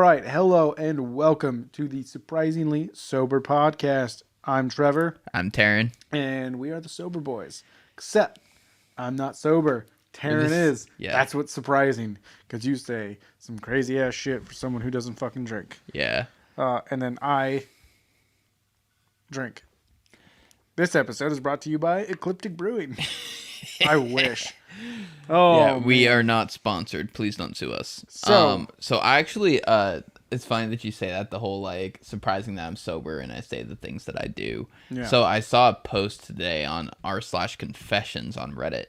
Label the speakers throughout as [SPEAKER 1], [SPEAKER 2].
[SPEAKER 1] right, hello and welcome to the Surprisingly Sober Podcast. I'm Trevor.
[SPEAKER 2] I'm Taryn.
[SPEAKER 1] And we are the Sober Boys. Except, I'm not sober. Taryn is.
[SPEAKER 2] Yeah.
[SPEAKER 1] That's what's surprising. Because you say some crazy ass shit for someone who doesn't fucking drink.
[SPEAKER 2] Yeah.
[SPEAKER 1] And then I drink. This episode is brought to you by Ecliptic Brewing. I wish. Oh,
[SPEAKER 2] yeah, we are not sponsored. Please don't sue us. So I actually, it's funny that you say that. The whole like surprising that I'm sober and I say the things that I do.
[SPEAKER 1] Yeah.
[SPEAKER 2] So I saw a post today on r/confessions on Reddit,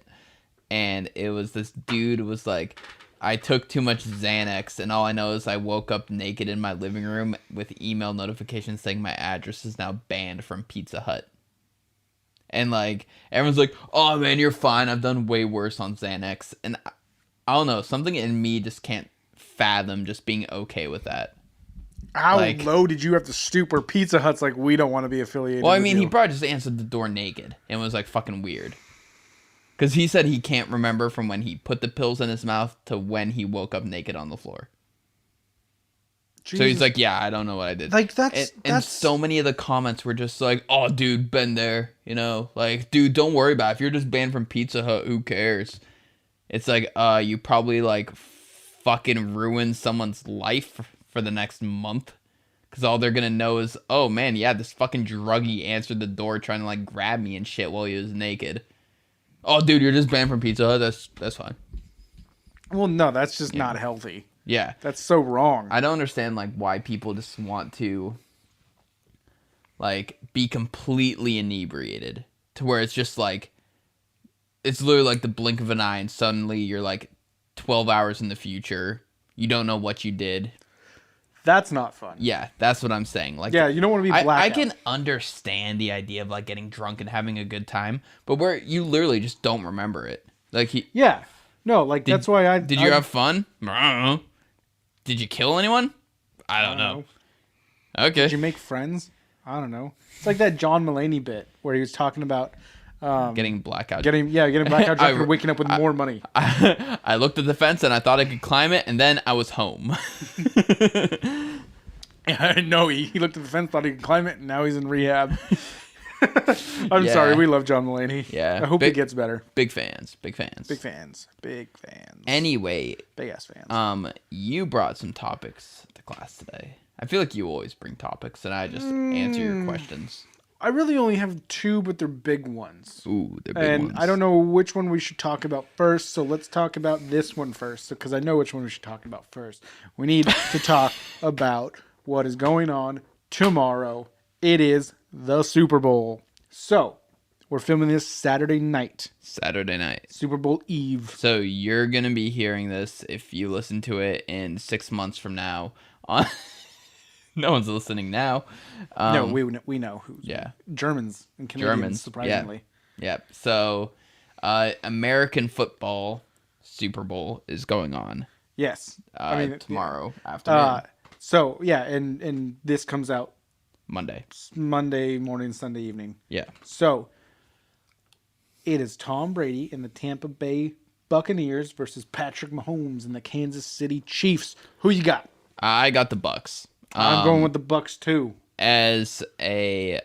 [SPEAKER 2] and it was this dude was like, I took too much Xanax, and all I know is I woke up naked in my living room with email notifications saying my address is now banned from Pizza Hut. And, like, everyone's like, oh, man, you're fine. I've done way worse on Xanax. And I don't know. Something in me just can't fathom just being okay with that.
[SPEAKER 1] How low did you have to stoop where Pizza Hut's like, we don't want to be affiliated
[SPEAKER 2] Well, I
[SPEAKER 1] with
[SPEAKER 2] mean,
[SPEAKER 1] you?
[SPEAKER 2] he probably just answered the door naked and was, like, fucking weird. Because he said he can't remember from when he put the pills in his mouth to when he woke up naked on the floor.
[SPEAKER 1] Jesus.
[SPEAKER 2] So he's like, yeah, I don't know what I did.
[SPEAKER 1] Like,
[SPEAKER 2] and so many of the comments were just like, oh, dude, been there. You know, like, dude, don't worry about it. If you're just banned from Pizza Hut, who cares? It's like, you probably, like, fucking ruin someone's life for the next month. Because all they're going to know is, oh, man, yeah, this fucking druggie answered the door trying to, like, grab me and shit while he was naked. Oh, dude, you're just banned from Pizza Hut? That's fine.
[SPEAKER 1] Well, no, that's just not healthy.
[SPEAKER 2] Yeah.
[SPEAKER 1] That's so wrong.
[SPEAKER 2] I don't understand, like, why people just want to, like, be completely inebriated. To where it's just, like, it's literally like the blink of an eye and suddenly you're, like, 12 hours in the future. You don't know what you did.
[SPEAKER 1] That's not fun.
[SPEAKER 2] Yeah, that's what I'm saying. Like,
[SPEAKER 1] yeah, you don't want to be blackout.
[SPEAKER 2] I can understand the idea of, like, getting drunk and having a good time. But where you literally just don't remember it. Like,
[SPEAKER 1] yeah. No, like, that's why
[SPEAKER 2] Did you have fun? I don't know. Did you kill anyone? I don't know. Okay.
[SPEAKER 1] Did you make friends? I don't know. It's like that John Mulaney bit where he was talking about
[SPEAKER 2] getting blackout.
[SPEAKER 1] Getting blackout drunk and waking up with more money.
[SPEAKER 2] I looked at the fence and I thought I could climb it, and then I was home.
[SPEAKER 1] No, he looked at the fence, thought he could climb it, and now he's in rehab. I'm sorry, we love John Mulaney.
[SPEAKER 2] Yeah.
[SPEAKER 1] I hope he gets better.
[SPEAKER 2] Big fans. Anyway.
[SPEAKER 1] Big ass fans.
[SPEAKER 2] You brought some topics to class today. I feel like you always bring topics and I just answer your questions.
[SPEAKER 1] I really only have two, but they're big ones.
[SPEAKER 2] Ooh, they're big ones.
[SPEAKER 1] And I don't know which one we should talk about first, so let's talk about this one first, because I know which one we should talk about first. We need to talk about what is going on tomorrow. It is the Super Bowl. So, we're filming this Saturday night. Super Bowl Eve.
[SPEAKER 2] So, you're going to be hearing this if you listen to it in 6 months from now. No one's listening now.
[SPEAKER 1] No, we know who.
[SPEAKER 2] Yeah.
[SPEAKER 1] Germans and Canadians, surprisingly.
[SPEAKER 2] Yeah. So, American football Super Bowl is going on.
[SPEAKER 1] Yes.
[SPEAKER 2] Tomorrow afternoon.
[SPEAKER 1] So, yeah, and this comes out Monday morning, Sunday evening.
[SPEAKER 2] Yeah.
[SPEAKER 1] So, it is Tom Brady and the Tampa Bay Buccaneers versus Patrick Mahomes and the Kansas City Chiefs. Who you got?
[SPEAKER 2] I got the Bucks.
[SPEAKER 1] I'm going with the Bucks too.
[SPEAKER 2] As a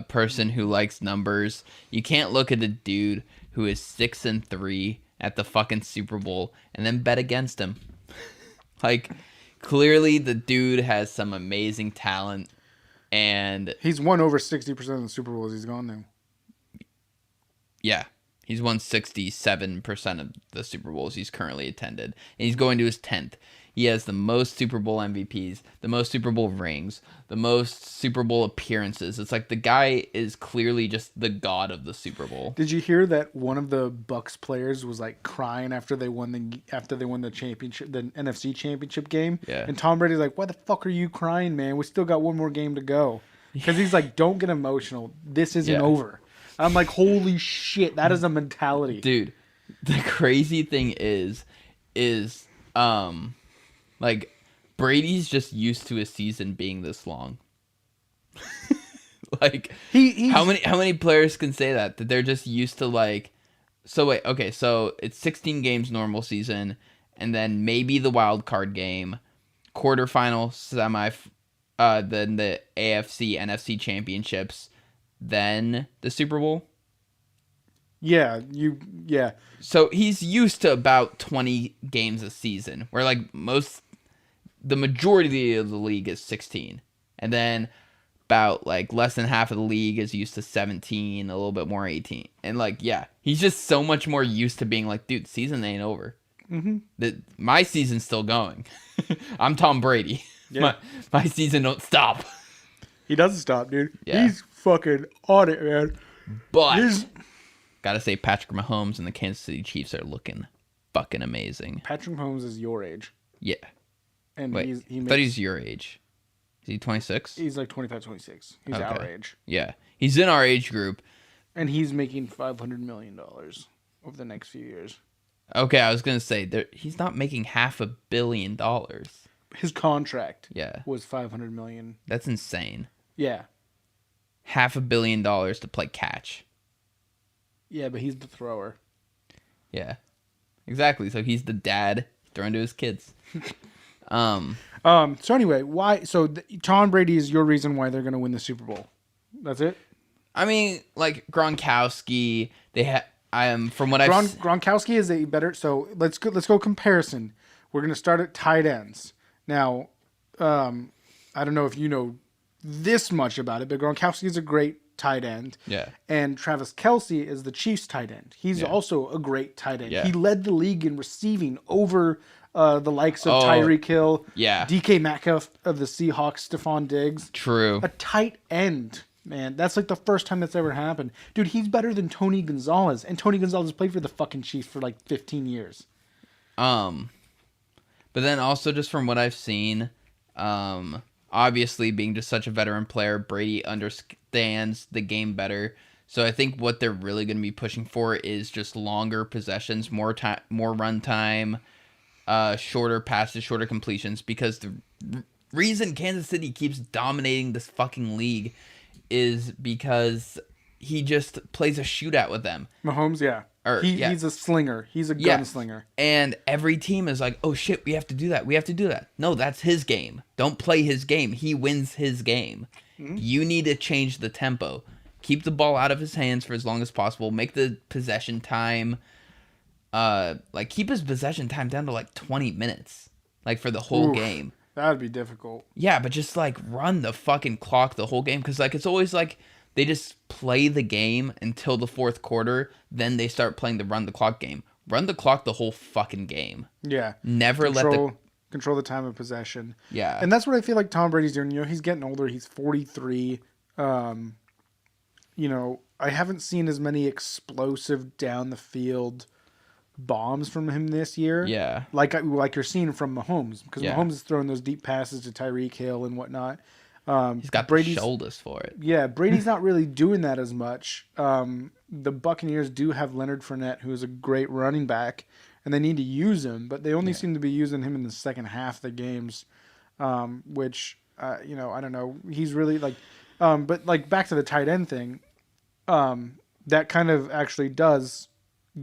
[SPEAKER 2] person who likes numbers, you can't look at a dude who is 6-3 at the fucking Super Bowl and then bet against him. Like, clearly the dude has some amazing talent, and
[SPEAKER 1] he's won over 60% of the Super Bowls he's gone now.
[SPEAKER 2] Yeah. He's won 67% of the Super Bowls he's currently attended, and he's going to his 10th. He has the most Super Bowl MVPs, the most Super Bowl rings, the most Super Bowl appearances. It's like the guy is clearly just the god of the Super Bowl.
[SPEAKER 1] Did you hear that one of the Bucks players was like crying after they won the championship, the NFC Championship game?
[SPEAKER 2] Yeah.
[SPEAKER 1] And Tom Brady's like, "Why the fuck are you crying, man? We still got one more game to go." Because he's like, "Don't get emotional. This isn't over." I'm like, holy shit, that is a mentality.
[SPEAKER 2] Dude, the crazy thing is like, Brady's just used to a season being this long. Like, how many players can say that they're just used to, like, so wait, okay, so it's 16 games normal season, and then maybe the wild card game, quarterfinal, then the AFC, NFC championships, then the Super Bowl.
[SPEAKER 1] Yeah,
[SPEAKER 2] So he's used to about 20 games a season, where like the majority of the league is 16. And then about like less than half of the league is used to 17, a little bit more 18. And like, yeah, he's just so much more used to being like, dude, season ain't over. My season's still going. I'm Tom Brady.
[SPEAKER 1] Yeah.
[SPEAKER 2] My season don't stop.
[SPEAKER 1] He doesn't stop, dude.
[SPEAKER 2] Yeah.
[SPEAKER 1] He's fucking on it, man.
[SPEAKER 2] But gotta say, Patrick Mahomes and the Kansas City Chiefs are looking fucking amazing.
[SPEAKER 1] Patrick Mahomes is your age.
[SPEAKER 2] Yeah.
[SPEAKER 1] And
[SPEAKER 2] Wait,
[SPEAKER 1] he
[SPEAKER 2] I thought he's your age. Is he 26?
[SPEAKER 1] He's like 25, 26. He's
[SPEAKER 2] Okay.
[SPEAKER 1] our age.
[SPEAKER 2] Yeah. He's in our age group.
[SPEAKER 1] And he's making $500 million over the next few years.
[SPEAKER 2] Okay, I was going to say, he's not making $500 million.
[SPEAKER 1] His contract
[SPEAKER 2] Yeah.
[SPEAKER 1] was $500 million.
[SPEAKER 2] That's insane.
[SPEAKER 1] Yeah.
[SPEAKER 2] $500 million to play catch.
[SPEAKER 1] Yeah, but he's the thrower.
[SPEAKER 2] Yeah. Exactly. So he's the dad throwing to his kids.
[SPEAKER 1] So anyway, why? So Tom Brady is your reason why they're going to win the Super Bowl. That's it.
[SPEAKER 2] I mean, like Gronkowski, from what
[SPEAKER 1] Gronkowski is a better. So let's go comparison. We're going to start at tight ends. Now, I don't know if you know this much about it, but Gronkowski is a great tight end.
[SPEAKER 2] Yeah.
[SPEAKER 1] And Travis Kelce is the Chiefs tight end. He's also a great tight end.
[SPEAKER 2] Yeah.
[SPEAKER 1] He led the league in receiving over the likes of Tyreek Hill, DK Metcalf of the Seahawks, Stephon Diggs.
[SPEAKER 2] True.
[SPEAKER 1] A tight end, man. That's like the first time that's ever happened. Dude, he's better than Tony Gonzalez. And Tony Gonzalez played for the fucking Chiefs for like 15 years.
[SPEAKER 2] But then also just from what I've seen, obviously being just such a veteran player, Brady understands the game better. So I think what they're really going to be pushing for is just longer possessions, more time, more run time, shorter passes, shorter completions. Because the reason Kansas City keeps dominating this fucking league is because he just plays a shootout with them.
[SPEAKER 1] Mahomes, yeah. He's a slinger. He's a gunslinger.
[SPEAKER 2] And every team is like, oh shit, we have to do that. We have to do that. No, that's his game. Don't play his game. He wins his game. Mm-hmm. You need to change the tempo. Keep the ball out of his hands for as long as possible. Make the possession time, keep his possession time down to like 20 minutes, like for the whole game.
[SPEAKER 1] That'd be difficult.
[SPEAKER 2] Yeah, but just like run the fucking clock the whole game. Because like it's always like they just play the game until the fourth quarter. Then they start playing the run the clock game. Run the clock the whole fucking game.
[SPEAKER 1] Yeah.
[SPEAKER 2] Never
[SPEAKER 1] control the time of possession.
[SPEAKER 2] Yeah.
[SPEAKER 1] And that's what I feel like Tom Brady's doing. You know, he's getting older. He's 43. You know, I haven't seen as many explosive down the field bombs from him this year.
[SPEAKER 2] Yeah.
[SPEAKER 1] Like you're seeing from Mahomes. Because Mahomes is throwing those deep passes to Tyreek Hill and whatnot.
[SPEAKER 2] He's got the shoulders for it.
[SPEAKER 1] Yeah, Brady's not really doing that as much. The Buccaneers do have Leonard Fournette, who is a great running back, and they need to use him, but they only seem to be using him in the second half of the games, which, I don't know. He's really like, but like back to the tight end thing, that kind of actually does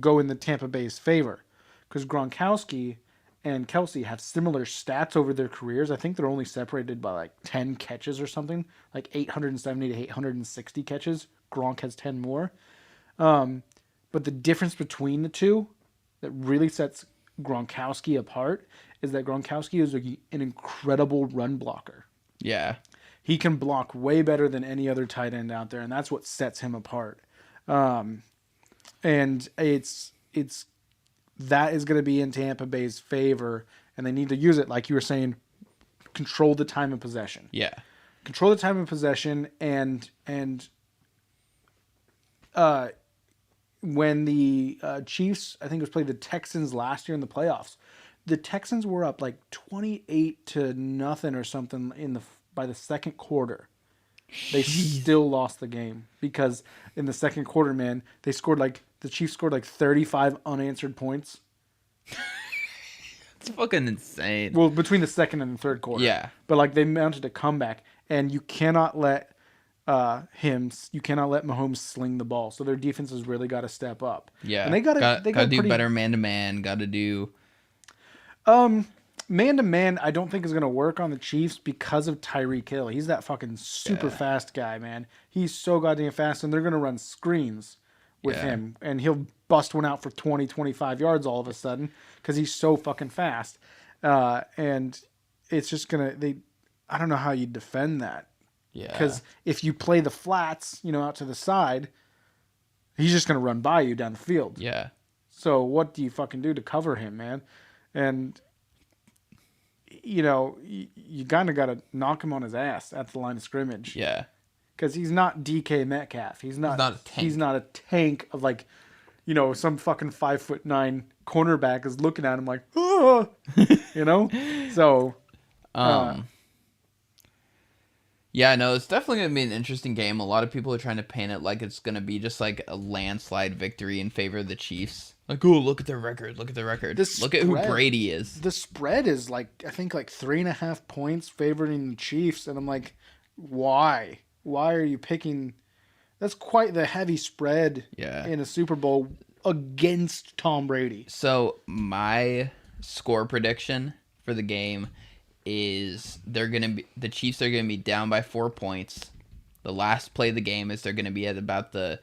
[SPEAKER 1] go in the Tampa Bay's favor, because Gronkowski and Kelce have similar stats over their careers. I think they're only separated by like 10 catches or something, like 870 to 860 catches. Gronk has 10 more. But the difference between the two that really sets Gronkowski apart is that Gronkowski is an incredible run blocker.
[SPEAKER 2] Yeah.
[SPEAKER 1] He can block way better than any other tight end out there, and that's what sets him apart. And that is going to be in Tampa Bay's favor, and they need to use it, like you were saying, control the time of possession.
[SPEAKER 2] Yeah.
[SPEAKER 1] Control the time of possession, and when the Chiefs, I think it was played the Texans last year in the playoffs, the Texans were up like 28-0 or something by the second quarter. They still lost the game because in the second quarter, man, the Chiefs scored like 35 unanswered points.
[SPEAKER 2] It's fucking insane.
[SPEAKER 1] Well, between the second and the third quarter.
[SPEAKER 2] Yeah.
[SPEAKER 1] But like they mounted a comeback, and you cannot let Mahomes sling the ball. So their defense has really got to step up.
[SPEAKER 2] Yeah.
[SPEAKER 1] And they got to
[SPEAKER 2] do better man to man. Got to do.
[SPEAKER 1] man to man, I don't think is going to work on the Chiefs because of Tyreek Hill. He's that fucking super fast guy, man. He's so goddamn fast, and they're going to run screens with him, and he'll bust one out for 20, 25 yards all of a sudden because he's so fucking fast. And it's just going to, I don't know how you defend that.
[SPEAKER 2] Yeah.
[SPEAKER 1] Because if you play the flats, out to the side, he's just going to run by you down the field.
[SPEAKER 2] Yeah.
[SPEAKER 1] So what do you fucking do to cover him, man? And, you kind of got to knock him on his ass at the line of scrimmage.
[SPEAKER 2] Yeah.
[SPEAKER 1] Because he's not DK Metcalf. He's not
[SPEAKER 2] a tank.
[SPEAKER 1] He's not a tank of some fucking 5'9" cornerback is looking at him like, oh, So,
[SPEAKER 2] yeah, no, it's definitely going to be an interesting game. A lot of people are trying to paint it like it's going to be just like a landslide victory in favor of the Chiefs. Like, oh, look at their record. Look at their record. Look at who Brady is.
[SPEAKER 1] The spread is I think 3.5 points favoring the Chiefs. And I'm like, why? Why are you picking? That's quite the heavy spread in a Super Bowl against Tom Brady.
[SPEAKER 2] So my score prediction for the game is the Chiefs are gonna be down by 4 points. The last play of the game is they're gonna be at about the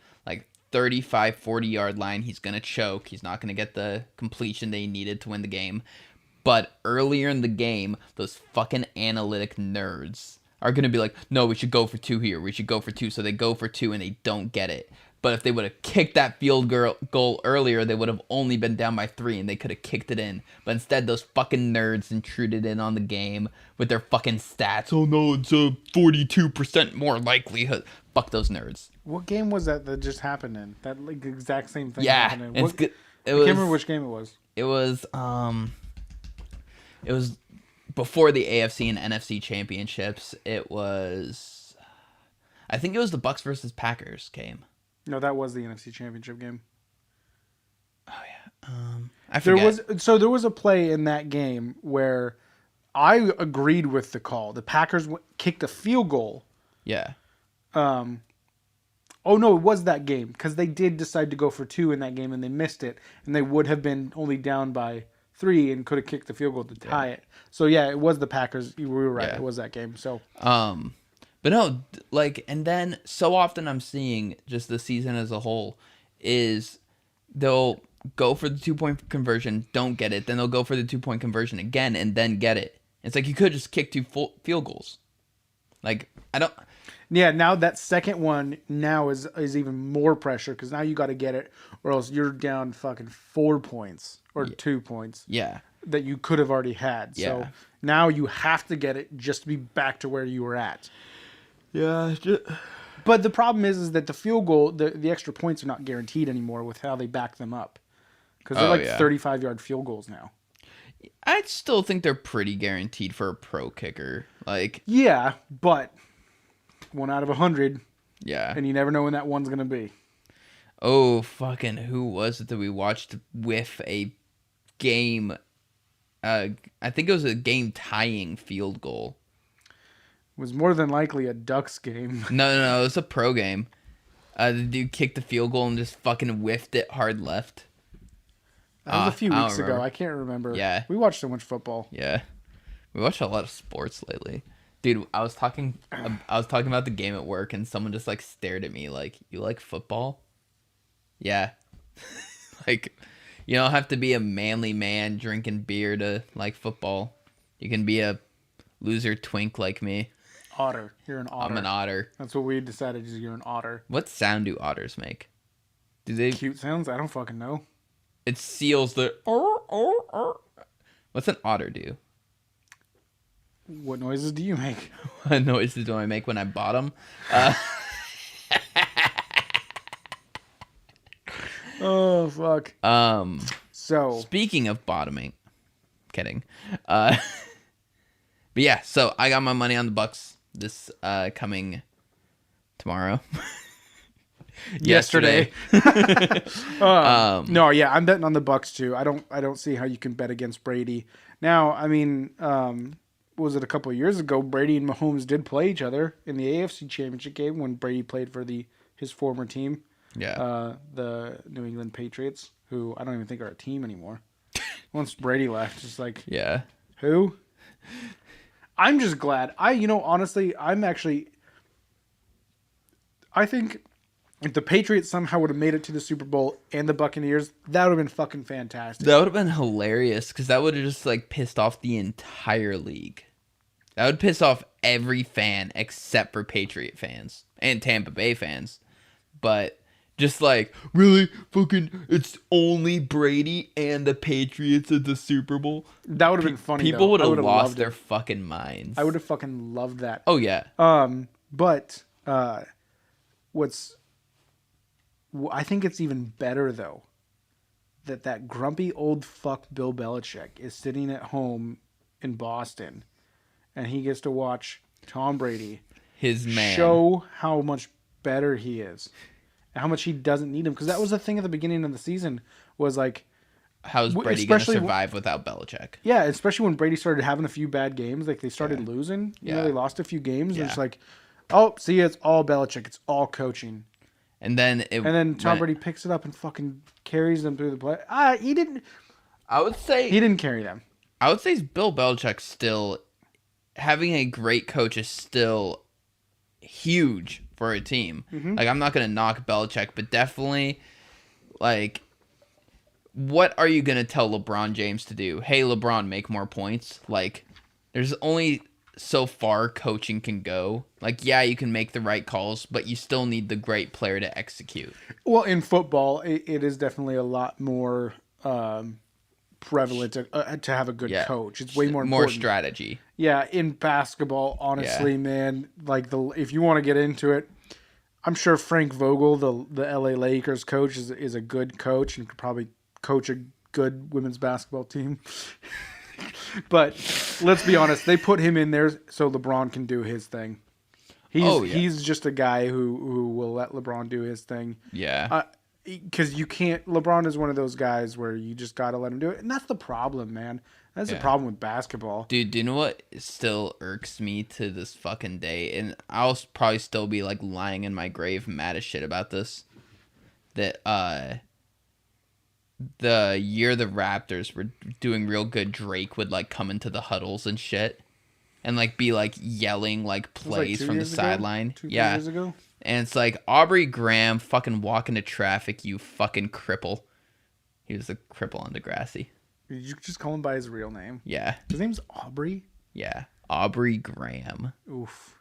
[SPEAKER 2] 35, 40 yard line. He's gonna choke. He's not gonna get the completion they needed to win the game. But earlier in the game, those fucking analytic nerds are going to be like, no, we should go for 2 here. We should go for 2. So they go for 2 and they don't get it. But if they would have kicked that field goal earlier, they would have only been down by 3 and they could have kicked it in. But instead, those fucking nerds intruded in on the game with their fucking stats. Oh no, it's a 42% more likelihood. Fuck those nerds.
[SPEAKER 1] What game was that just happened in? That exact same thing
[SPEAKER 2] happened
[SPEAKER 1] in?
[SPEAKER 2] I can't
[SPEAKER 1] remember which game it was.
[SPEAKER 2] It was before the AFC and NFC championships. It was, I think it was the Bucks versus Packers game.
[SPEAKER 1] No, that was the NFC championship game.
[SPEAKER 2] Oh yeah. I forget.
[SPEAKER 1] There was a play in that game where I agreed with the call. The Packers kicked a field goal.
[SPEAKER 2] Yeah.
[SPEAKER 1] Oh no, it was that game because they did decide to go for 2 in that game and they missed it, and they would have been only down by 3 and could have kicked the field goal to tie it. So yeah, it was the Packers. You were right. Yeah. It was that game. So
[SPEAKER 2] but no, and then so often I'm seeing just the season as a whole is they'll go for the 2-point conversion, don't get it, then they'll go for the 2-point conversion again and then get it. It's like you could just kick 2 field goals.
[SPEAKER 1] Yeah, now that second one now is even more pressure because now you got to get it or else you're down fucking 4 points or 2 points.
[SPEAKER 2] Yeah.
[SPEAKER 1] That you could have already had. Yeah. So now you have to get it just to be back to where you were at.
[SPEAKER 2] Yeah.
[SPEAKER 1] But the problem is that the field goal, the extra points are not guaranteed anymore with how they back them up. Because they're 35-yard field goals now.
[SPEAKER 2] I still think they're pretty guaranteed for a pro kicker.
[SPEAKER 1] Yeah, but 1 out of 100.
[SPEAKER 2] Yeah.
[SPEAKER 1] And you never know when that one's going to be.
[SPEAKER 2] Oh, fucking who was it that we watched with a game? I think it was a game-tying field goal.
[SPEAKER 1] It was more than likely a Ducks game.
[SPEAKER 2] No, it was a pro game. The dude kicked the field goal and just fucking whiffed it hard left.
[SPEAKER 1] That was a few weeks ago. I can't remember.
[SPEAKER 2] Yeah.
[SPEAKER 1] We watched so much football.
[SPEAKER 2] Yeah. We watched a lot of sports lately. Dude, I was talking about the game at work and someone just stared at me like, "You like football?" Yeah. You don't have to be a manly man drinking beer to like football. You can be a loser twink like me.
[SPEAKER 1] Otter. You're an otter.
[SPEAKER 2] I'm an otter.
[SPEAKER 1] That's what we decided is you're an otter.
[SPEAKER 2] What sound do otters make? Do they
[SPEAKER 1] cute sounds? I don't fucking know.
[SPEAKER 2] It seals the What's an otter do?
[SPEAKER 1] What noises do you make?
[SPEAKER 2] What noises do I make when I bottom?
[SPEAKER 1] Oh fuck. So
[SPEAKER 2] speaking of bottoming, kidding. But yeah, so I got my money on the Bucks this coming tomorrow. Yesterday.
[SPEAKER 1] No, yeah, I'm betting on the Bucks too. I don't see how you can bet against Brady. Now, I mean, was it a couple of years ago? Brady and Mahomes did play each other in the AFC Championship game when Brady played for his former team.
[SPEAKER 2] Yeah.
[SPEAKER 1] The New England Patriots, who I don't even think are a team anymore. Once Brady left, it's like
[SPEAKER 2] yeah.
[SPEAKER 1] Who? I'm just glad. Honestly, I think if the Patriots somehow would have made it to the Super Bowl and the Buccaneers, that would have been fucking fantastic.
[SPEAKER 2] That would have been hilarious because that would have just like pissed off the entire league. That would piss off every fan except for Patriot fans and Tampa Bay fans. But just like, really? Fucking, it's only Brady and the Patriots at the Super Bowl?
[SPEAKER 1] That would have been funny.
[SPEAKER 2] People would have lost
[SPEAKER 1] loved
[SPEAKER 2] their
[SPEAKER 1] it.
[SPEAKER 2] fucking minds.
[SPEAKER 1] I would have fucking loved that.
[SPEAKER 2] Oh, yeah.
[SPEAKER 1] But I think it's even better though that grumpy old fuck Bill Belichick is sitting at home in Boston, and he gets to watch Tom Brady,
[SPEAKER 2] his man,
[SPEAKER 1] show how much better he is, and how much he doesn't need him. Because that was the thing at the beginning of the season was like,
[SPEAKER 2] how's Brady going to survive without Belichick?
[SPEAKER 1] Yeah, especially when Brady started having a few bad games, like they started losing. You know, they lost a few games. And it's like, oh, see, it's all Belichick. It's all coaching.
[SPEAKER 2] And then
[SPEAKER 1] Tom Brady picks it up and fucking carries them through the play. He didn't.
[SPEAKER 2] I would say
[SPEAKER 1] he didn't carry them.
[SPEAKER 2] I would say Bill Belichick still having a great coach is still huge for a team.
[SPEAKER 1] Mm-hmm.
[SPEAKER 2] Like, I'm not gonna knock Belichick, but definitely, like, what are you gonna tell LeBron James to do? Hey, LeBron, make more points. Like, there's only so far coaching can go. Like, yeah, you can make the right calls, but you still need the great player to execute.
[SPEAKER 1] Well, in football, it is definitely a lot more prevalent to have a good coach. It's way more important.
[SPEAKER 2] Strategy.
[SPEAKER 1] Yeah, in basketball, honestly, man, like if you want to get into it, I'm sure Frank Vogel, the LA Lakers coach, is a good coach and could probably coach a good women's basketball team. But let's be honest, they put him in there so LeBron can do his thing. He's just a guy who will let LeBron do his thing.
[SPEAKER 2] Yeah.
[SPEAKER 1] Because you can't. LeBron is one of those guys where you just gotta let him do it, and that's the problem, man. That's the problem with basketball.
[SPEAKER 2] Dude, do you know what still irks me to this fucking day? And I'll probably still be like lying in my grave mad as shit about this. That the year the Raptors were doing real good, Drake would like come into the huddles and shit. And like be like yelling like plays from the sideline.
[SPEAKER 1] 2 years ago?
[SPEAKER 2] And it's like, Aubrey Graham, fucking walk into traffic, you fucking cripple. He was a cripple on Degrassi.
[SPEAKER 1] Did you just call him by his real name?
[SPEAKER 2] Yeah.
[SPEAKER 1] His name's Aubrey?
[SPEAKER 2] Yeah. Aubrey Graham.
[SPEAKER 1] Oof.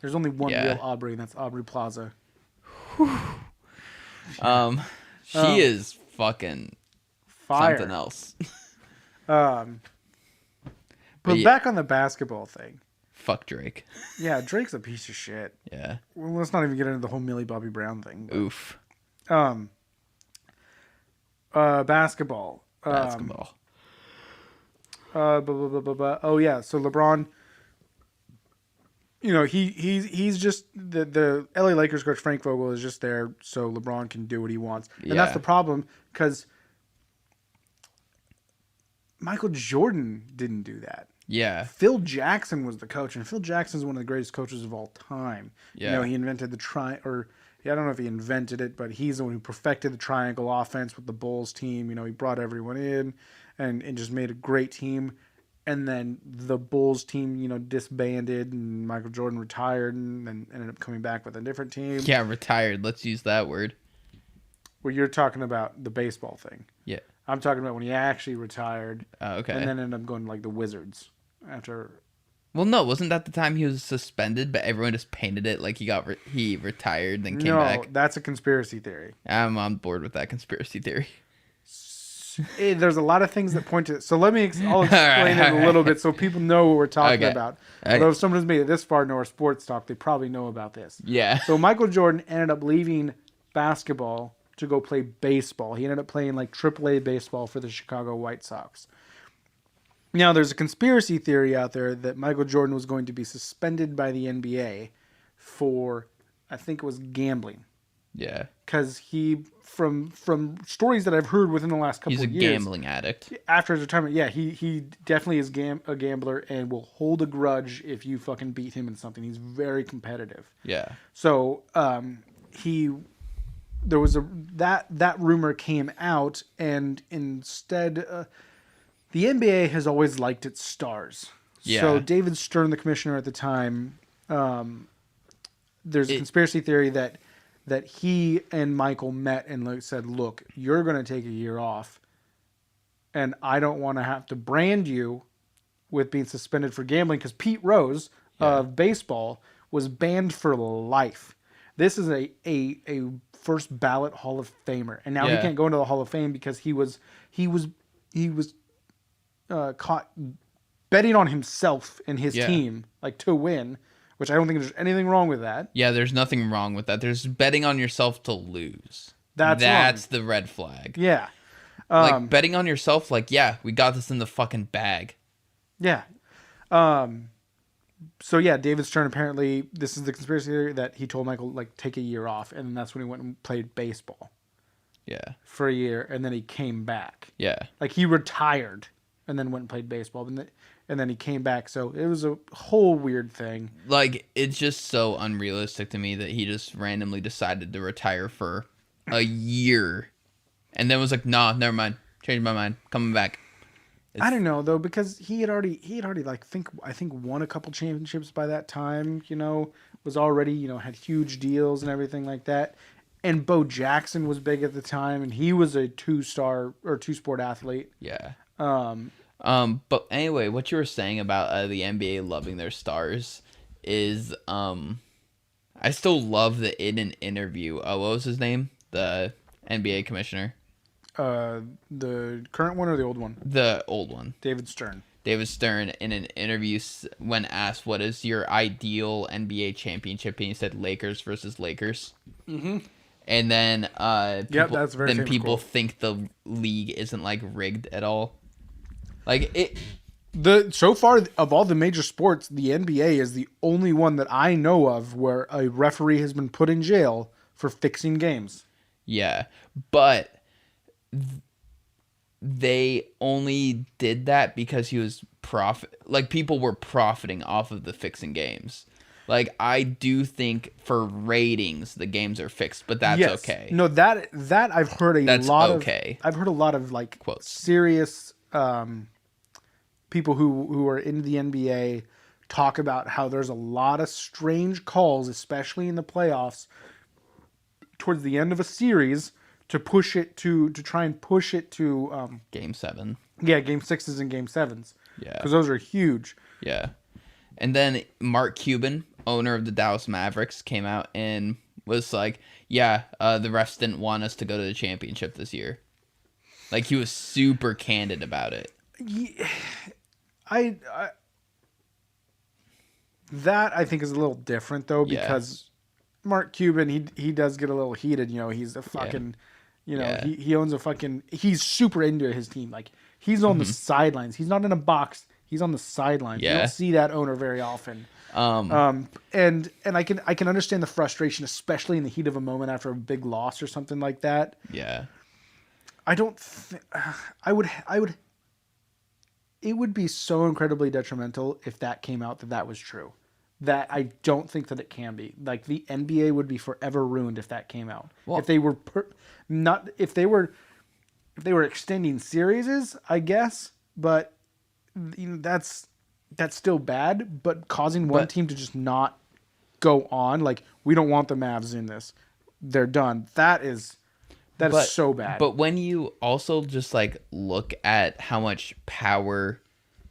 [SPEAKER 1] There's only one real Aubrey, and that's Aubrey Plaza.
[SPEAKER 2] She is fucking
[SPEAKER 1] fire.
[SPEAKER 2] Something else.
[SPEAKER 1] But back on the basketball thing.
[SPEAKER 2] Fuck Drake.
[SPEAKER 1] Yeah, Drake's a piece of shit.
[SPEAKER 2] Yeah.
[SPEAKER 1] Well, let's not even get into the whole Millie Bobby Brown thing. But,
[SPEAKER 2] Oof.
[SPEAKER 1] Basketball. Oh yeah, so LeBron. You know, he's just the LA Lakers coach Frank Vogel is just there so LeBron can do what he wants, and that's the problem because Michael Jordan didn't do that.
[SPEAKER 2] Yeah.
[SPEAKER 1] Phil Jackson was the coach, and Phil Jackson's one of the greatest coaches of all time.
[SPEAKER 2] Yeah.
[SPEAKER 1] You know, he invented I don't know if he invented it, but he's the one who perfected the triangle offense with the Bulls team. You know, he brought everyone in and just made a great team. And then the Bulls team, you know, disbanded and Michael Jordan retired and then ended up coming back with a different team.
[SPEAKER 2] Yeah, retired. Let's use that word.
[SPEAKER 1] Well, you're talking about the baseball thing.
[SPEAKER 2] Yeah.
[SPEAKER 1] I'm talking about when he actually retired.
[SPEAKER 2] Oh, okay.
[SPEAKER 1] And then ended up going to like the Wizards after.
[SPEAKER 2] Well, no, wasn't that the time he was suspended, but everyone just painted it like he retired then came back?
[SPEAKER 1] No, that's a conspiracy theory.
[SPEAKER 2] I'm on board with that conspiracy theory.
[SPEAKER 1] There's a lot of things that point to it. So I'll explain it a little bit so people know what we're talking about. Although if someone has made it this far into our sports talk, they probably know about this.
[SPEAKER 2] Yeah.
[SPEAKER 1] So Michael Jordan ended up leaving basketball to go play baseball. He ended up playing like AAA baseball for the Chicago White Sox. Now, there's a conspiracy theory out there that Michael Jordan was going to be suspended by the NBA for, I think it was gambling.
[SPEAKER 2] Yeah.
[SPEAKER 1] Because he, from stories that I've heard within the last couple of years.
[SPEAKER 2] He's a gambling addict.
[SPEAKER 1] After his retirement, yeah, he definitely is a gambler and will hold a grudge if you fucking beat him in something. He's very competitive.
[SPEAKER 2] Yeah.
[SPEAKER 1] So, there was that rumor came out, and instead, the the NBA has always liked its stars.
[SPEAKER 2] Yeah.
[SPEAKER 1] So David Stern, the commissioner at the time, there's a
[SPEAKER 2] It-
[SPEAKER 1] conspiracy theory that he and Michael met and said, "Look, you're going to take a year off, and I don't want to have to brand you with being suspended for gambling," because Pete Rose of baseball was banned for life. This is a first ballot Hall of Famer, and now he
[SPEAKER 2] Yeah.
[SPEAKER 1] can't go into the Hall of Fame because he was caught betting on himself and his
[SPEAKER 2] Yeah.
[SPEAKER 1] team like to win, which I don't think there's anything wrong with that.
[SPEAKER 2] Yeah, there's nothing wrong with that. There's betting on yourself to lose.
[SPEAKER 1] That's
[SPEAKER 2] the red flag.
[SPEAKER 1] Yeah.
[SPEAKER 2] Like betting on yourself, like, yeah, we got this in the fucking bag.
[SPEAKER 1] Yeah. So yeah, David Stern, apparently this is the conspiracy theory that he told Michael like take a year off, and that's when he went and played baseball
[SPEAKER 2] Yeah.
[SPEAKER 1] for a year, and then he came back.
[SPEAKER 2] Yeah.
[SPEAKER 1] Like he retired and then went and played baseball, and then he came back. So it was a whole weird thing.
[SPEAKER 2] Like, it's just so unrealistic to me that he just randomly decided to retire for a year and then was like, nah, never mind. Changed my mind. Coming back.
[SPEAKER 1] I don't know though, because he had already like I think won a couple championships by that time, was already, had huge deals and everything like that. And Bo Jackson was big at the time, and he was a two-sport athlete.
[SPEAKER 2] Yeah. But anyway, what you were saying about the NBA loving their stars is I still love that in an interview, what was his name? The NBA commissioner.
[SPEAKER 1] The current one or the old one?
[SPEAKER 2] The old one.
[SPEAKER 1] David Stern.
[SPEAKER 2] David Stern, in an interview, when asked what is your ideal NBA championship, and he said Lakers versus Lakers. Mm-hmm. And then
[SPEAKER 1] that's a very famous
[SPEAKER 2] people
[SPEAKER 1] quote.
[SPEAKER 2] think the league isn't like rigged at all. Like it.
[SPEAKER 1] So far of all the major sports, the NBA is the only one that I know of where a referee has been put in jail for fixing games.
[SPEAKER 2] Yeah, but they only did that because he was people were profiting off of the fixing games. Like, I do think for ratings the games are fixed, but that's okay.
[SPEAKER 1] No, that I've heard
[SPEAKER 2] That's
[SPEAKER 1] lot
[SPEAKER 2] okay.
[SPEAKER 1] I've heard a lot of like
[SPEAKER 2] Quotes.
[SPEAKER 1] serious people who are in the NBA talk about how there's a lot of strange calls, especially in the playoffs, towards the end of a series to push it to try and push it to
[SPEAKER 2] Game 7.
[SPEAKER 1] yeah, game 6s and game 7s.
[SPEAKER 2] Yeah.
[SPEAKER 1] Because those are huge.
[SPEAKER 2] Yeah. And then Mark Cuban, owner of the Dallas Mavericks, came out and was like, yeah, the refs didn't want us to go to the championship this year. Like, he was super candid about it.
[SPEAKER 1] Yeah, I that I think is a little different though, because Mark Cuban, he does get a little heated. He's a fucking, he owns a fucking. He's super into his team. Like, he's on the sidelines. He's not in a box. He's on the sidelines. You
[SPEAKER 2] Yeah.
[SPEAKER 1] don't see that owner very often. And I can understand the frustration, especially in the heat of a moment after a big loss or something like that.
[SPEAKER 2] Yeah.
[SPEAKER 1] I don't. I would. It would be so incredibly detrimental if that came out that was true. That I don't think that it can be. Like, the NBA would be forever ruined if that came out.
[SPEAKER 2] Well,
[SPEAKER 1] if they were if they were extending series, I guess, but that's still bad. But causing one team to just not go on, like, we don't want the Mavs in this, they're done. That is so bad.
[SPEAKER 2] But when you also just like look at how much power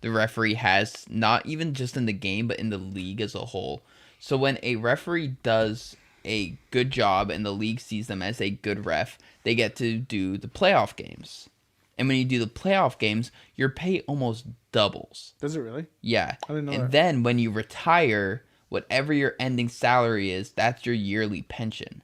[SPEAKER 2] the referee has, not even just in the game, but in the league as a whole. So when a referee does a good job and the league sees them as a good ref, they get to do the playoff games. And when you do the playoff games, your pay almost doubles.
[SPEAKER 1] Does it really?
[SPEAKER 2] Yeah.
[SPEAKER 1] I didn't know
[SPEAKER 2] and
[SPEAKER 1] that.
[SPEAKER 2] then when you retire, whatever your ending salary is, that's your yearly pension.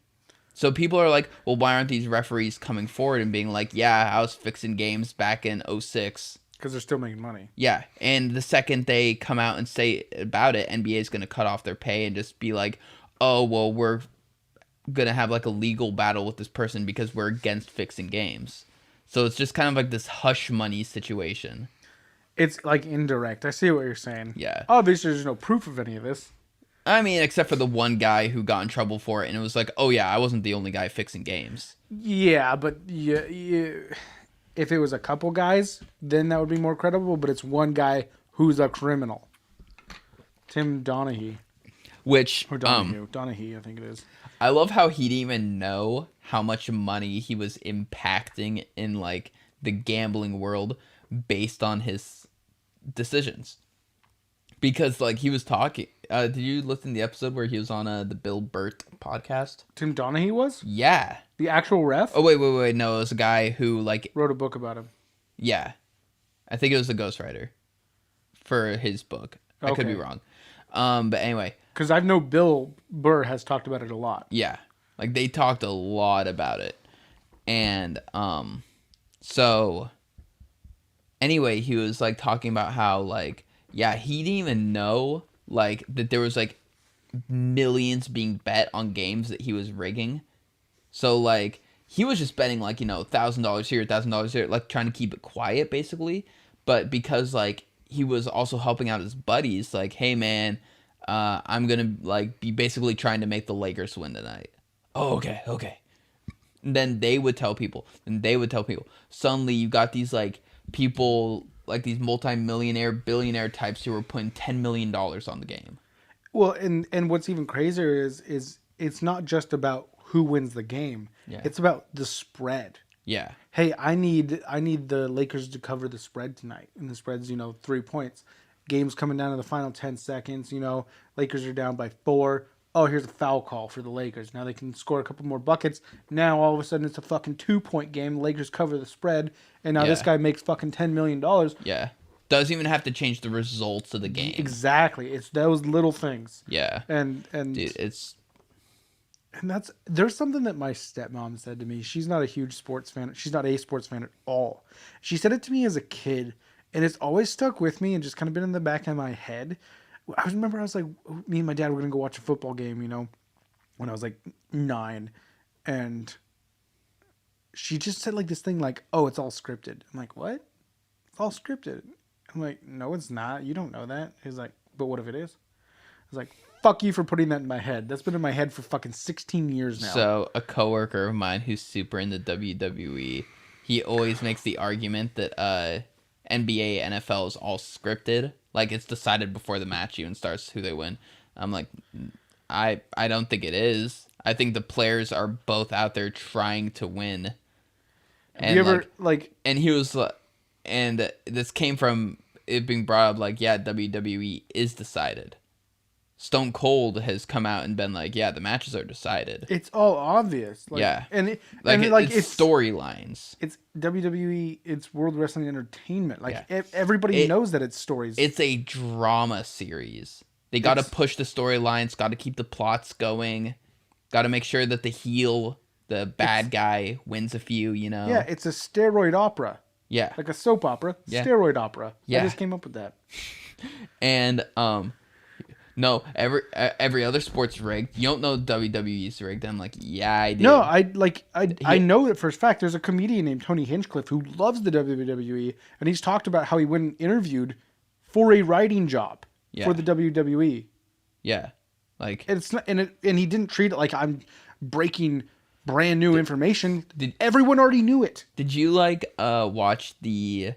[SPEAKER 2] So people are like, well, why aren't these referees coming forward and being like, yeah, I was fixing games back in 06.
[SPEAKER 1] Because they're still making money.
[SPEAKER 2] Yeah, and the second they come out and say about it, NBA is going to cut off their pay and just be like, oh, well, we're going to have like a legal battle with this person because we're against fixing games. So it's just kind of like this hush money situation.
[SPEAKER 1] It's like indirect. I see what you're saying.
[SPEAKER 2] Yeah.
[SPEAKER 1] Obviously, there's no proof of any of this.
[SPEAKER 2] I mean, except for the one guy who got in trouble for it, and it was like, oh yeah, I wasn't the only guy fixing games.
[SPEAKER 1] Yeah, but if it was a couple guys, then that would be more credible. But it's one guy who's a criminal. Tim Donaghy.
[SPEAKER 2] Which
[SPEAKER 1] Or Donaghy, I think it is.
[SPEAKER 2] I love how he didn't even know how much money he was impacting in like the gambling world based on his decisions. Because like he was talking, did you listen to the episode where he was on the Bill Burt podcast?
[SPEAKER 1] Tim Donaghy was?
[SPEAKER 2] Yeah.
[SPEAKER 1] The actual ref?
[SPEAKER 2] Oh wait, no, it was a guy who like
[SPEAKER 1] wrote a book about him.
[SPEAKER 2] Yeah. I think it was a ghostwriter for his book. I could be wrong. But anyway,
[SPEAKER 1] because I know Bill Burr has talked about it a lot.
[SPEAKER 2] Yeah, like they talked a lot about it, and so anyway, he was like talking about how like yeah, he didn't even know like that there was like millions being bet on games that he was rigging. So like he was just betting like, you know, $1,000 here, $1,000 there, like trying to keep it quiet basically. But because like he was also helping out his buddies, like, hey man, I'm gonna like be basically trying to make the Lakers win tonight. Oh, okay. And then they would tell people, Suddenly you got these like people, like these multi-millionaire, billionaire types who were putting $10 million on the game.
[SPEAKER 1] Well, and what's even crazier is it's not just about who wins the game.
[SPEAKER 2] Yeah.
[SPEAKER 1] It's about the spread.
[SPEAKER 2] Yeah.
[SPEAKER 1] Hey, I need the Lakers to cover the spread tonight. And the spread's, 3 points. Game's coming down to the final 10 seconds, Lakers are down by 4. Oh, here's a foul call for the Lakers. Now they can score a couple more buckets. Now all of a sudden it's a fucking 2-point game. The Lakers cover the spread, and now this guy makes fucking $10 million.
[SPEAKER 2] Yeah. Doesn't even have to change the results of the game.
[SPEAKER 1] Exactly. It's those little things.
[SPEAKER 2] Yeah.
[SPEAKER 1] And
[SPEAKER 2] dude,
[SPEAKER 1] there's something that my stepmom said to me. She's not a huge sports fan. She's not a sports fan at all. She said it to me as a kid, and it's always stuck with me and just kind of been in the back of my head. I remember I was like, me and my dad were going to go watch a football game, when I was like 9. And she just said like this thing like, oh, it's all scripted. I'm like, what? It's all scripted. I'm like, no, it's not. You don't know that. He's like, but what if it is? I was like, fuck you for putting that in my head. That's been in my head for fucking 16 years now.
[SPEAKER 2] So a coworker of mine who's super into WWE, he always makes the argument that NBA, NFL is all scripted. Like it's decided before the match even starts who they win. I'm like, I don't think it is. I think the players are both out there trying to win. And
[SPEAKER 1] you ever
[SPEAKER 2] and he was and this came from it being brought up like, yeah, WWE is decided. Stone Cold has come out and been like, yeah, the matches are decided.
[SPEAKER 1] It's all obvious.
[SPEAKER 2] Yeah.
[SPEAKER 1] It's
[SPEAKER 2] storylines.
[SPEAKER 1] It's WWE, it's World Wrestling Entertainment. Everybody knows that it's stories.
[SPEAKER 2] It's a drama series. They got to push the storylines, got to keep the plots going, got to make sure that the heel, the bad guy, wins a few,
[SPEAKER 1] Yeah, it's a steroid opera.
[SPEAKER 2] Yeah.
[SPEAKER 1] Like a soap opera, steroid opera.
[SPEAKER 2] Yeah.
[SPEAKER 1] I just came up with that.
[SPEAKER 2] And, no, every other sport's rigged. You don't know WWE's rigged. I'm like, yeah, I do.
[SPEAKER 1] No, I know that for a fact. There's a comedian named Tony Hinchcliffe who loves the WWE, and he's talked about how he went and interviewed for a writing job for the WWE.
[SPEAKER 2] Yeah, like
[SPEAKER 1] and it's not, and he didn't treat it like I'm breaking brand new information. Everyone already knew it.
[SPEAKER 2] Did you watch the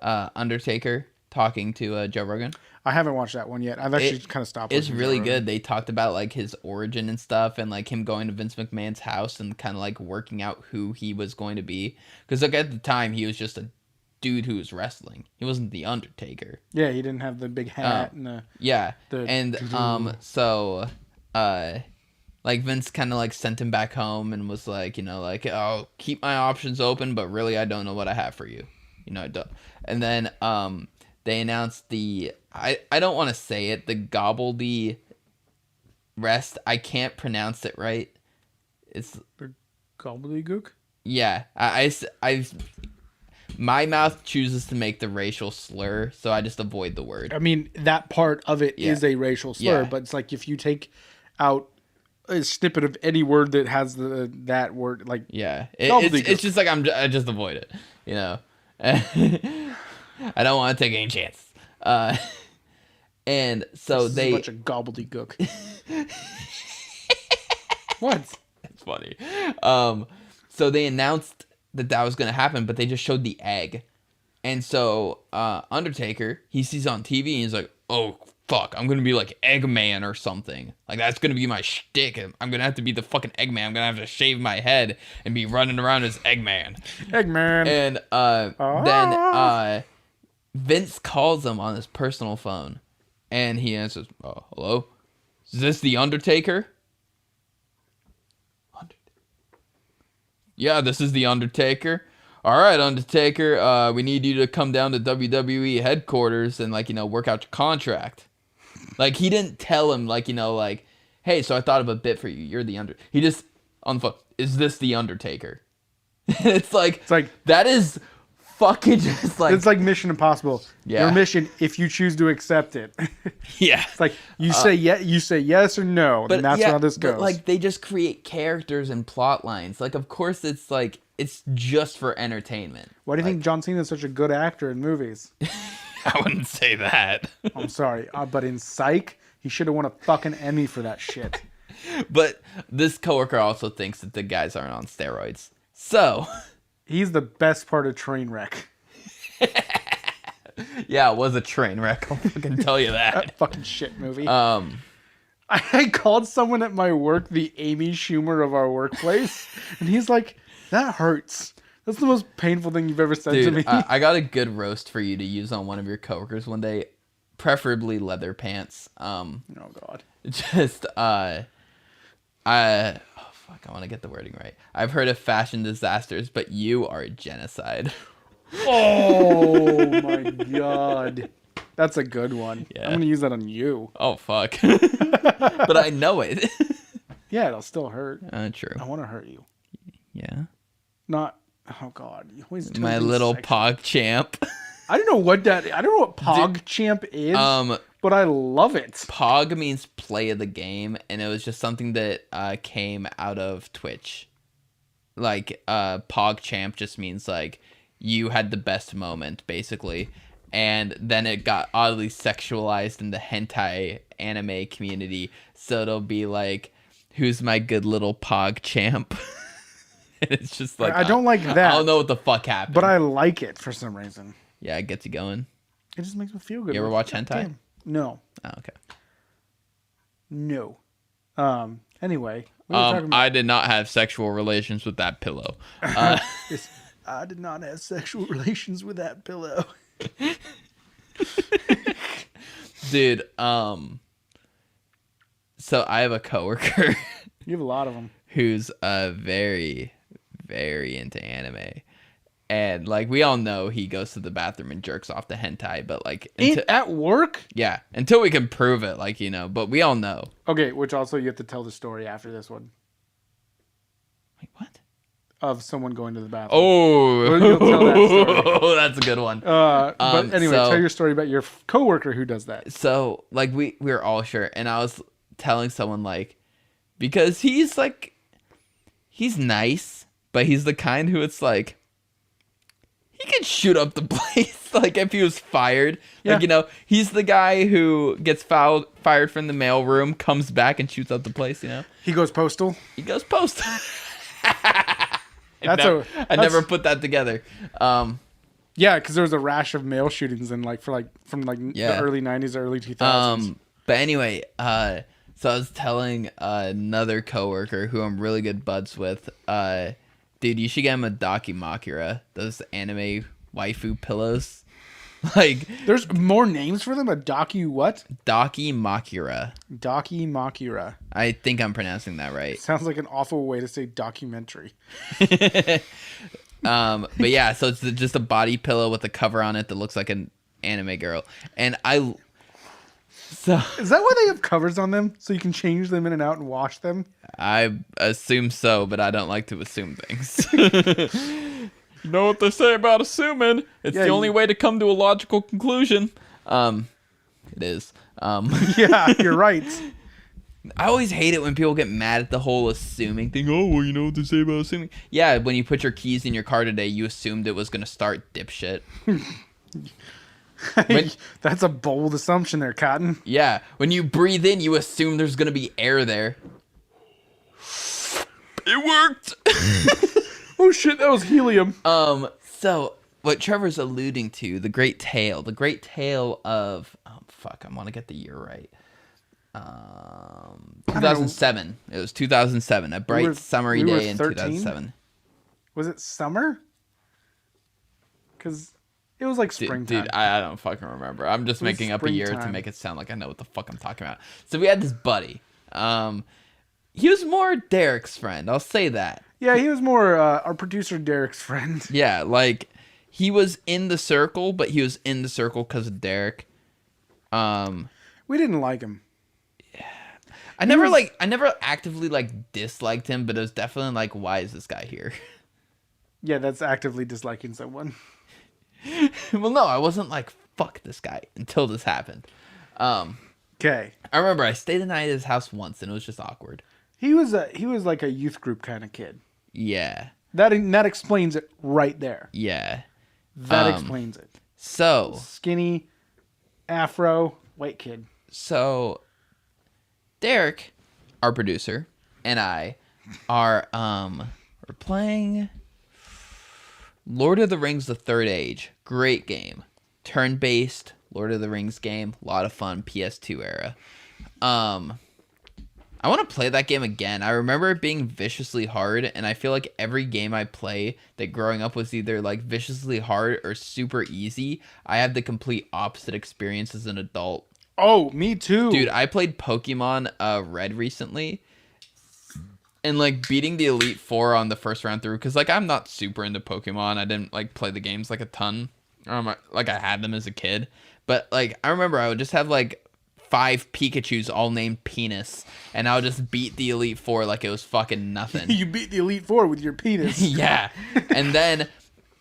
[SPEAKER 2] Undertaker talking to Joe Rogan?
[SPEAKER 1] I haven't watched that one yet. I've actually kind of stopped.
[SPEAKER 2] It's really good. They talked about like his origin and stuff, and like him going to Vince McMahon's house and kind of like working out who he was going to be. Because like at the time he was just a dude who was wrestling. He wasn't the Undertaker.
[SPEAKER 1] Yeah, he didn't have the big hat and the
[SPEAKER 2] like Vince kind of like sent him back home and was like, I'll keep my options open, but really I don't know what I have for you. I don't. And then they announced the I don't want to say it, the gobbledy rest. I can't pronounce it right. It's
[SPEAKER 1] the gobbledygook?
[SPEAKER 2] Yeah. I my mouth chooses to make the racial slur, so I just avoid the word.
[SPEAKER 1] I mean, that part of it is a racial slur, but it's like if you take out a snippet of any word that has that word, like
[SPEAKER 2] it's just like I just avoid it, I don't want to take any chances. And so
[SPEAKER 1] this is a bunch of gobbledygook. What?
[SPEAKER 2] It's funny. So they announced that was gonna happen, but they just showed the egg. And so Undertaker, he sees on TV and he's like, oh fuck, I'm gonna be like Eggman or something. Like that's gonna be my shtick. I'm gonna have to be the fucking Eggman. I'm gonna have to shave my head and be running around as Eggman.
[SPEAKER 1] Eggman.
[SPEAKER 2] And then Vince calls him on his personal phone, and he answers, "Oh, hello, is this the Undertaker?" Yeah, this is the Undertaker. All right, Undertaker, we need you to come down to WWE headquarters and work out your contract. Like he didn't tell him hey, so I thought of a bit for you. You're the He just on the phone. Is this the Undertaker? It's like that is fucking just like
[SPEAKER 1] it's like Mission Impossible.
[SPEAKER 2] Yeah.
[SPEAKER 1] Your mission, if you choose to accept it.
[SPEAKER 2] Yeah.
[SPEAKER 1] It's like you say yes or no, and that's how this goes.
[SPEAKER 2] But like they just create characters and plot lines. Like of course it's just for entertainment.
[SPEAKER 1] Why do you think John Cena is such a good actor in movies?
[SPEAKER 2] I wouldn't say that.
[SPEAKER 1] I'm sorry, but in Psych, he should have won a fucking Emmy for that shit.
[SPEAKER 2] But this coworker also thinks that the guys aren't on steroids. So
[SPEAKER 1] he's the best part of Trainwreck.
[SPEAKER 2] Yeah, it was a train wreck. I'll fucking tell you that.
[SPEAKER 1] That fucking shit movie. I called someone at my work the Amy Schumer of our workplace, and he's like, "That hurts. That's the most painful thing you've ever said to me."
[SPEAKER 2] I got a good roast for you to use on one of your coworkers one day, preferably leather pants.
[SPEAKER 1] Oh God.
[SPEAKER 2] Just oh fuck, I want to get the wording right. I've heard of fashion disasters, but you are a genocide.
[SPEAKER 1] Oh my God. That's a good one.
[SPEAKER 2] Yeah.
[SPEAKER 1] I'm gonna use that on you.
[SPEAKER 2] Oh fuck. But I know it.
[SPEAKER 1] Yeah, it'll still hurt.
[SPEAKER 2] True.
[SPEAKER 1] I want to hurt you.
[SPEAKER 2] Yeah.
[SPEAKER 1] Not. Oh God. You always do
[SPEAKER 2] My
[SPEAKER 1] things
[SPEAKER 2] little
[SPEAKER 1] sexual.
[SPEAKER 2] pog champ.
[SPEAKER 1] I don't know what Pog Champ is. But I love it.
[SPEAKER 2] Pog means play of the game, and it was just something that came out of Twitch. Like Pog Champ just means like you had the best moment, basically. And then it got oddly sexualized in the hentai anime community. So it'll be like, who's my good little Pog Champ? And it's just like,
[SPEAKER 1] I don't like that.
[SPEAKER 2] I don't know what the fuck happened.
[SPEAKER 1] But I like it for some reason.
[SPEAKER 2] Yeah, it gets you going.
[SPEAKER 1] It just makes me feel good.
[SPEAKER 2] You ever watch hentai?
[SPEAKER 1] Damn. No.
[SPEAKER 2] Oh, okay.
[SPEAKER 1] No. Anyway. What are we talking about?
[SPEAKER 2] I did not have sexual relations with that pillow.
[SPEAKER 1] I did not have sexual relations with that pillow.
[SPEAKER 2] Dude, so I have a coworker.
[SPEAKER 1] You have a lot of them.
[SPEAKER 2] Who's very, very into anime. And like we all know he goes to the bathroom and jerks off the hentai, but like
[SPEAKER 1] at work?
[SPEAKER 2] Yeah, until we can prove it, but we all know.
[SPEAKER 1] Okay, which also you have to tell the story after this one.
[SPEAKER 2] Wait, what?
[SPEAKER 1] Of someone going to the bathroom.
[SPEAKER 2] Oh,
[SPEAKER 1] you'll tell that story.
[SPEAKER 2] Oh, that's a good one.
[SPEAKER 1] But anyway, tell your story about your coworker who does that.
[SPEAKER 2] So like we were all sure, and I was telling someone because he's nice, but he's the kind who it's like he could shoot up the place if he was fired.
[SPEAKER 1] Yeah.
[SPEAKER 2] He's the guy who gets fired from the mailroom, comes back and shoots up the place.
[SPEAKER 1] He goes postal.
[SPEAKER 2] He goes postal. I never put that together.
[SPEAKER 1] Yeah, because there was a rash of mail shootings in from the early 90s, early 2000s.
[SPEAKER 2] But anyway, so I was telling another coworker who I'm really good buds with, dude, you should get him a Dakimakura, those anime waifu pillows.
[SPEAKER 1] There's more names for them. A what?
[SPEAKER 2] Dakimakura.
[SPEAKER 1] Dakimakura.
[SPEAKER 2] I think I'm pronouncing that right.
[SPEAKER 1] Sounds like an awful way to say documentary.
[SPEAKER 2] But yeah, so it's just a body pillow with a cover on it that looks like an anime girl, and So
[SPEAKER 1] is that why they have covers on them so you can change them in and out and wash them?
[SPEAKER 2] I assume so, but I don't like to assume things. You know what they say about assuming? It's the only way to come to a logical conclusion. It is.
[SPEAKER 1] Yeah, you're right.
[SPEAKER 2] I always hate it when people get mad at the whole assuming thing. Oh, well, you know what they say about assuming? Yeah, when you put your keys in your car today, you assumed it was going to start, dipshit.
[SPEAKER 1] That's a bold assumption there, Cotton.
[SPEAKER 2] Yeah, when you breathe in, you assume there's going to be air there. It worked!
[SPEAKER 1] Oh shit, that was helium.
[SPEAKER 2] So what Trevor's alluding to, the great tale of, oh fuck, I want to get the year right. 2007. It was 2007, a bright summery day in 2007.
[SPEAKER 1] Was it summer? Because it was like springtime.
[SPEAKER 2] Dude, I don't fucking remember. I'm just making up a year to make it sound like I know what the fuck I'm talking about. So we had this buddy. He was more Derek's friend. I'll say that.
[SPEAKER 1] Yeah, he was more our producer Derek's friend.
[SPEAKER 2] Yeah, like he was in the circle, but he was in the circle because of Derek.
[SPEAKER 1] We didn't like him.
[SPEAKER 2] I never actively like disliked him, but it was definitely like, why is this guy here?
[SPEAKER 1] Yeah, that's actively disliking someone.
[SPEAKER 2] Well, no, I wasn't like, fuck this guy until this happened.
[SPEAKER 1] Okay.
[SPEAKER 2] I remember I stayed the night at his house once, and it was just awkward.
[SPEAKER 1] He was like a youth group kind of kid.
[SPEAKER 2] Yeah.
[SPEAKER 1] That explains it right there.
[SPEAKER 2] Yeah.
[SPEAKER 1] That explains it.
[SPEAKER 2] So
[SPEAKER 1] skinny, afro, white kid.
[SPEAKER 2] So Derek, our producer, and I are we're playing Lord of the Rings: The Third Age. Great game. Turn-based Lord of the Rings game. A lot of fun. PS2 era. I want to play that game again. I remember it being viciously hard, and I feel like every game I play that growing up was either like viciously hard or super easy. I had the complete opposite experience as an adult.
[SPEAKER 1] Oh, me too.
[SPEAKER 2] Dude, I played Pokemon Red recently, and like beating the Elite Four on the first round through, because like I'm not super into Pokemon. I didn't like play the games like a ton. Like I had them as a kid, but like I remember I would just have like 5 Pikachus all named Penis, and I would just beat the Elite Four like it was fucking nothing.
[SPEAKER 1] You beat the Elite Four with your penis.
[SPEAKER 2] Yeah. And then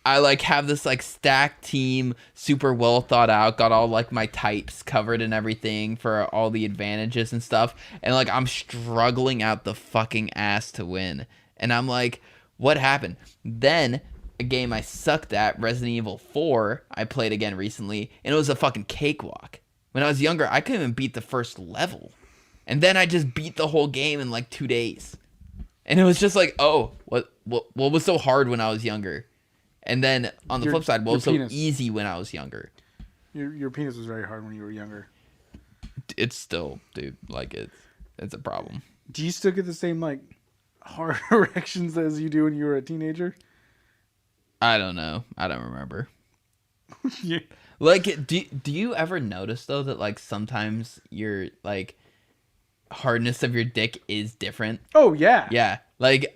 [SPEAKER 2] I like have this like stacked team, super well thought out, got all like my types covered and everything for all the advantages and stuff, and like I'm struggling out the fucking ass to win. And I'm like, what happened? Then a game I sucked at, Resident Evil 4, I played again recently, and it was a fucking cakewalk. When I was younger, I couldn't even beat the first level. And then I just beat the whole game in like 2 days. And it was just like, oh, what was so hard when I was younger? And then on the flip side, what was so easy when I was younger?
[SPEAKER 1] Your penis was very hard when you were younger.
[SPEAKER 2] It's still, dude, like it's a problem.
[SPEAKER 1] Do you still get the same like hard erections as you do when you were a teenager?
[SPEAKER 2] I don't know. I don't remember.
[SPEAKER 1] Yeah.
[SPEAKER 2] Like, do you ever notice, though, that, like, sometimes your, like, hardness of your dick is different?
[SPEAKER 1] Oh, yeah.
[SPEAKER 2] Yeah. Like,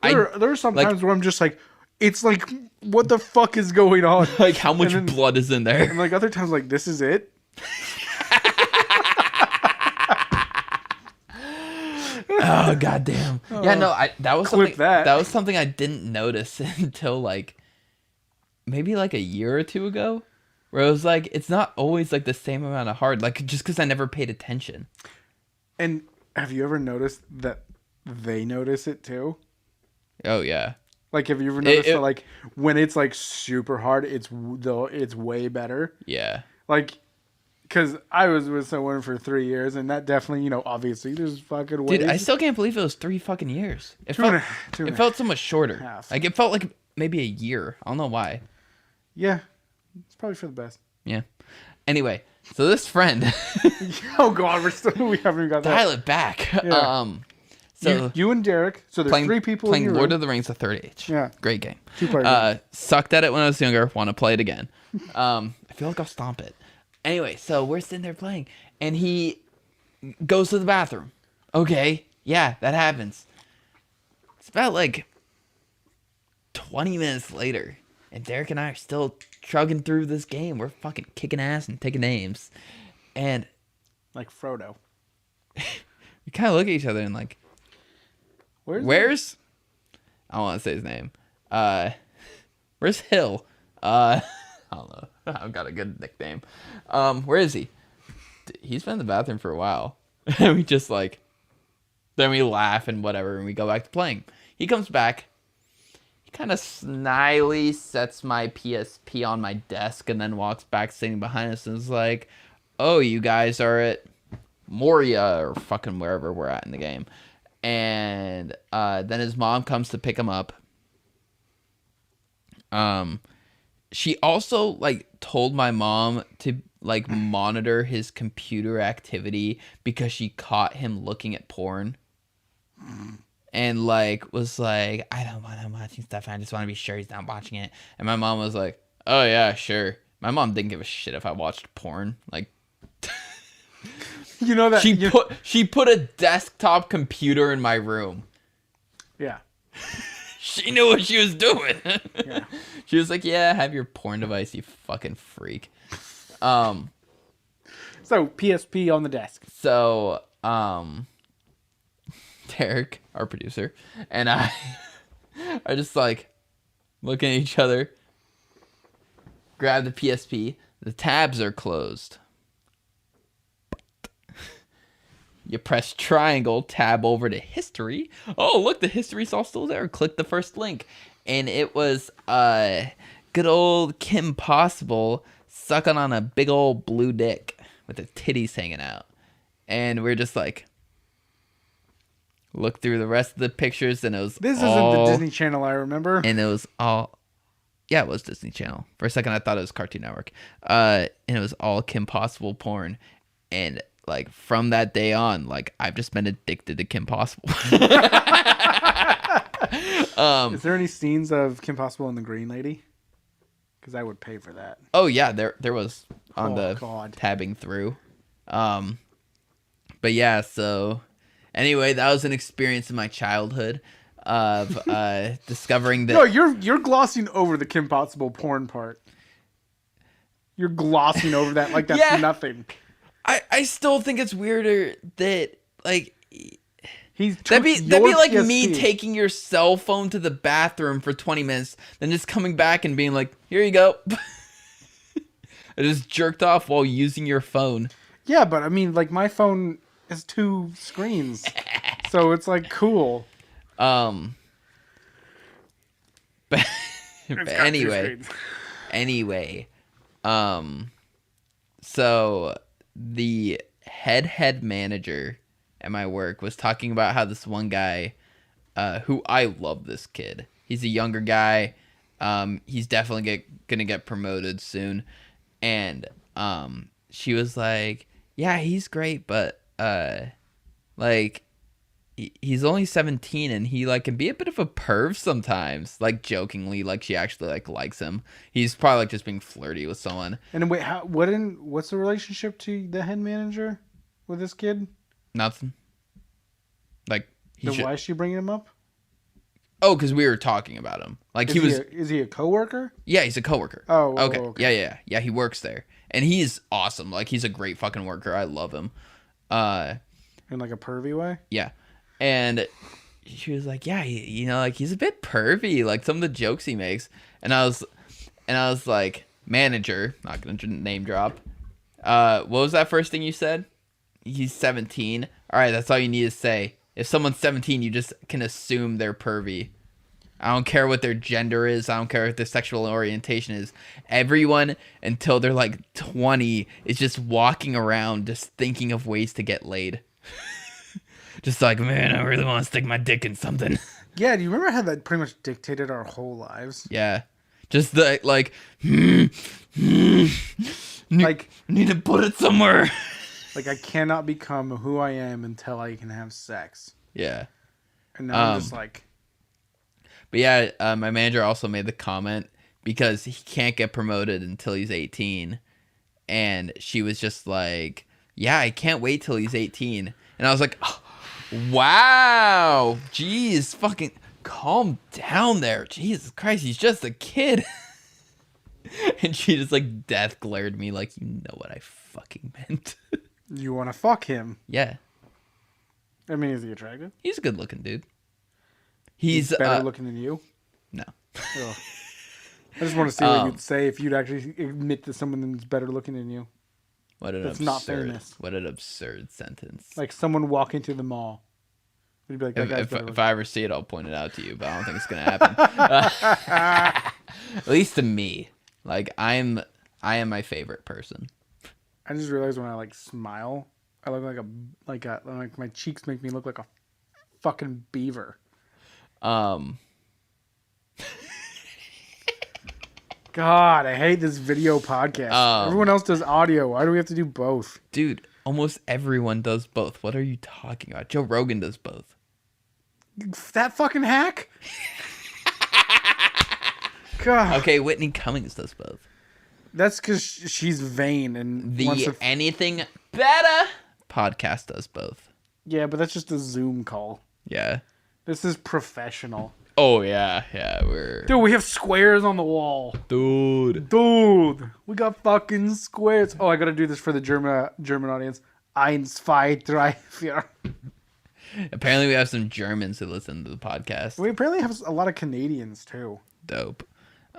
[SPEAKER 1] there are some times where I'm just like, it's like, what the fuck is going on?
[SPEAKER 2] Like, how much blood is in there?
[SPEAKER 1] And, like, other times, like, this is it?
[SPEAKER 2] Oh, goddamn. Yeah, no, that was something I didn't notice until, like, maybe, like, a year or two ago. Where it was like, it's not always like the same amount of hard, like just because I never paid attention.
[SPEAKER 1] And have you ever noticed that they notice it too?
[SPEAKER 2] Oh yeah.
[SPEAKER 1] Like, have you ever noticed that like when it's like super hard, it's way better?
[SPEAKER 2] Yeah.
[SPEAKER 1] Like, because I was with someone for 3 years, and that definitely, obviously there's fucking ways.
[SPEAKER 2] Dude, I still can't believe it was 3 fucking years. It felt so much shorter.
[SPEAKER 1] Half.
[SPEAKER 2] Like it felt like maybe a year. I don't know why.
[SPEAKER 1] Yeah. It's probably for the best.
[SPEAKER 2] Yeah. Anyway, so this friend.
[SPEAKER 1] Oh God, we haven't even got that.
[SPEAKER 2] Dial it back. Yeah.
[SPEAKER 1] So you and Derek. So there's 3 people
[SPEAKER 2] playing
[SPEAKER 1] in your
[SPEAKER 2] Lord
[SPEAKER 1] room.
[SPEAKER 2] of the Rings: The Third Age.
[SPEAKER 1] Yeah.
[SPEAKER 2] Great game.
[SPEAKER 1] 2-player.
[SPEAKER 2] Sucked at it when I was younger. Want to play it again. I feel like I'll stomp it. Anyway, so we're sitting there playing, and he goes to the bathroom. Okay, yeah, that happens. It's about like 20 minutes later, and Derek and I are still chugging through this game. We're fucking kicking ass and taking names. And
[SPEAKER 1] like Frodo.
[SPEAKER 2] We kind of look at each other and like, where's I don't want to say his name. Where's Hill? I don't know. I've got a good nickname. Where is he? He's been in the bathroom for a while. And we just like, then we laugh and whatever, and we go back to playing. He comes back. Kind of slyly sets my PSP on my desk and then walks back sitting behind us and is like, oh, you guys are at Moria or fucking wherever we're at in the game. And then his mom comes to pick him up She also like told my mom to like monitor his computer activity because she caught him looking at porn. And like was like, I don't want him watching stuff. I just want to be sure he's not watching it. And my mom was like, oh yeah, sure. My mom didn't give a shit if I watched porn. Like,
[SPEAKER 1] You know that
[SPEAKER 2] she put a desktop computer in my room.
[SPEAKER 1] Yeah.
[SPEAKER 2] She knew what she was doing.
[SPEAKER 1] Yeah.
[SPEAKER 2] She was like, yeah, have your porn device, you fucking freak.
[SPEAKER 1] So PSP on the desk.
[SPEAKER 2] So Derek, our producer, and I are just like looking at each other. Grab the PSP. The tabs are closed. You press triangle, tab over to history. Oh, look, the history's all still there. Click the first link. And it was good old Kim Possible sucking on a big old blue dick with the titties hanging out. And we're just like, look through the rest of the pictures, and it was
[SPEAKER 1] This isn't the Disney Channel I remember.
[SPEAKER 2] And it was all, yeah, it was Disney Channel. For a second, I thought it was Cartoon Network. And it was all Kim Possible porn. And like from that day on, like I've just been addicted to Kim Possible.
[SPEAKER 1] Is there any scenes of Kim Possible and the Green Lady? Because I would pay for that.
[SPEAKER 2] Oh yeah, there was on
[SPEAKER 1] God.
[SPEAKER 2] tabbing through. But yeah, so anyway, that was an experience in my childhood of discovering that.
[SPEAKER 1] No, you're glossing over the Kim Possible porn part. You're glossing over that like that's
[SPEAKER 2] Yeah.
[SPEAKER 1] nothing.
[SPEAKER 2] I still think it's weirder that like
[SPEAKER 1] That'd
[SPEAKER 2] be like me taking your cell phone to the bathroom for 20 minutes, then just coming back and being like, here you go. I just jerked off while using your phone.
[SPEAKER 1] Yeah, but I mean, like my phone has 2 screens, so it's like cool.
[SPEAKER 2] But, but
[SPEAKER 1] It's got 2 screens.
[SPEAKER 2] anyway, so the head manager at my work was talking about how this one guy, who I love this kid. He's a younger guy. He's definitely gonna get promoted soon. And she was like, yeah, he's great, but like he's only 17 and he like can be a bit of a perv sometimes, like jokingly, like she actually like likes him. He's probably like just being flirty with someone.
[SPEAKER 1] And wait, what's the relationship to the head manager with this kid?
[SPEAKER 2] Nothing. Like
[SPEAKER 1] Why is she bringing him up?
[SPEAKER 2] Oh, because we were talking about him. Like
[SPEAKER 1] is he a coworker?
[SPEAKER 2] Yeah, he's a coworker.
[SPEAKER 1] Oh,
[SPEAKER 2] okay.
[SPEAKER 1] okay.
[SPEAKER 2] Yeah. He works there, and he's awesome. Like he's a great fucking worker. I love him.
[SPEAKER 1] In like a pervy way.
[SPEAKER 2] Yeah, and she was like, yeah, like he's a bit pervy. Like some of the jokes he makes, and I was like, manager, not gonna name drop. What was that first thing you said? He's 17. All right, that's all you need to say. If someone's 17, you just can assume they're pervy. I don't care what their gender is. I don't care what their sexual orientation is. Everyone, until they're like 20, is just walking around just thinking of ways to get laid. Just like, man, I really want to stick my dick in something.
[SPEAKER 1] Yeah, do you remember how that pretty much dictated our whole lives?
[SPEAKER 2] Yeah. Just the, like,
[SPEAKER 1] like,
[SPEAKER 2] need to put it somewhere.
[SPEAKER 1] Like, I cannot become who I am until I can have sex.
[SPEAKER 2] Yeah.
[SPEAKER 1] And now I'm just like...
[SPEAKER 2] But yeah, my manager also made the comment because he can't get promoted until he's 18. And she was just like, yeah, I can't wait till he's 18. And I was like, oh, wow, jeez, fucking calm down there. Jesus Christ, he's just a kid. And she just like death glared me like, you know what I fucking meant.
[SPEAKER 1] You want to fuck him?
[SPEAKER 2] Yeah.
[SPEAKER 1] I mean, is he attractive?
[SPEAKER 2] He's a good looking dude. He's
[SPEAKER 1] better looking than you?
[SPEAKER 2] No.
[SPEAKER 1] Ugh. I just want to see what you'd say if you'd actually admit to someone that's better looking than you. That's not famous.
[SPEAKER 2] What an absurd sentence.
[SPEAKER 1] Like someone walking through the mall. You'd be like, that guy's
[SPEAKER 2] if I ever see it, I'll point it out to you, but I don't think it's going to happen. At least to me. Like, I am my favorite person.
[SPEAKER 1] I just realized when I like smile, I look like my cheeks make me look like a fucking beaver. God, I hate this video podcast. Everyone else does audio. Why do we have to do both?
[SPEAKER 2] Dude, almost everyone does both. What are you talking about? Joe Rogan does both.
[SPEAKER 1] That fucking hack? God.
[SPEAKER 2] Okay, Whitney Cummings does both.
[SPEAKER 1] That's because she's vain and wants
[SPEAKER 2] The
[SPEAKER 1] to...
[SPEAKER 2] Anything Better podcast does both.
[SPEAKER 1] Yeah, but that's just a Zoom call.
[SPEAKER 2] Yeah.
[SPEAKER 1] This is professional.
[SPEAKER 2] Oh, yeah. Yeah, we're...
[SPEAKER 1] Dude, we have squares on the wall.
[SPEAKER 2] Dude.
[SPEAKER 1] We got fucking squares. Oh, I gotta do this for the German audience. Eins, zwei, drei, vier.
[SPEAKER 2] Apparently we have some Germans who listen to the podcast.
[SPEAKER 1] We apparently have a lot of Canadians, too.
[SPEAKER 2] Dope.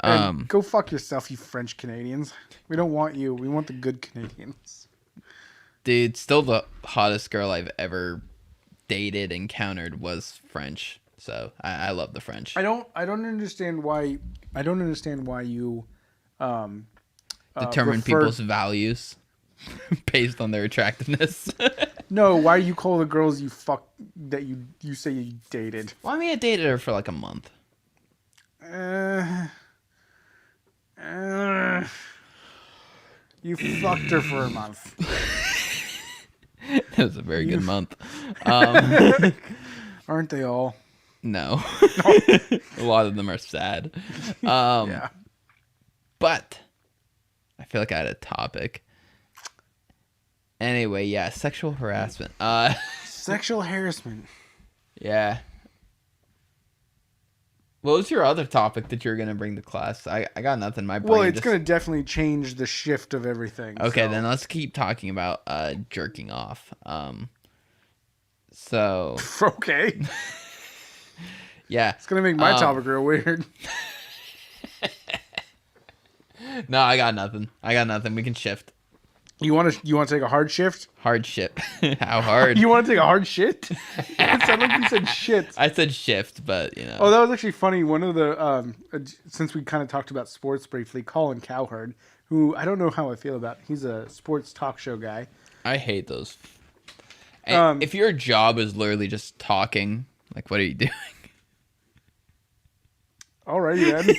[SPEAKER 1] And go fuck yourself, you French Canadians. We don't want you. We want the good Canadians.
[SPEAKER 2] Dude, still the hottest girl I've ever dated, encountered was French. So I love the French.
[SPEAKER 1] I don't understand why you
[SPEAKER 2] Determine people's values based on their attractiveness.
[SPEAKER 1] No, why you call the girls you fuck that you say you dated?
[SPEAKER 2] Well, I mean, I dated her for like a month.
[SPEAKER 1] You fucked her for a month.
[SPEAKER 2] It was a very good month.
[SPEAKER 1] Aren't they all?
[SPEAKER 2] No. A lot of them are sad.
[SPEAKER 1] Yeah.
[SPEAKER 2] But I feel like I had a topic. Anyway, yeah, sexual harassment.
[SPEAKER 1] Sexual harassment.
[SPEAKER 2] Yeah. What was your other topic that you were going to bring to class? I got nothing. My brain
[SPEAKER 1] Well, it's going to definitely change the shift of everything.
[SPEAKER 2] Okay,
[SPEAKER 1] so.
[SPEAKER 2] then let's keep talking about jerking off. So...
[SPEAKER 1] Okay.
[SPEAKER 2] Yeah.
[SPEAKER 1] It's going to make my topic real weird.
[SPEAKER 2] No, I got nothing. We can shift.
[SPEAKER 1] You want to take a hard shift?
[SPEAKER 2] Hard shit. How hard?
[SPEAKER 1] You want to take a hard shit? It sounded like you said shit.
[SPEAKER 2] I said shift, but you know.
[SPEAKER 1] Oh, that was actually funny. One of the since we kind of talked about sports briefly, Colin Cowherd, who I don't know how I feel about. He's a sports talk show guy.
[SPEAKER 2] I hate those. And if your job is literally just talking, like, what are you doing?
[SPEAKER 1] Alrighty then.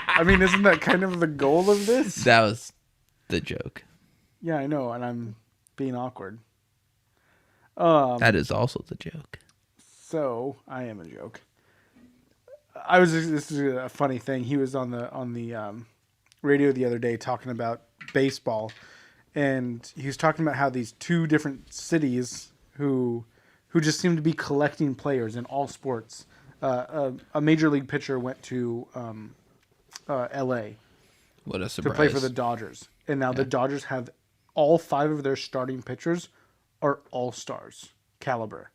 [SPEAKER 1] I mean, isn't that kind of the goal of this?
[SPEAKER 2] That was the joke.
[SPEAKER 1] Yeah, I know, and I'm being awkward.
[SPEAKER 2] That is also the joke.
[SPEAKER 1] So I am a joke. This is a funny thing. He was on the radio the other day talking about baseball, and he was talking about how these two different cities who just seem to be collecting players in all sports. A major league pitcher went to L.A.
[SPEAKER 2] What a surprise.
[SPEAKER 1] to play for the Dodgers, and now the Dodgers have all 5 of their starting pitchers are all-stars caliber.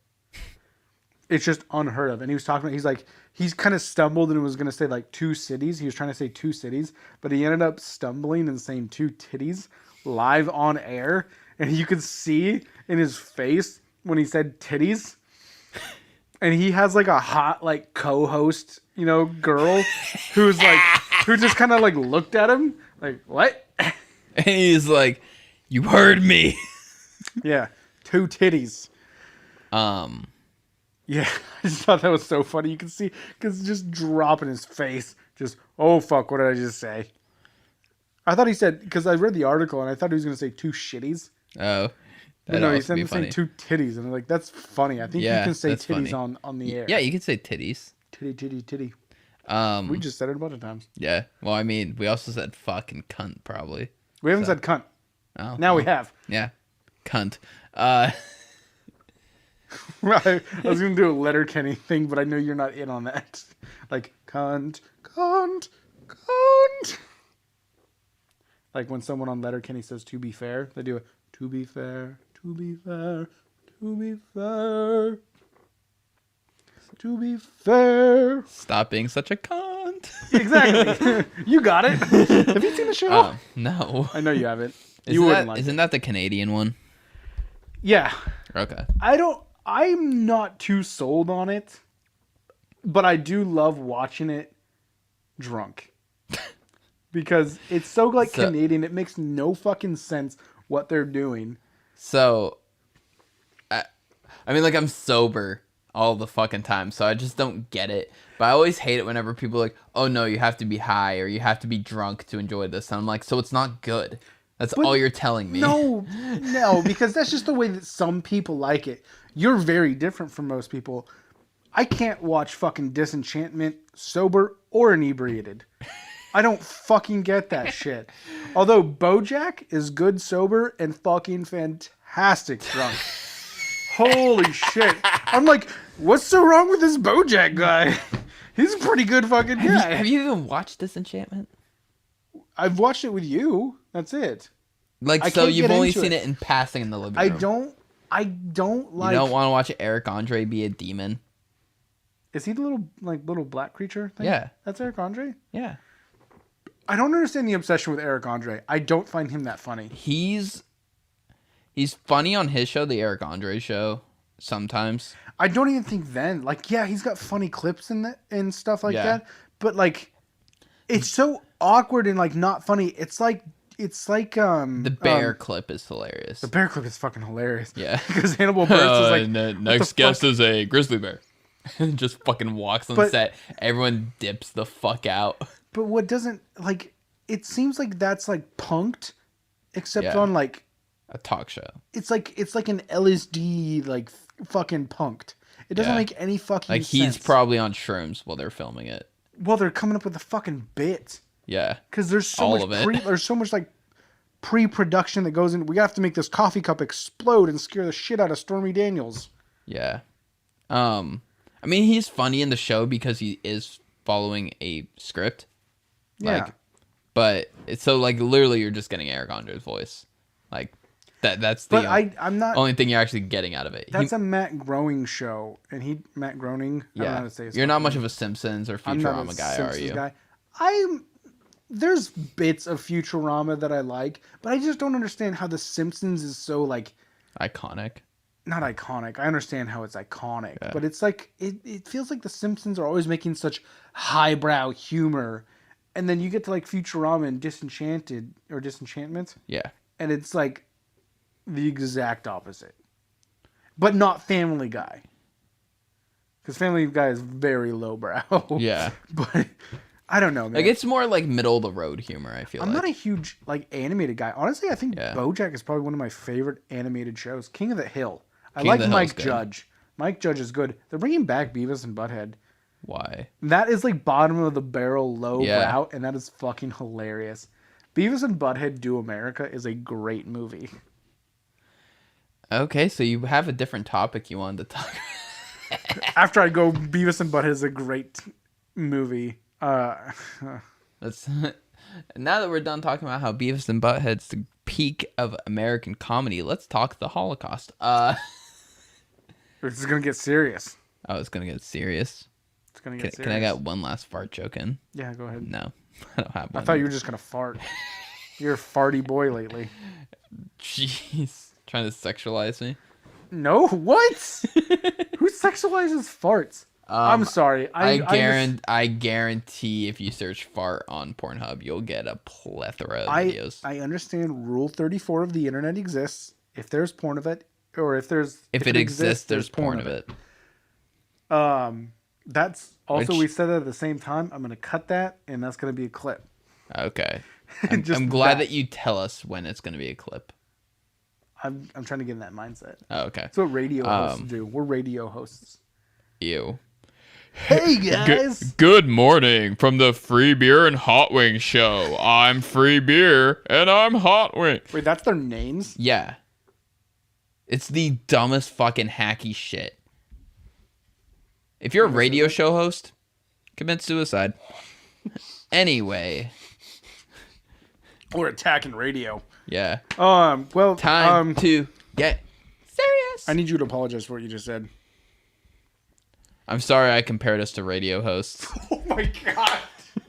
[SPEAKER 1] It's just unheard of. And he was talking about, he's kind of stumbled and was going to say like 2 cities. He was trying to say 2 cities, but he ended up stumbling and saying 2 titties live on air. And you could see in his face when he said titties. And he has like a hot like co-host, girl who just kind of like looked at him like, what?
[SPEAKER 2] And he's like, you heard me.
[SPEAKER 1] Yeah. 2 titties. Yeah, I just thought that was so funny. You can see, because just dropping his face. Just, oh, fuck, what did I just say? I thought he said, because I read the article, and I thought he was going to say 2 shitties.
[SPEAKER 2] Oh.
[SPEAKER 1] But no, he said saying 2 titties. And I'm like, that's funny. I think you can say titties on the air.
[SPEAKER 2] Yeah, you can say titties.
[SPEAKER 1] Titty. We just said it a bunch of times.
[SPEAKER 2] Yeah. Well, I mean, we also said fuck and cunt, probably.
[SPEAKER 1] We haven't said cunt.
[SPEAKER 2] Oh,
[SPEAKER 1] now we have.
[SPEAKER 2] Yeah. Cunt.
[SPEAKER 1] I was going to do a Letterkenny thing, but I know you're not in on that. Like, cunt. Like when someone on Letterkenny says to be fair, they do a to be fair.
[SPEAKER 2] Stop being such a cunt.
[SPEAKER 1] Exactly. You got it. Have you seen the show?
[SPEAKER 2] No.
[SPEAKER 1] I know you haven't.
[SPEAKER 2] Isn't that the Canadian one?
[SPEAKER 1] Yeah.
[SPEAKER 2] Okay.
[SPEAKER 1] I'm not too sold on it, but I do love watching it drunk. Because it's so Canadian, it makes no fucking sense what they're doing.
[SPEAKER 2] So, I mean, I'm sober. all the fucking time, so I just don't get it. But I always hate it whenever people are like, oh no, you have to be high or you have to be drunk to enjoy this. And I'm like, so it's not good. That's all you're telling me.
[SPEAKER 1] No, because that's just the way that some people like it. You're very different from most people. I can't watch fucking Disenchantment sober or inebriated. I don't fucking get that shit. Although BoJack is good sober and fucking fantastic drunk. Holy shit. I'm like, what's so wrong with this BoJack guy? He's a pretty good fucking guy.
[SPEAKER 2] Have you even watched Disenchantment?
[SPEAKER 1] I've watched it with you. That's it.
[SPEAKER 2] Like, so you've only seen it in passing in the living room.
[SPEAKER 1] I don't like...
[SPEAKER 2] You don't want to watch Eric Andre be a demon?
[SPEAKER 1] Is he the little black creature thing?
[SPEAKER 2] Yeah.
[SPEAKER 1] That's Eric Andre?
[SPEAKER 2] Yeah.
[SPEAKER 1] I don't understand the obsession with Eric Andre. I don't find him that funny.
[SPEAKER 2] He's funny on his show, the Eric Andre show, sometimes.
[SPEAKER 1] I don't even think then. Like, yeah, he's got funny clips in that and stuff like that. But like, it's so awkward and like not funny. It's like
[SPEAKER 2] the bear clip is hilarious.
[SPEAKER 1] The bear clip is fucking hilarious.
[SPEAKER 2] Yeah.
[SPEAKER 1] Because Hannibal Buress is like,
[SPEAKER 2] next guest is a grizzly bear. Just fucking walks on set. Everyone dips the fuck out.
[SPEAKER 1] But what doesn't, like, it seems like that's like punked, except on like
[SPEAKER 2] a talk show.
[SPEAKER 1] It's like an LSD like fucking punked. It doesn't make any fucking
[SPEAKER 2] like
[SPEAKER 1] sense.
[SPEAKER 2] He's probably on shrooms while they're filming it.
[SPEAKER 1] Well, they're coming up with a fucking bit.
[SPEAKER 2] Yeah.
[SPEAKER 1] Because there's so there's so much like pre-production that goes in. We have to make this coffee cup explode and scare the shit out of Stormy Daniels.
[SPEAKER 2] Yeah. I mean, he's funny in the show because he is following a script.
[SPEAKER 1] Yeah.
[SPEAKER 2] But it's so like literally you're just getting Eric Andre's voice. Like that's the
[SPEAKER 1] I'm not
[SPEAKER 2] only thing you're actually getting out of it.
[SPEAKER 1] That's a Matt Groening show, and Matt Groening.
[SPEAKER 2] Yeah.
[SPEAKER 1] I don't know how to say his
[SPEAKER 2] You're not
[SPEAKER 1] name.
[SPEAKER 2] much of a Simpsons or Futurama guy, are you?
[SPEAKER 1] There's bits of Futurama that I like, but I just don't understand how The Simpsons is so like
[SPEAKER 2] iconic.
[SPEAKER 1] Not iconic. I understand how it's iconic, but it's like it feels like The Simpsons are always making such highbrow humor. And then you get to like Futurama and Disenchantment.
[SPEAKER 2] Yeah.
[SPEAKER 1] And it's like the exact opposite. But not Family Guy. Because Family Guy is very lowbrow.
[SPEAKER 2] Yeah.
[SPEAKER 1] But I don't know, man.
[SPEAKER 2] Like it's more like middle of the road humor, I feel
[SPEAKER 1] I'm not a huge like animated guy. Honestly, I think BoJack is probably one of my favorite animated shows. King of the Hill. I like Mike Judge. Mike Judge is good. They're bringing back Beavis and Butthead.
[SPEAKER 2] Why?
[SPEAKER 1] That is like bottom of the barrel low brow, and that is fucking hilarious. Beavis and Butthead Do America is a great movie.
[SPEAKER 2] Okay, so you have a different topic you wanted to talk
[SPEAKER 1] about. After I go, Beavis and Butthead is a great movie.
[SPEAKER 2] Let's now that we're done talking about how Beavis and Butthead's the peak of American comedy, let's talk the Holocaust.
[SPEAKER 1] This is gonna get serious.
[SPEAKER 2] Oh, it's gonna get serious.
[SPEAKER 1] It's gonna get serious.
[SPEAKER 2] Can I get one last fart joke in?
[SPEAKER 1] Yeah, go ahead.
[SPEAKER 2] No, I don't have one.
[SPEAKER 1] I thought you were just gonna fart. You're a farty boy lately.
[SPEAKER 2] Jeez, trying to sexualize me?
[SPEAKER 1] No, what? Who sexualizes farts? I'm sorry.
[SPEAKER 2] I guarantee if you search fart on Pornhub, you'll get a plethora of videos.
[SPEAKER 1] I understand Rule 34 of the internet exists. If there's porn of it, or if it exists, there's porn of it. That's also, we said that at the same time. I'm going to cut that, and that's going to be a clip.
[SPEAKER 2] Okay. I'm glad that you tell us when it's going to be a clip.
[SPEAKER 1] I'm trying to get in that mindset.
[SPEAKER 2] Oh, okay.
[SPEAKER 1] That's what radio hosts do. We're radio hosts.
[SPEAKER 2] Ew.
[SPEAKER 1] Hey, guys.
[SPEAKER 2] Good morning from the Free Beer and Hot Wing Show. I'm Free Beer, and I'm Hot Wing.
[SPEAKER 1] Wait, that's their names?
[SPEAKER 2] Yeah. It's the dumbest fucking hacky shit. If you're a radio show host, commit suicide. Anyway.
[SPEAKER 1] We're attacking radio.
[SPEAKER 2] Yeah.
[SPEAKER 1] Well,
[SPEAKER 2] time to get serious.
[SPEAKER 1] I need you to apologize for what you just said.
[SPEAKER 2] I'm sorry I compared us to radio hosts.
[SPEAKER 1] Oh my god.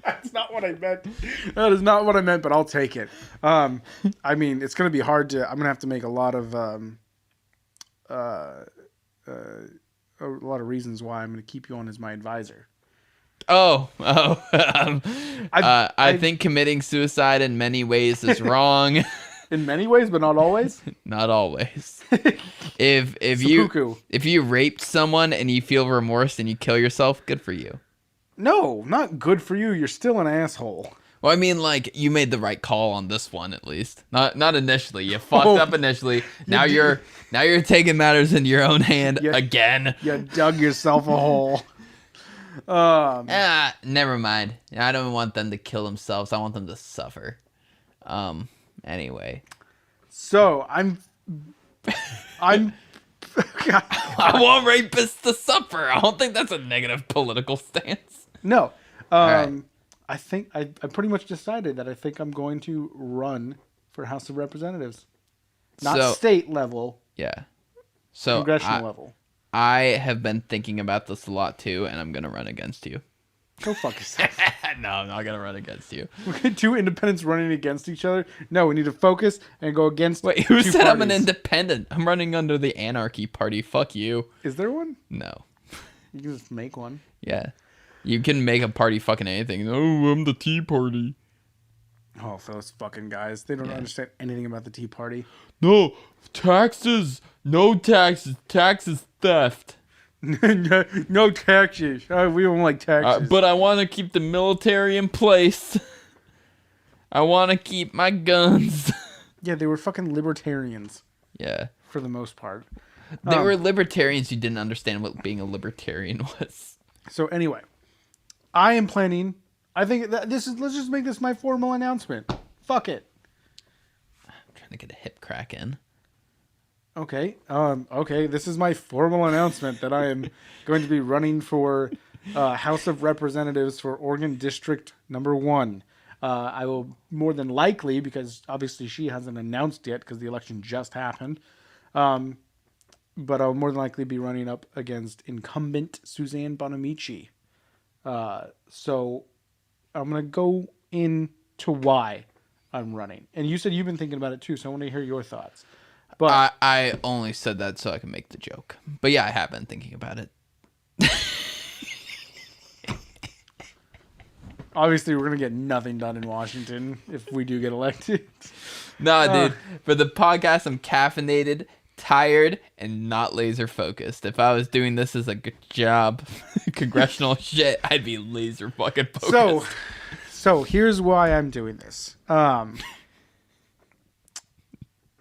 [SPEAKER 1] That's not what I meant. That is not what I meant, but I'll take it. I mean, it's going to be hard to... I'm going to have to make a lot of reasons why I'm going to keep you on as my advisor.
[SPEAKER 2] I think committing suicide in many ways is wrong.
[SPEAKER 1] In many ways, but not always.
[SPEAKER 2] Not always. If
[SPEAKER 1] Seppuku.
[SPEAKER 2] if you raped someone and you feel remorse and you kill yourself, good for you.
[SPEAKER 1] No, not good for you. You're still an asshole.
[SPEAKER 2] Well, I mean, like, you made the right call on this one, at least. Not initially. You fucked up initially. Now you're taking matters into your own hand again.
[SPEAKER 1] You dug yourself a hole.
[SPEAKER 2] Never mind. I don't want them to kill themselves. I want them to suffer. Anyway.
[SPEAKER 1] So I'm
[SPEAKER 2] I want rapists to suffer. I don't think that's a negative political stance.
[SPEAKER 1] no.
[SPEAKER 2] right.
[SPEAKER 1] I think I pretty much decided that I think I'm going to run for House of Representatives, not state level.
[SPEAKER 2] Yeah. So
[SPEAKER 1] congressional level.
[SPEAKER 2] I have been thinking about this a lot too, and I'm gonna run against you.
[SPEAKER 1] Go fuck yourself.
[SPEAKER 2] No, I'm not gonna run against you.
[SPEAKER 1] We're gonna two independents running against each other. No, we need to focus and go against.
[SPEAKER 2] Wait, who said
[SPEAKER 1] parties.
[SPEAKER 2] I'm an independent? I'm running under the Anarchy Party. Fuck you.
[SPEAKER 1] Is there one?
[SPEAKER 2] No.
[SPEAKER 1] You can just make one.
[SPEAKER 2] Yeah. You can make a party fucking anything. Oh, I'm the Tea Party.
[SPEAKER 1] Oh, those fucking guys. They don't understand anything about the Tea Party.
[SPEAKER 2] No, taxes. No taxes. Taxes theft.
[SPEAKER 1] No taxes. We don't like taxes.
[SPEAKER 2] But I want to keep the military in place. I want to keep my guns.
[SPEAKER 1] Yeah, they were fucking libertarians.
[SPEAKER 2] Yeah.
[SPEAKER 1] For the most part.
[SPEAKER 2] They were libertarians who didn't understand what being a libertarian was.
[SPEAKER 1] So anyway, I am planning. I think that let's just make this my formal announcement. Fuck it.
[SPEAKER 2] I'm trying to get a hip crack in.
[SPEAKER 1] Okay. Okay. This is my formal announcement that I am going to be running for House of Representatives for Oregon District Number 1. I will more than likely, because obviously she hasn't announced yet because the election just happened. But I'll more than likely be running up against incumbent Suzanne Bonamici. So I'm going to go into why I'm running. And you said you've been thinking about it too, so I want to hear your thoughts. But
[SPEAKER 2] I only said that so I can make the joke. But yeah, I have been thinking about it.
[SPEAKER 1] obviously, we're going to get nothing done in Washington if we do get elected.
[SPEAKER 2] Nah, dude. For the podcast, I'm caffeinated, tired, and not laser focused. If I was doing this as a good job, congressional shit, I'd be laser fucking focused.
[SPEAKER 1] So here's why I'm doing this.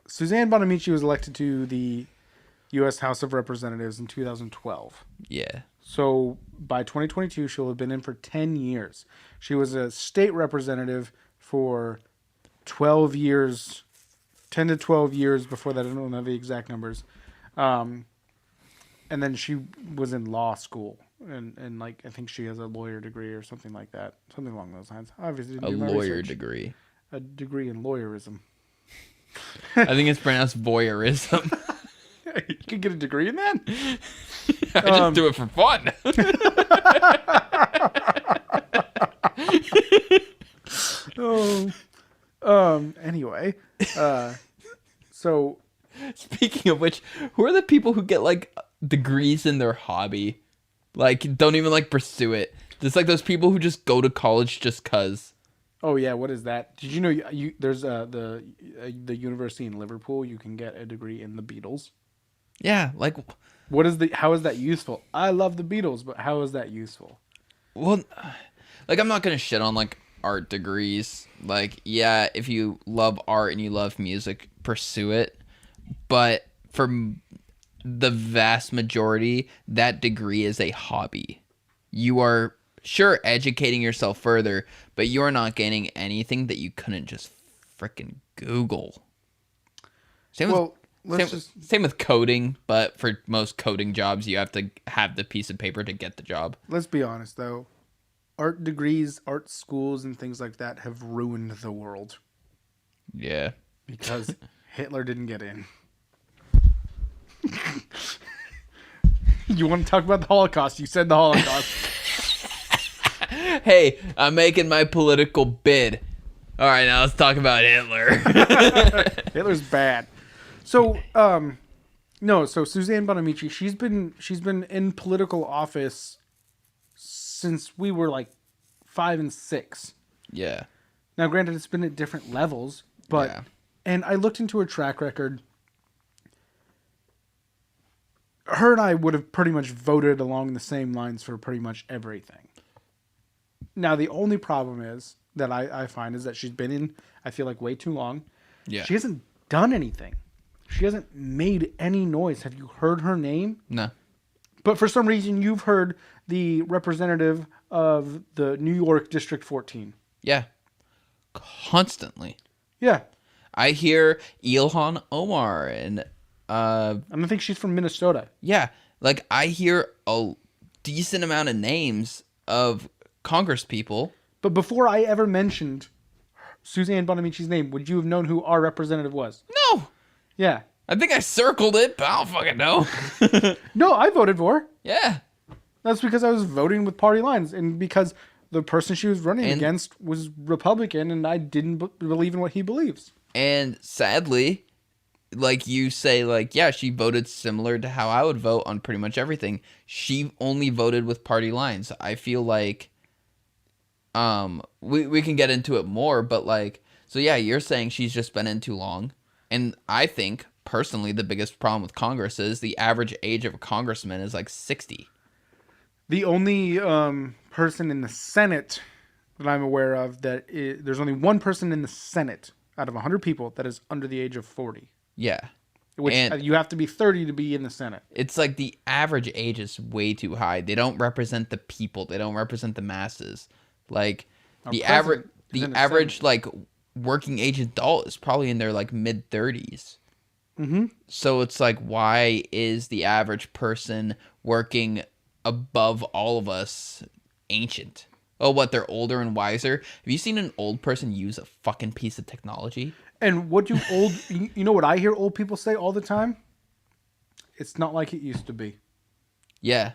[SPEAKER 1] Suzanne Bonamici was elected to the U.S. House of Representatives in 2012.
[SPEAKER 2] Yeah.
[SPEAKER 1] So by 2022, she'll have been in for 10 years. She was a state representative for 12 years, 10 to 12 years before that. I don't know the exact numbers. And then she was in law school. And like, I think she has a lawyer degree or something like that. Something along those lines. Obviously, didn't
[SPEAKER 2] A
[SPEAKER 1] do my
[SPEAKER 2] lawyer
[SPEAKER 1] research.
[SPEAKER 2] degree.
[SPEAKER 1] A degree in lawyerism.
[SPEAKER 2] I think it's pronounced voyeurism.
[SPEAKER 1] You could get a degree in that?
[SPEAKER 2] I just do it for fun.
[SPEAKER 1] Anyway. So
[SPEAKER 2] Speaking of which, who are the people who get like degrees in their hobby? Like, don't even like pursue it. There's like those people who just go to college just cause.
[SPEAKER 1] oh yeah, what is that? Did you know there's the university in Liverpool, you can get a degree in the Beatles?
[SPEAKER 2] Yeah, like,
[SPEAKER 1] How is that useful? I love the Beatles, but how is that useful?
[SPEAKER 2] well, like, I'm not gonna shit on like art degrees. Like, yeah, if you love art and you love music, pursue it. But for the vast majority, that degree is a hobby. You are sure educating yourself further, but you are not gaining anything that you couldn't just freaking Google. Same with coding, but for most coding jobs, you have to have the piece of paper to get the job.
[SPEAKER 1] Let's be honest though. Art degrees, art schools, and things like that have ruined the world.
[SPEAKER 2] Yeah.
[SPEAKER 1] Because Hitler didn't get in. You want to talk about the Holocaust? You said the Holocaust.
[SPEAKER 2] Hey, I'm making my political bid. All right, now let's talk about Hitler.
[SPEAKER 1] Hitler's bad. So, so Suzanne Bonamici, she's been in political office since we were like 5 and 6.
[SPEAKER 2] Yeah.
[SPEAKER 1] Now, granted, it's been at different levels, but And I looked into her track record. Her and I would have pretty much voted along the same lines for pretty much everything. Now, the only problem is that I find is that she's been in, I feel like, way too long.
[SPEAKER 2] Yeah.
[SPEAKER 1] She hasn't done anything. She hasn't made any noise. Have you heard her name?
[SPEAKER 2] No.
[SPEAKER 1] But for some reason, you've heard the representative of the New York District 14.
[SPEAKER 2] Yeah. Constantly.
[SPEAKER 1] Yeah.
[SPEAKER 2] I hear Ilhan Omar and
[SPEAKER 1] I think she's from Minnesota.
[SPEAKER 2] yeah, like I hear a decent amount of names of Congress people.
[SPEAKER 1] But before I ever mentioned Suzanne Bonamici's name, would you have known who our representative was?
[SPEAKER 2] No.
[SPEAKER 1] Yeah.
[SPEAKER 2] I think I circled it, but I don't fucking know.
[SPEAKER 1] No, I voted for her.
[SPEAKER 2] Yeah.
[SPEAKER 1] That's because I was voting with party lines and because the person she was running against was Republican and I didn't believe in what he believes.
[SPEAKER 2] And sadly, like you say, like, yeah, she voted similar to how I would vote on pretty much everything. She only voted with party lines. I feel like we can get into it more, but like, so yeah, you're saying she's just been in too long. And I think personally the biggest problem with Congress is the average age of a congressman is like 60.
[SPEAKER 1] The only person in the Senate that I'm aware of there's only one person in the Senate out of 100 people that is under the age of 40.
[SPEAKER 2] Yeah.
[SPEAKER 1] Which
[SPEAKER 2] and
[SPEAKER 1] you have to be 30 to be in the Senate.
[SPEAKER 2] it's like the average age is way too high. They don't represent the people. They don't represent the masses. Like the average like working age adult is probably in their like mid 30s.
[SPEAKER 1] Mm-hmm.
[SPEAKER 2] So it's like, why is the average person working above all of us ancient? Oh, what, they're older and wiser? Have you seen an old person use a fucking piece of technology?
[SPEAKER 1] And what do you know what I hear old people say all the time? It's not like it used to be.
[SPEAKER 2] Yeah.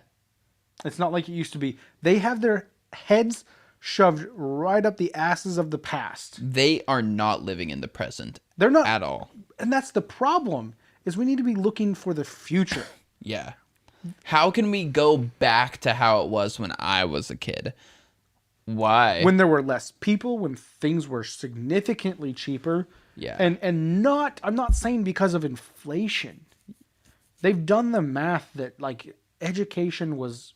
[SPEAKER 1] It's not like it used to be. They have their heads shoved right up the asses of the past.
[SPEAKER 2] They are not living in the present.
[SPEAKER 1] They're not
[SPEAKER 2] at all.
[SPEAKER 1] And that's the problem, is we need to be looking for the future.
[SPEAKER 2] Yeah. How can we go back to how it was when I was a kid? Why?
[SPEAKER 1] When there were less people, when things were significantly cheaper.
[SPEAKER 2] Yeah.
[SPEAKER 1] And not, I'm not saying because of inflation. They've done the math that like education was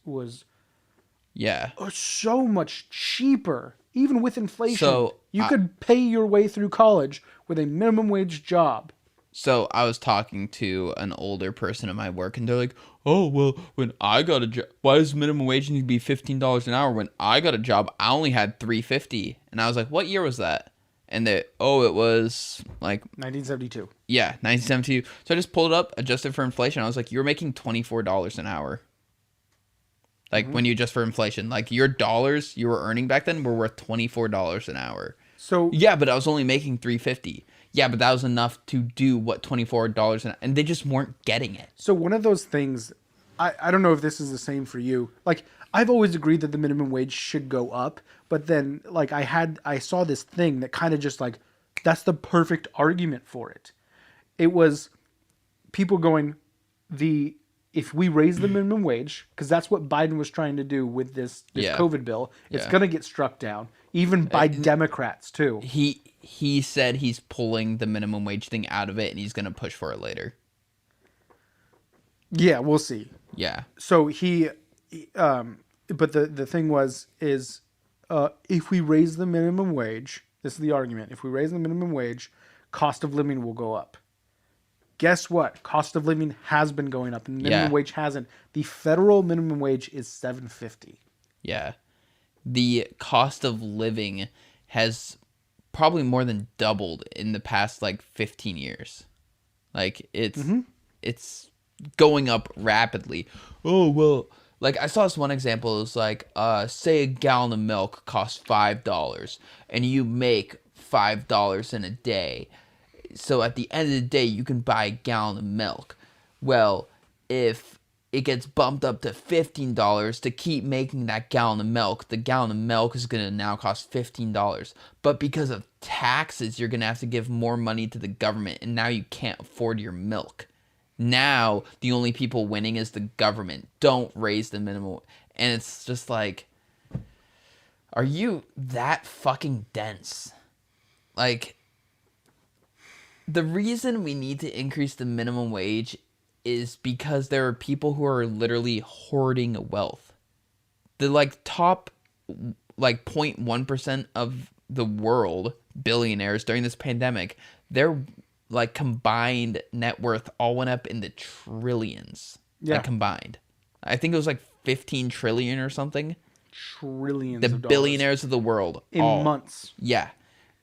[SPEAKER 2] yeah.
[SPEAKER 1] so much cheaper, even with inflation.
[SPEAKER 2] So
[SPEAKER 1] you could pay your way through college with a minimum wage job.
[SPEAKER 2] So I was talking to an older person at my work, and they're like, "Oh, well, when I got a job, why does minimum wage need to be $15 an hour? When I got a job, I only had $3.50." And I was like, "What year was that?" And it was like
[SPEAKER 1] 1972.
[SPEAKER 2] Yeah, 1972. So I just pulled it up, adjusted for inflation. I was like, "You're making $24 an hour." Like when you adjust for inflation, like your dollars you were earning back then were worth $24 an hour.
[SPEAKER 1] So
[SPEAKER 2] yeah, but I was only making $3.50. Yeah, but that was enough to do what $24 and they just weren't getting it.
[SPEAKER 1] So one of those things, I don't know if this is the same for you. Like I've always agreed that the minimum wage should go up, but then like I saw this thing that kind of just like that's the perfect argument for it. It was people going if we raise the minimum wage, because that's what Biden was trying to do with this
[SPEAKER 2] Yeah.
[SPEAKER 1] COVID bill, it's
[SPEAKER 2] Yeah.
[SPEAKER 1] going to get struck down, even by Democrats too.
[SPEAKER 2] He said he's pulling the minimum wage thing out of it and he's going to push for it later.
[SPEAKER 1] Yeah, we'll see.
[SPEAKER 2] Yeah.
[SPEAKER 1] So but the thing is if we raise the minimum wage, this is the argument, if we raise the minimum wage, cost of living will go up. Guess what? Cost of living has been going up and the minimum wage hasn't. The federal minimum wage is $7.50.
[SPEAKER 2] Yeah. The cost of living has probably more than doubled in the past like 15 years. Like it's going up rapidly. Oh, well, like I saw this one example. It was like, say a gallon of milk costs $5 and you make $5 in a day. So at the end of the day, you can buy a gallon of milk. Well, if it gets bumped up to $15 to keep making that gallon of milk, the gallon of milk is going to now cost $15. But because of taxes, you're going to have to give more money to the government, and now you can't afford your milk. Now, the only people winning is the government. Don't raise the minimum. And it's just like, are you that fucking dense? Like, The reason we need to increase the minimum wage is because there are people who are literally hoarding wealth. The like top like 0.1% of the world billionaires during this pandemic, their like combined net worth all went up in the trillions.
[SPEAKER 1] Yeah.
[SPEAKER 2] Like combined. I think it was like 15 trillion or something.
[SPEAKER 1] Trillions
[SPEAKER 2] The
[SPEAKER 1] of dollars.
[SPEAKER 2] billionaires of the world.
[SPEAKER 1] In months.
[SPEAKER 2] Yeah.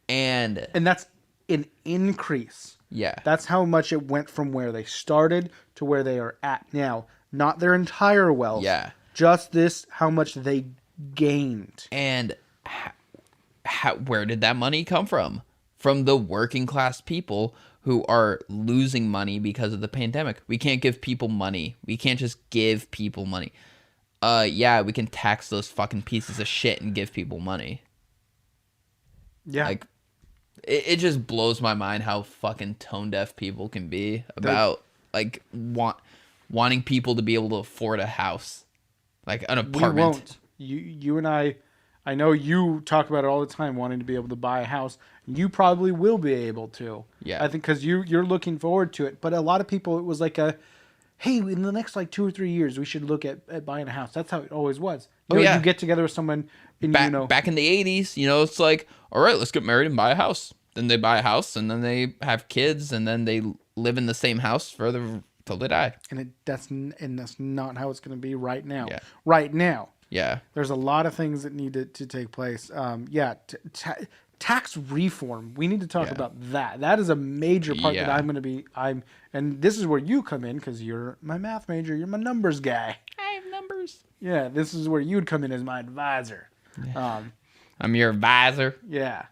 [SPEAKER 2] And
[SPEAKER 1] that's an increase.
[SPEAKER 2] yeah.
[SPEAKER 1] That's how much it went from where they started to where they are at now. Not their entire wealth.
[SPEAKER 2] Yeah.
[SPEAKER 1] Just this, how much they gained.
[SPEAKER 2] And where did that money come from? From the working class people who are losing money because of the pandemic. We can't give people money. We can't just give people money. Yeah, we can tax those fucking pieces of shit and give people money.
[SPEAKER 1] Yeah.
[SPEAKER 2] Like, it just blows my mind how fucking tone deaf people can be about like wanting people to be able to afford a house, like an apartment.
[SPEAKER 1] We won't. You and I know you talk about it all the time, wanting to be able to buy a house. You probably will be able to.
[SPEAKER 2] Yeah.
[SPEAKER 1] I think because you're looking forward to it. But a lot of people, it was like hey, in the next like 2 or 3 years, we should look at buying a house. That's how it always was. You get together with someone, and
[SPEAKER 2] back in the 80s, it's like, all right, let's get married and buy a house. Then they buy a house, and then they have kids, and then they live in the same house till they die.
[SPEAKER 1] And that's not how it's going to be right now.
[SPEAKER 2] Yeah.
[SPEAKER 1] Right now.
[SPEAKER 2] Yeah.
[SPEAKER 1] There's a lot of things that need to take place. Tax reform. We need to talk about that. That is a major part that I'm going to be. And this is where you come in because you're my math major. You're my numbers guy.
[SPEAKER 2] I have numbers.
[SPEAKER 1] Yeah, this is where you'd come in as my advisor.
[SPEAKER 2] I'm your advisor.
[SPEAKER 1] Yeah.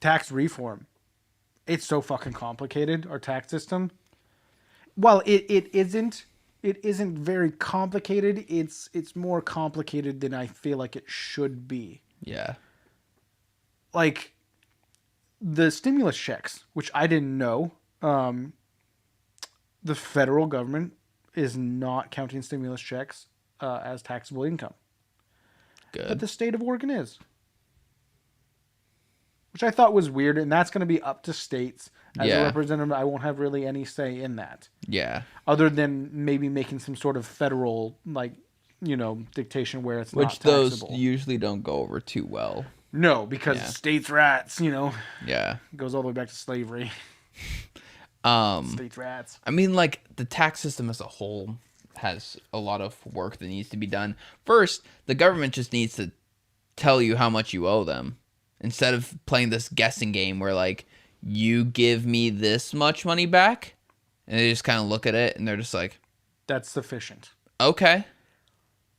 [SPEAKER 1] Tax reform. It's so fucking complicated, our tax system. Well, it isn't very complicated. It's more complicated than I feel like it should be.
[SPEAKER 2] Yeah.
[SPEAKER 1] Like the stimulus checks, which I didn't know, the federal government is not counting stimulus checks as taxable income.
[SPEAKER 2] Good.
[SPEAKER 1] But the state of Oregon is. Which I thought was weird, and that's going to be up to states. As a representative, I won't have really any say in that.
[SPEAKER 2] Yeah.
[SPEAKER 1] Other than maybe making some sort of federal, dictation where it's not taxable.
[SPEAKER 2] Which those usually don't go over too well.
[SPEAKER 1] No, because states' rights,
[SPEAKER 2] Yeah.
[SPEAKER 1] goes all the way back to slavery. States' rights.
[SPEAKER 2] I mean, like, the tax system as a whole has a lot of work that needs to be done. First, the government just needs to tell you how much you owe them. Instead of playing this guessing game where, like, you give me this much money back, and they just kind of look at it, and they're just like...
[SPEAKER 1] That's sufficient.
[SPEAKER 2] Okay.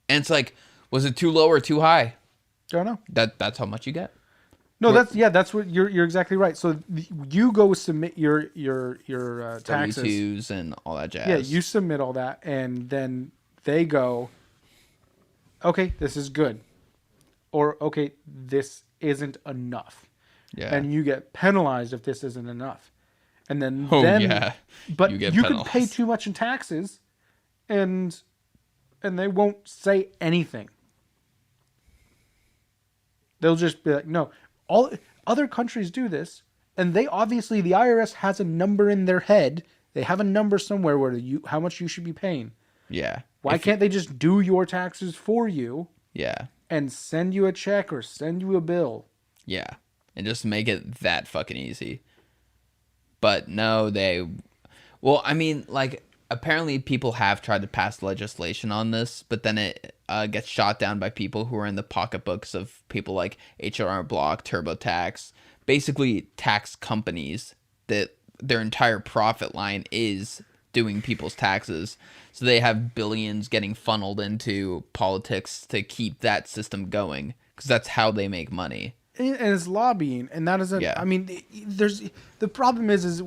[SPEAKER 2] And it's like, was it too low or too high?
[SPEAKER 1] Don't know.
[SPEAKER 2] That's how much you get.
[SPEAKER 1] No, that's what you're exactly right. So you go submit your taxes.
[SPEAKER 2] W-2s and all that jazz.
[SPEAKER 1] Yeah, you submit all that, and then they go, okay, this is good. Or, okay, this isn't enough.
[SPEAKER 2] Yeah.
[SPEAKER 1] And you get penalized if this isn't enough. And then but you could pay too much in taxes and they won't say anything. They'll just be like, no. All other countries do this, and the IRS has a number in their head. They have a number somewhere where how much you should be paying.
[SPEAKER 2] Yeah.
[SPEAKER 1] Why can't they just do your taxes for you?
[SPEAKER 2] Yeah.
[SPEAKER 1] And send you a check or send you a bill.
[SPEAKER 2] Yeah. And just make it that fucking easy. But no, apparently people have tried to pass legislation on this, but then it gets shot down by people who are in the pocketbooks of people like H&R Block, TurboTax, basically tax companies that their entire profit line is doing people's taxes. So they have billions getting funneled into politics to keep that system going because that's how they make money.
[SPEAKER 1] And it's lobbying, and that isn't. Yeah. I mean, the problem is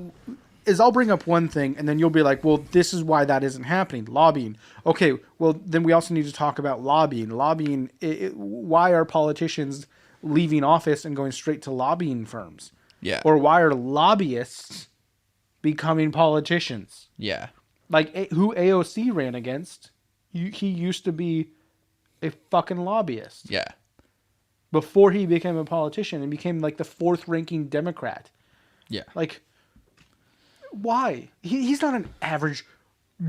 [SPEAKER 1] I'll bring up one thing, and then you'll be like, well, this is why that isn't happening. Lobbying. Okay, well, then we also need to talk about lobbying. Lobbying. Why are politicians leaving office and going straight to lobbying firms?
[SPEAKER 2] Yeah.
[SPEAKER 1] Or why are lobbyists becoming politicians?
[SPEAKER 2] Yeah.
[SPEAKER 1] Like who AOC ran against, he used to be a fucking lobbyist.
[SPEAKER 2] Yeah.
[SPEAKER 1] Before he became a politician and became like the 4th ranking Democrat.
[SPEAKER 2] Yeah.
[SPEAKER 1] Like, why? He's not an average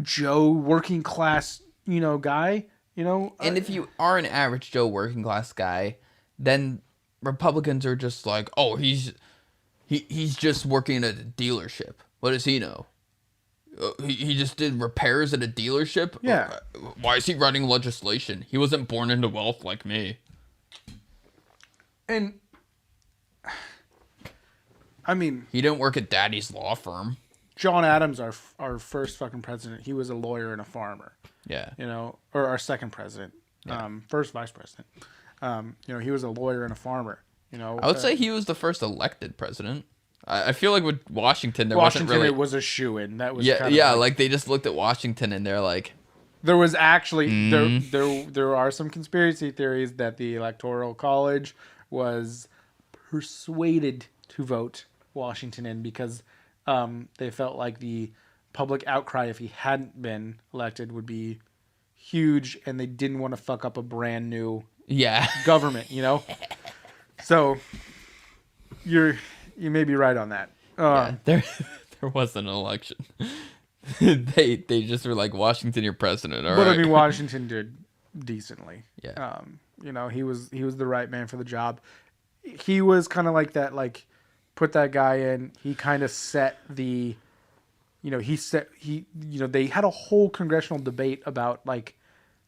[SPEAKER 1] Joe working class, guy.
[SPEAKER 2] And if you are an average Joe working class guy, then Republicans are just like, oh, he's just working at a dealership. What does he know? He just did repairs at a dealership?
[SPEAKER 1] Yeah.
[SPEAKER 2] Why is he writing legislation? He wasn't born into wealth like me.
[SPEAKER 1] And I mean,
[SPEAKER 2] He didn't work at daddy's law firm.
[SPEAKER 1] John Adams, our first fucking president, he was a lawyer and a farmer.
[SPEAKER 2] Yeah.
[SPEAKER 1] Or our second president, first vice president. He was a lawyer and a farmer.
[SPEAKER 2] I would say he was the first elected president. I feel like with Washington,
[SPEAKER 1] Washington,
[SPEAKER 2] wasn't really...
[SPEAKER 1] it was a shoo-in. That was
[SPEAKER 2] like they just looked at Washington and they're like...
[SPEAKER 1] There was actually there are some conspiracy theories that the Electoral College was persuaded to vote Washington in because they felt like the public outcry if he hadn't been elected would be huge, and they didn't want to fuck up a brand new government. So you may be right on that.
[SPEAKER 2] There wasn't an election. they just were like, Washington, your president. All
[SPEAKER 1] but
[SPEAKER 2] right.
[SPEAKER 1] I mean, Washington did decently.
[SPEAKER 2] Yeah.
[SPEAKER 1] He was the right man for the job. He was kind of like that, like put that guy in. He kind of set the, they had a whole congressional debate about like,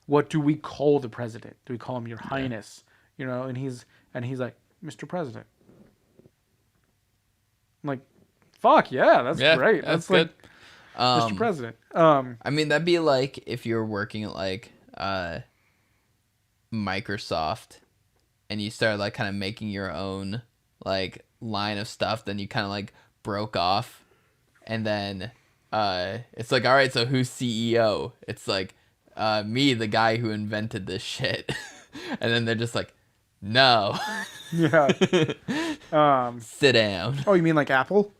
[SPEAKER 1] what do we call the president? Do we call him Your Highness? And he's like, Mr. President. I'm like, fuck yeah, that's great. That's
[SPEAKER 2] good.
[SPEAKER 1] Like, Mr. President.
[SPEAKER 2] I mean, that'd be like if you're working at like Microsoft and you started like kind of making your own like line of stuff, then you kind of like broke off, and then it's like, all right, so who's CEO? It's like me, the guy who invented this shit. And then they're just like, no.
[SPEAKER 1] Yeah.
[SPEAKER 2] Sit down.
[SPEAKER 1] Oh, you mean like Apple?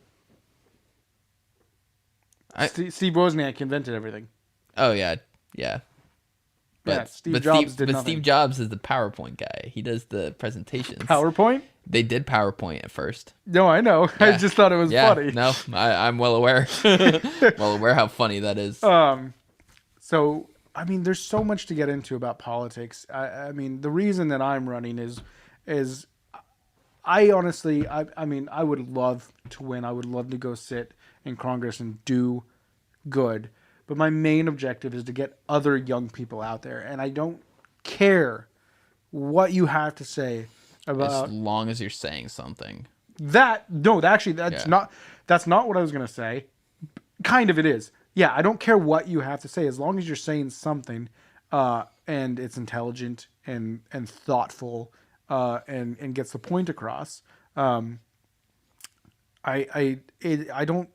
[SPEAKER 1] Steve Wozniak invented everything.
[SPEAKER 2] Oh yeah. But
[SPEAKER 1] Steve Jobs did nothing.
[SPEAKER 2] Steve Jobs is the PowerPoint guy. He does the presentations.
[SPEAKER 1] PowerPoint?
[SPEAKER 2] They did PowerPoint at first.
[SPEAKER 1] No, I know. Yeah. I just thought it was funny.
[SPEAKER 2] No, I'm well aware. Well aware how funny that is.
[SPEAKER 1] So, I mean, there's so much to get into about politics. I mean, the reason that I'm running is I honestly, I mean, I would love to win. I would love to go sit in Congress and do good. But my main objective is to get other young people out there. And I don't care what you have to say about...
[SPEAKER 2] As long as you're saying something.
[SPEAKER 1] That's not what I was going to say. Kind of it is. Yeah, I don't care what you have to say as long as you're saying something and it's intelligent and thoughtful and gets the point across. I don't...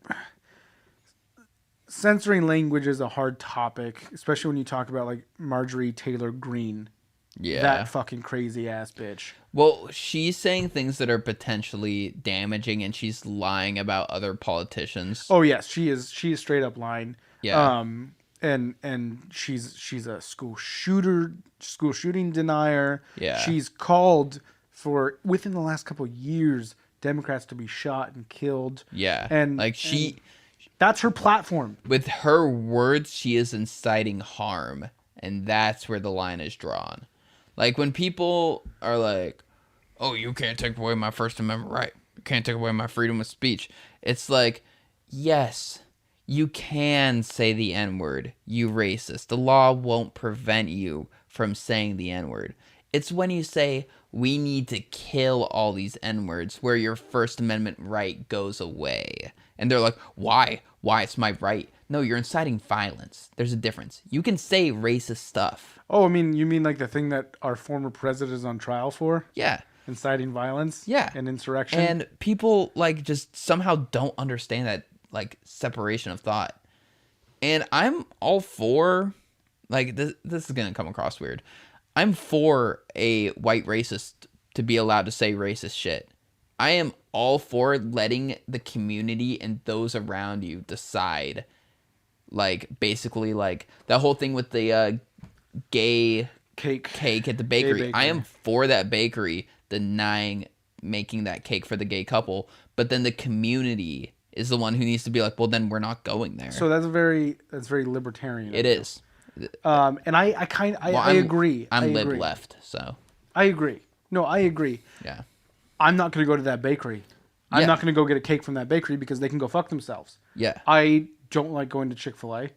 [SPEAKER 1] Censoring language is a hard topic, especially when you talk about like Marjorie Taylor Greene.
[SPEAKER 2] Yeah.
[SPEAKER 1] That fucking crazy ass bitch.
[SPEAKER 2] Well, she's saying things that are potentially damaging, and she's lying about other politicians.
[SPEAKER 1] Oh yes, she is straight up lying.
[SPEAKER 2] Yeah.
[SPEAKER 1] And she's a school shooting denier.
[SPEAKER 2] Yeah.
[SPEAKER 1] She's called for, within the last couple of years, Democrats to be shot and killed.
[SPEAKER 2] Yeah.
[SPEAKER 1] And
[SPEAKER 2] like
[SPEAKER 1] that's her platform.
[SPEAKER 2] With her words, she is inciting harm, and that's where the line is drawn. Like when people are like, "Oh, you can't take away my First Amendment right. You can't take away my freedom of speech." It's like, yes, you can say the N-word, you racist. The law won't prevent you from saying the N-word. It's when you say, we need to kill all these N-words where your First Amendment right goes away. And they're like, why? Why? It's my right. No, you're inciting violence. There's a difference. You can say racist stuff.
[SPEAKER 1] Oh, I mean, you mean like the thing that our former president is on trial for?
[SPEAKER 2] Yeah.
[SPEAKER 1] Inciting violence?
[SPEAKER 2] Yeah.
[SPEAKER 1] And insurrection?
[SPEAKER 2] And people, like, just somehow don't understand that, like, separation of thought. And I'm all for, like, this is going to come across weird. I'm for a white racist to be allowed to say racist shit. I am all for letting the community and those around you decide, like, basically, like, that whole thing with the gay cake at the bakery. I am for that bakery denying making that cake for the gay couple, but then the community is the one who needs to be like, well, then we're not going there.
[SPEAKER 1] So that's very libertarian.
[SPEAKER 2] It is.
[SPEAKER 1] And I agree.
[SPEAKER 2] I'm
[SPEAKER 1] I agree.
[SPEAKER 2] left, so
[SPEAKER 1] I agree. No, I agree.
[SPEAKER 2] yeah.
[SPEAKER 1] I'm not going to go to that bakery. I'm
[SPEAKER 2] Yeah.
[SPEAKER 1] not going to go get a cake from that bakery because they can go fuck themselves.
[SPEAKER 2] Yeah.
[SPEAKER 1] I don't like going to Chick-fil-A.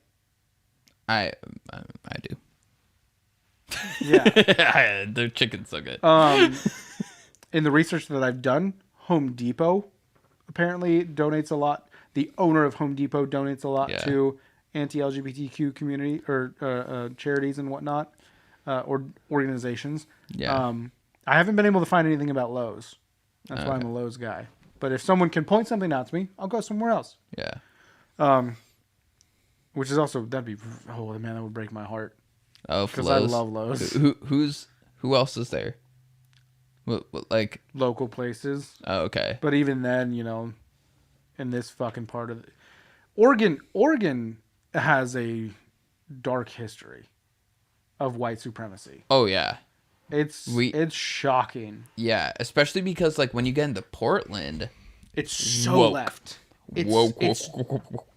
[SPEAKER 2] I do.
[SPEAKER 1] Yeah.
[SPEAKER 2] Their chicken's so good.
[SPEAKER 1] In the research that I've done, Home Depot apparently donates a lot. The owner of Home Depot donates a lot to anti-LGBTQ community or charities and whatnot, or organizations.
[SPEAKER 2] Yeah.
[SPEAKER 1] I haven't been able to find anything about Lowe's. That's why I'm a Lowe's guy. But if someone can point something out to me, I'll go somewhere else.
[SPEAKER 2] Yeah.
[SPEAKER 1] Which is also, that would break my heart.
[SPEAKER 2] Oh,
[SPEAKER 1] because I love Lowe's.
[SPEAKER 2] Who else is there? What, like
[SPEAKER 1] Local places.
[SPEAKER 2] Oh, okay.
[SPEAKER 1] But even then, in this fucking part of Oregon has a dark history of white supremacy.
[SPEAKER 2] Oh yeah.
[SPEAKER 1] It's shocking.
[SPEAKER 2] Yeah, especially because like when you get into Portland,
[SPEAKER 1] it's so left. It's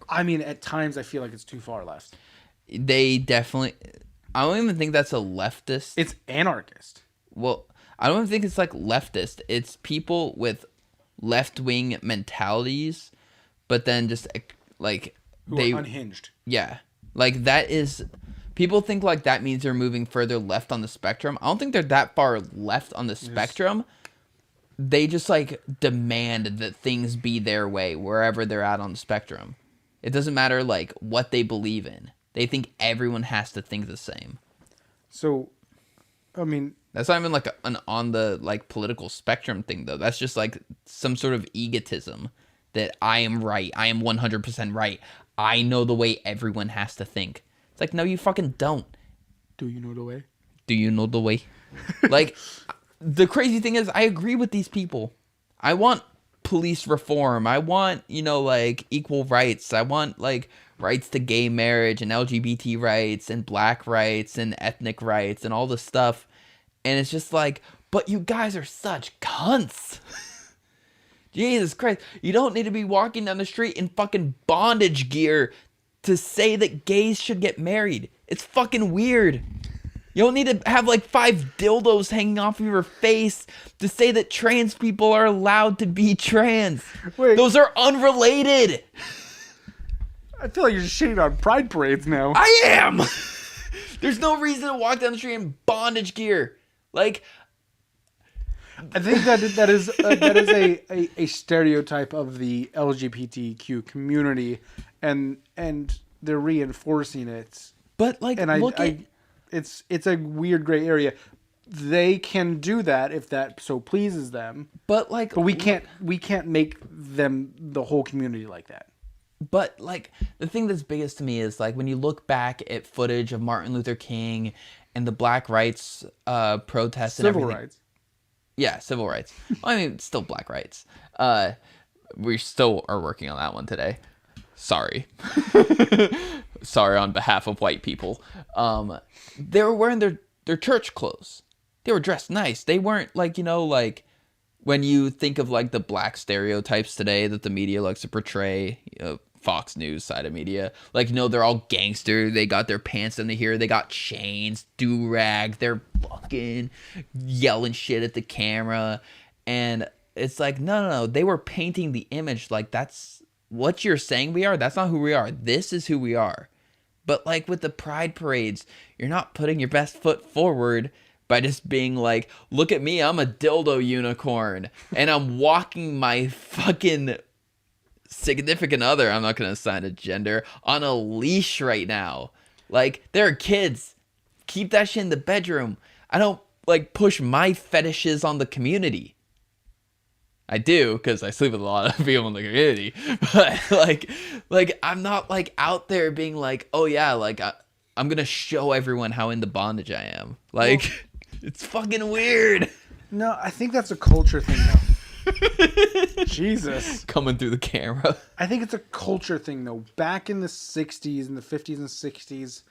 [SPEAKER 1] I mean, at times I feel like it's too far left.
[SPEAKER 2] They definitely. I don't even think that's a leftist.
[SPEAKER 1] It's anarchist.
[SPEAKER 2] Well, I don't even think it's like leftist. It's people with left-wing mentalities, but then just like
[SPEAKER 1] Who are unhinged.
[SPEAKER 2] Yeah, like that is. People think like that means they're moving further left on the spectrum. I don't think they're that far left on the spectrum. They just like demand that things be their way wherever they're at on the spectrum. It doesn't matter like what they believe in. They think everyone has to think the same.
[SPEAKER 1] So, I mean,
[SPEAKER 2] that's not even like an on the like political spectrum thing though. That's just like some sort of egotism that I am right. I am 100% right. I know the way everyone has to think. It's like, no, you fucking don't.
[SPEAKER 1] Do you know the way?
[SPEAKER 2] Do you know the way? Like, the crazy thing is, I agree with these people. I want police reform. I want, like, equal rights. I want, like, rights to gay marriage and LGBT rights and black rights and ethnic rights and all this stuff. And it's just like, but you guys are such cunts. Jesus Christ. You don't need to be walking down the street in fucking bondage gear to say that gays should get married. It's fucking weird. You don't need to have like 5 dildos hanging off of your face to say that trans people are allowed to be trans.
[SPEAKER 1] Wait.
[SPEAKER 2] Those are unrelated.
[SPEAKER 1] I feel like you're just shitting on pride parades now.
[SPEAKER 2] I am. There's no reason to walk down the street in bondage gear. Like,
[SPEAKER 1] I think that is a stereotype of the LGBTQ community, and they're reinforcing it.
[SPEAKER 2] But like,
[SPEAKER 1] and it's a weird gray area. They can do that if that so pleases them. But we can't make them the whole community like that.
[SPEAKER 2] But like the thing that's biggest to me is like when you look back at footage of Martin Luther King and the black rights protests and everything. Civil rights. Yeah, civil rights. Well, I mean, still black rights. We still are working on that one today. Sorry. Sorry on behalf of white people. They were wearing their church clothes. They were dressed nice. They weren't like, like when you think of like the black stereotypes today that the media likes to portray, Fox News side of media, like, they're all gangster. They got their pants in the here. They got chains, do-rag. They're fucking yelling shit at the camera. And it's like, no. They were painting the image like that's what you're saying we are. That's not who we are. This is who we are. But like with the pride parades, you're not putting your best foot forward by just being like, look at me, I'm a dildo unicorn. And I'm walking my fucking significant other, I'm not going to assign a gender, on a leash right now. Like, there are kids. Keep that shit in the bedroom. I don't, like, push my fetishes on the community. I do, because I sleep with a lot of people in the community. But, like I'm not, like, out there being like, oh, yeah, like, I'm going to show everyone how into bondage I am. Like, well, it's fucking weird.
[SPEAKER 1] No, I think that's a culture thing, though. Jesus.
[SPEAKER 2] Coming through the camera.
[SPEAKER 1] I think it's a culture thing, though. Back in the 60s, in the 50s and 60s,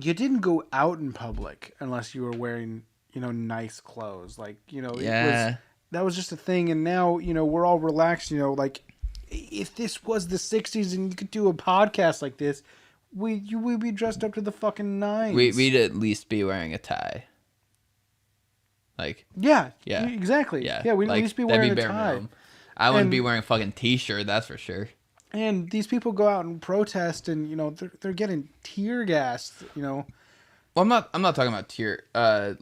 [SPEAKER 1] you didn't go out in public unless you were wearing, nice clothes. Like,
[SPEAKER 2] Yeah.
[SPEAKER 1] that was just a thing. And now, we're all relaxed, like if this was the 60s and you could do a podcast like this, we'd be dressed up to the fucking nines.
[SPEAKER 2] We'd at least be wearing a tie. Like,
[SPEAKER 1] yeah,
[SPEAKER 2] yeah,
[SPEAKER 1] exactly.
[SPEAKER 2] yeah,
[SPEAKER 1] We'd at least be wearing a tie.
[SPEAKER 2] Minimum. I wouldn't be wearing a fucking t-shirt, that's for sure.
[SPEAKER 1] And these people go out and protest, and they're getting tear gassed.
[SPEAKER 2] Well, I'm not talking about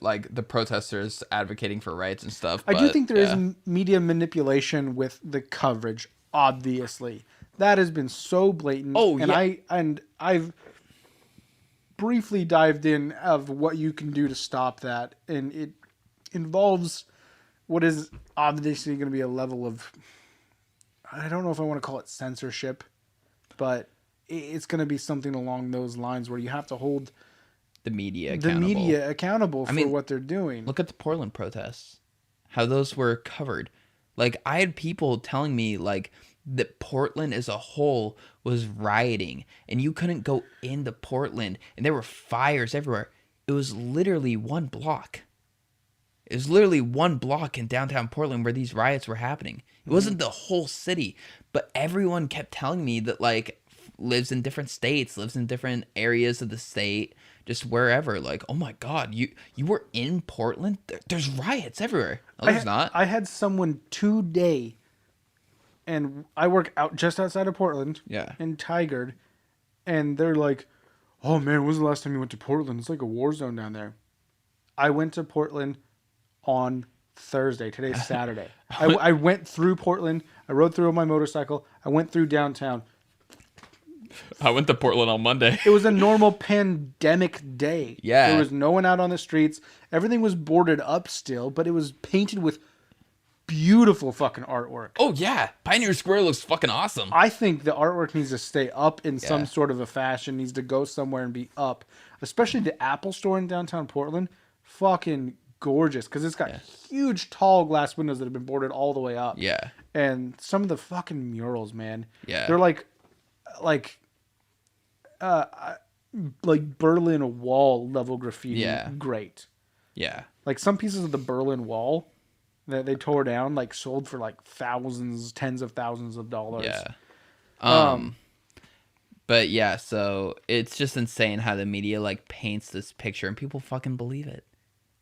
[SPEAKER 2] like the protesters advocating for rights and stuff.
[SPEAKER 1] I do think there is media manipulation with the coverage. Obviously, that has been so blatant.
[SPEAKER 2] Oh,
[SPEAKER 1] and I've briefly dived in of what you can do to stop that, and it involves what is obviously going to be a level of, I don't know if I want to call it censorship, but it's going to be something along those lines where you have to hold
[SPEAKER 2] the media accountable
[SPEAKER 1] for what they're doing.
[SPEAKER 2] Look at the Portland protests, how those were covered. Like, I had people telling me like that Portland as a whole was rioting and you couldn't go into Portland and there were fires everywhere. It was literally one block. It was literally one block in downtown Portland where these riots were happening. It wasn't the whole city, but everyone kept telling me that, like, lives in different states, lives in different areas of the state, just wherever. Like, oh my God, you were in Portland? There's riots everywhere. No, there's not.
[SPEAKER 1] I had someone today, and I work out just outside of Portland, in Tigard, and they're like, oh man, when was the last time you went to Portland? It's like a war zone down there. I went to Portland on Thursday. Today's Saturday. I went through Portland. I rode through on my motorcycle. I went through downtown.
[SPEAKER 2] I went to Portland on Monday.
[SPEAKER 1] It was a normal pandemic day.
[SPEAKER 2] Yeah.
[SPEAKER 1] There was no one out on the streets. Everything was boarded up still, but it was painted with beautiful fucking artwork.
[SPEAKER 2] Oh, yeah. Pioneer Square looks fucking awesome.
[SPEAKER 1] I think the artwork needs to stay up in some sort of a fashion, needs to go somewhere and be up. Especially the Apple store in downtown Portland. Fucking gorgeous, because it's got huge tall glass windows that have been boarded all the way up.
[SPEAKER 2] Yeah.
[SPEAKER 1] And some of the fucking murals, man.
[SPEAKER 2] Yeah.
[SPEAKER 1] They're like Berlin Wall level graffiti.
[SPEAKER 2] Yeah.
[SPEAKER 1] Great.
[SPEAKER 2] Yeah.
[SPEAKER 1] Like some pieces of the Berlin Wall that they tore down, like sold for like thousands, tens of thousands of dollars.
[SPEAKER 2] Yeah. But yeah, so it's just insane how the media like paints this picture and people fucking believe it.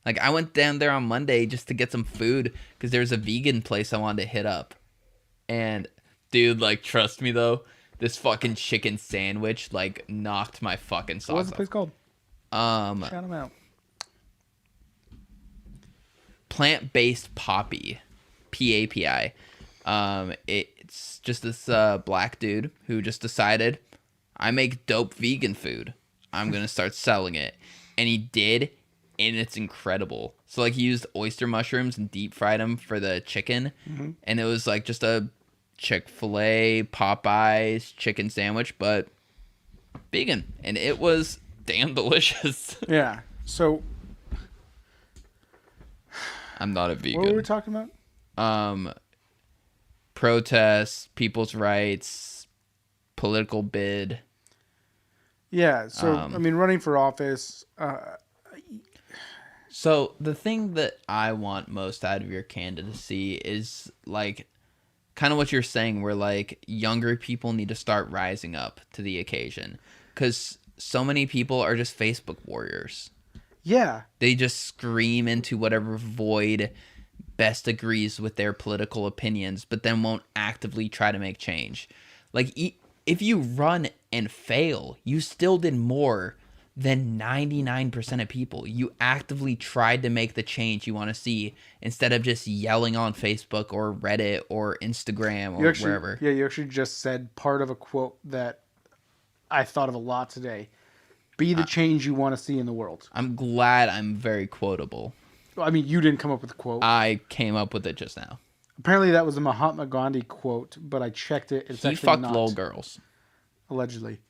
[SPEAKER 2] Like, I went down there on Monday just to get some food because there was a vegan place I wanted to hit up. And, dude, like, trust me, though, this fucking chicken sandwich, like, knocked my fucking socks off.
[SPEAKER 1] What's the place called? Shout them out.
[SPEAKER 2] Plant-Based Poppy. P-A-P-I. It's just this black dude who just decided, I make dope vegan food. I'm going to start selling it. And he did. And it's incredible. So, like, he used oyster mushrooms and deep fried them for the chicken. Mm-hmm. And it was, like, just a Chick-fil-A, Popeyes chicken sandwich, but vegan. And it was damn delicious.
[SPEAKER 1] Yeah. So,
[SPEAKER 2] I'm not a vegan.
[SPEAKER 1] what were we talking about?
[SPEAKER 2] Protests, people's rights, political bid.
[SPEAKER 1] Yeah. So, I mean, running for office...
[SPEAKER 2] So the thing that I want most out of your candidacy is like kind of what you're saying, where like younger people need to start rising up to the occasion, because so many people are just Facebook warriors.
[SPEAKER 1] Yeah.
[SPEAKER 2] They just scream into whatever void best agrees with their political opinions, but then won't actively try to make change. Like, if you run and fail, you still did more than 99% of people. You actively tried to make the change you want to see instead of just yelling on Facebook or Reddit or Instagram or wherever.
[SPEAKER 1] Yeah, you actually just said part of a quote that I thought of a lot today. Be the change you want to see in the world.
[SPEAKER 2] I'm glad I'm very quotable.
[SPEAKER 1] I mean, you didn't come up with the quote.
[SPEAKER 2] I came up with it just now.
[SPEAKER 1] Apparently that was a Mahatma Gandhi quote, but I checked it. It's
[SPEAKER 2] he fucked little girls.
[SPEAKER 1] Allegedly.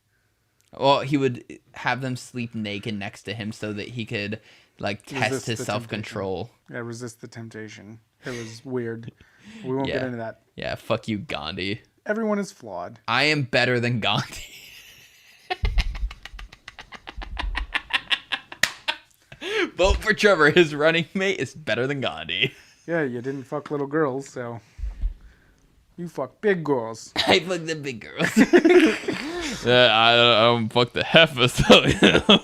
[SPEAKER 2] Well, he would have them sleep naked next to him so that he could, like, test his self-control.
[SPEAKER 1] Yeah, resist the temptation. It was weird. We won't get into that.
[SPEAKER 2] Yeah, fuck you, Gandhi.
[SPEAKER 1] Everyone is flawed.
[SPEAKER 2] I am better than Gandhi. Vote for Trevor. His running mate is better than Gandhi.
[SPEAKER 1] Yeah, you didn't fuck little girls, so you fuck big girls.
[SPEAKER 2] I fuck the big girls. I don't fuck the heifers, though, you know?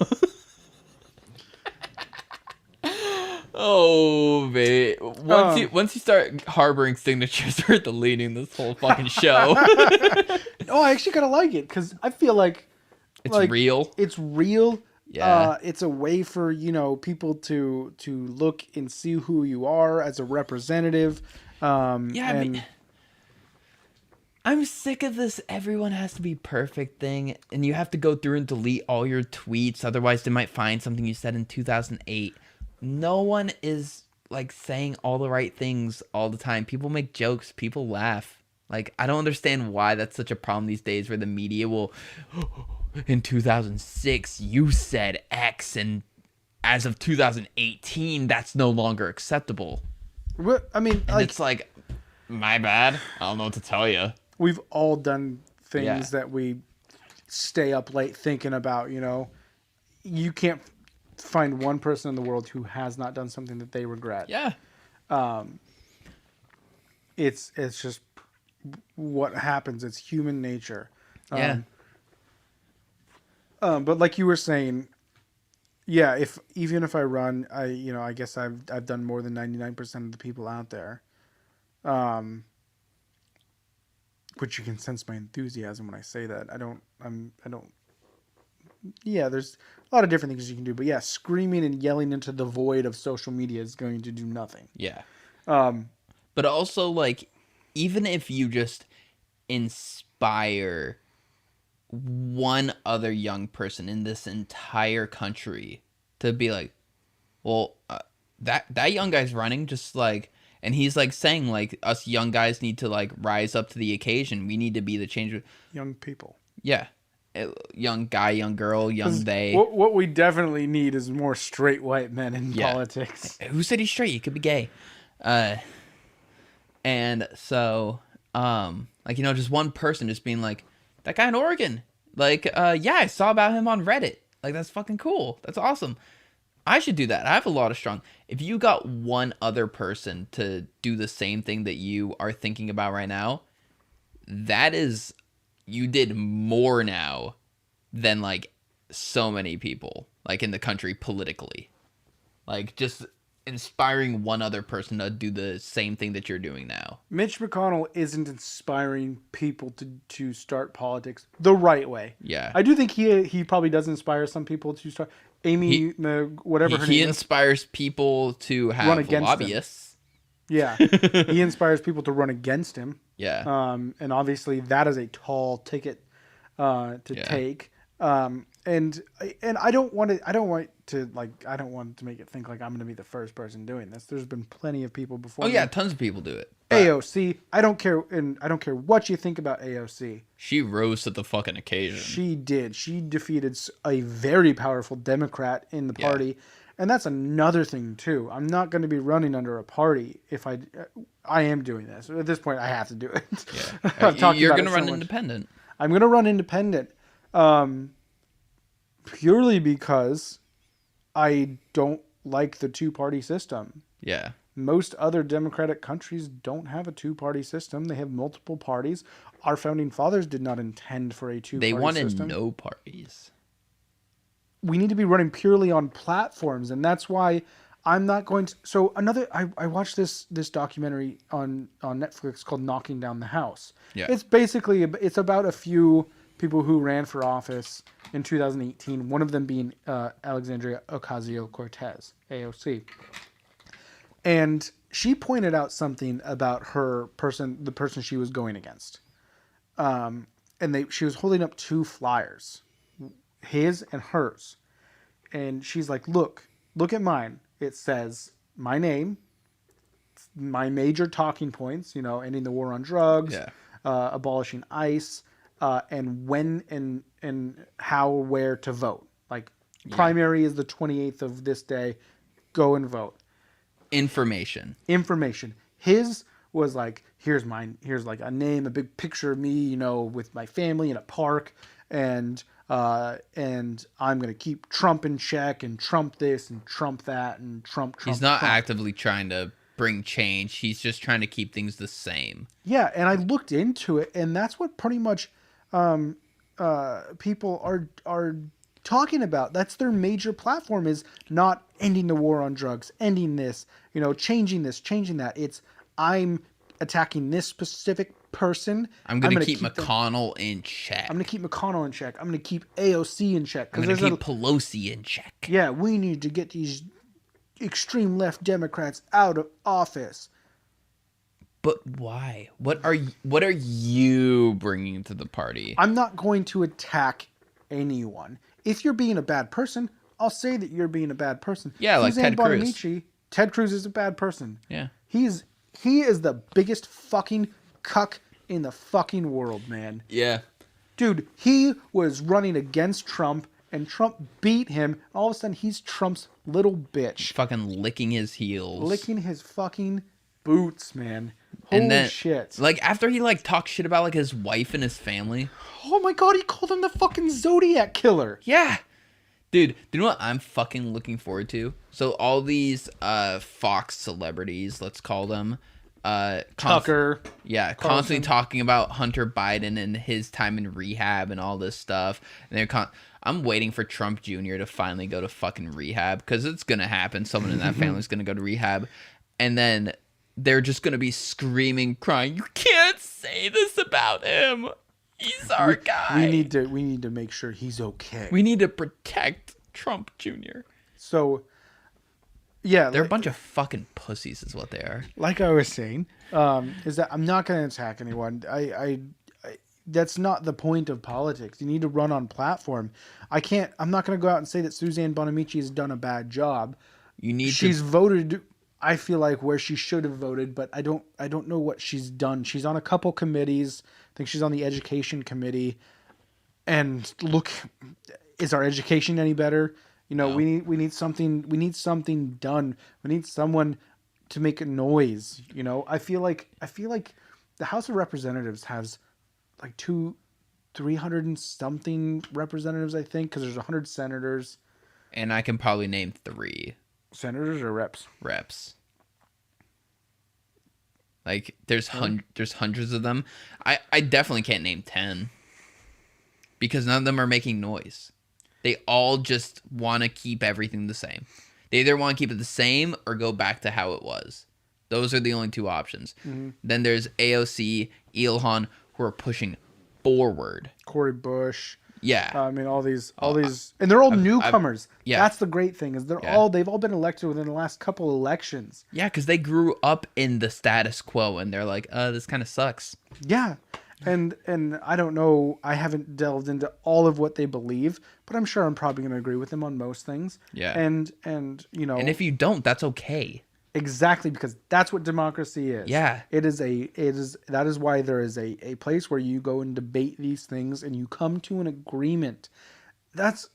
[SPEAKER 2] Oh, babe. Once you start harboring signatures, we're deleting this whole fucking show.
[SPEAKER 1] Oh, I actually kind of like it because I feel like
[SPEAKER 2] it's real.
[SPEAKER 1] It's real.
[SPEAKER 2] Yeah.
[SPEAKER 1] It's a way for, people to look and see who you are as a representative.
[SPEAKER 2] I mean, I'm sick of this everyone has to be perfect thing, and you have to go through and delete all your tweets, otherwise they might find something you said in 2008. No one is, like, saying all the right things all the time. People make jokes. People laugh. Like, I don't understand why that's such a problem these days where the media will... In 2006, you said X, and as of 2018, that's no longer acceptable.
[SPEAKER 1] I mean,
[SPEAKER 2] and it's like, my bad. I don't know what to tell you.
[SPEAKER 1] We've all done things that we stay up late thinking about, You can't find one person in the world who has not done something that they regret.
[SPEAKER 2] Yeah.
[SPEAKER 1] It's just what happens. It's human nature.
[SPEAKER 2] Yeah.
[SPEAKER 1] But like you were saying, yeah, even if I run, I guess I've done more than 99% of the people out there. Which you can sense my enthusiasm when I say that. Yeah, there's a lot of different things you can do, but yeah, screaming and yelling into the void of social media is going to do nothing.
[SPEAKER 2] Yeah. But also, like, even if you just inspire one other young person in this entire country to be like, well, that young guy's running, just like, and he's like saying, like, us young guys need to, like, rise up to the occasion. We need to be the change.
[SPEAKER 1] Young people.
[SPEAKER 2] Yeah. Young guy, young girl, young they.
[SPEAKER 1] What we definitely need is more straight white men in politics.
[SPEAKER 2] Who said he's straight? He could be gay. And so, like, just one person just being like, that guy in Oregon. Like, I saw about him on Reddit. Like, that's fucking cool. That's awesome. I should do that. I have a lot of strong. If you got one other person to do the same thing that you are thinking about right now, that is, you did more now than, like, so many people, like, in the country politically. Like, just inspiring one other person to do the same thing that you're doing now.
[SPEAKER 1] Mitch McConnell isn't inspiring people to start politics the right way.
[SPEAKER 2] Yeah.
[SPEAKER 1] I do think he probably does inspire some people to start. Amy, whatever her name is.
[SPEAKER 2] He inspires people to have
[SPEAKER 1] run against
[SPEAKER 2] lobbyists.
[SPEAKER 1] Him. Yeah. He inspires people to run against him.
[SPEAKER 2] Yeah.
[SPEAKER 1] And obviously that is a tall ticket to take. And I don't want to make it think like I'm going to be the first person doing this. There's been plenty of people before.
[SPEAKER 2] Oh yeah, tons of people do it.
[SPEAKER 1] AOC, I don't care what you think about AOC.
[SPEAKER 2] She rose to the fucking occasion.
[SPEAKER 1] She did. She defeated a very powerful Democrat in the party, and that's another thing too. I'm not going to be running under a party if I am doing this. At this point, I have to do it.
[SPEAKER 2] Yeah, you're going to run independent.
[SPEAKER 1] I'm going to run independent, purely because I don't like the two-party system.
[SPEAKER 2] Yeah.
[SPEAKER 1] Most other democratic countries don't have a two-party system. They have multiple parties. Our founding fathers did not intend for a two-party system.
[SPEAKER 2] They wanted no parties.
[SPEAKER 1] We need to be running purely on platforms, and that's why I'm not going to... So I watched this documentary on Netflix called Knocking Down the House.
[SPEAKER 2] Yeah.
[SPEAKER 1] It's about a few people who ran for office in 2018, one of them being Alexandria Ocasio-Cortez, AOC. And she pointed out something about the person she was going against. She was holding up two flyers, his and hers. And she's like, look at mine. It says my name, my major talking points, ending the war on drugs, abolishing ICE, and when and how, where to vote. Like, primary is the 28th of this day. Go and vote. Information. His was like, here's mine. Here's like a name, a big picture of me, with my family in a park, and and I'm going to keep Trump in check and Trump this and Trump that and Trump.
[SPEAKER 2] He's not
[SPEAKER 1] Trump.
[SPEAKER 2] actively trying to bring change. He's just trying to keep things the same.
[SPEAKER 1] Yeah, and I looked into it, and that's what pretty much people are talking about. That's their major platform, is not ending the war on drugs, ending this, changing this, changing that. It's I'm attacking this specific person.
[SPEAKER 2] I'm going to keep McConnell in check.
[SPEAKER 1] I'm going to keep McConnell in check. I'm going to keep AOC in check.
[SPEAKER 2] I'm going to keep Pelosi in check.
[SPEAKER 1] Yeah, we need to get these extreme left Democrats out of office.
[SPEAKER 2] But why? What are you bringing to the party?
[SPEAKER 1] I'm not going to attack anyone. If you're being a bad person, I'll say that you're being a bad person.
[SPEAKER 2] Yeah, like Ted Cruz.
[SPEAKER 1] Ted Cruz is a bad person.
[SPEAKER 2] Yeah.
[SPEAKER 1] He is the biggest fucking cuck in the fucking world, man.
[SPEAKER 2] Yeah.
[SPEAKER 1] Dude, he was running against Trump, and Trump beat him. And all of a sudden, he's Trump's little bitch.
[SPEAKER 2] Fucking licking his heels.
[SPEAKER 1] Licking his fucking boots, man. Holy shit.
[SPEAKER 2] Like, after he, talked shit about, his wife and his family.
[SPEAKER 1] Oh my god, he called him the fucking Zodiac Killer.
[SPEAKER 2] Yeah. Dude, you know what I'm fucking looking forward to? So all these Fox celebrities, let's call them.
[SPEAKER 1] Tucker.
[SPEAKER 2] Yeah,
[SPEAKER 1] Carlson.
[SPEAKER 2] constantly talking about Hunter Biden and his time in rehab and all this stuff. And I'm waiting for Trump Jr. to finally go to fucking rehab, because it's going to happen. Someone in that family is going to go to rehab. And then they're just going to be screaming, crying, "You can't say this about him. He's our guy.
[SPEAKER 1] We need to make sure he's okay.
[SPEAKER 2] We need to protect Trump Jr."
[SPEAKER 1] So, yeah.
[SPEAKER 2] They're a bunch of fucking pussies is what they are.
[SPEAKER 1] Like I was saying, is that I'm not going to attack anyone. I that's not the point of politics. You need to run on platform. I'm not going to go out and say that Suzanne Bonamici has done a bad job. She's voted, I feel like, where she should have voted, but I don't know what she's done. She's on a couple committees. I think she's on the education committee. And look, is our education any better?
[SPEAKER 2] No.
[SPEAKER 1] We need something done. We need someone to make a noise. I feel like the House of Representatives has 300 and something representatives, I think, because there's 100 senators.
[SPEAKER 2] And I can probably name 3.
[SPEAKER 1] Senators or reps?
[SPEAKER 2] Reps. There's hundreds of them. I definitely can't name 10. Because none of them are making noise. They all just want to keep everything the same. They either want to keep it the same or go back to how it was. Those are the only 2 options. Mm-hmm. Then there's AOC, Ilhan, who are pushing forward.
[SPEAKER 1] Cori Bush.
[SPEAKER 2] Yeah.
[SPEAKER 1] I mean, all these, and they're all newcomers.
[SPEAKER 2] Yeah.
[SPEAKER 1] That's the great thing, is they've all been elected within the last couple elections.
[SPEAKER 2] Yeah, because they grew up in the status quo, and they're like, this kind of sucks.
[SPEAKER 1] Yeah. And I don't know, I haven't delved into all of what they believe, but I'm sure I'm probably going to agree with them on most things.
[SPEAKER 2] Yeah.
[SPEAKER 1] And
[SPEAKER 2] if you don't, that's okay.
[SPEAKER 1] Exactly, because that's what democracy is.
[SPEAKER 2] Yeah.
[SPEAKER 1] That is why there is a place where you go and debate these things and you come to an agreement. It's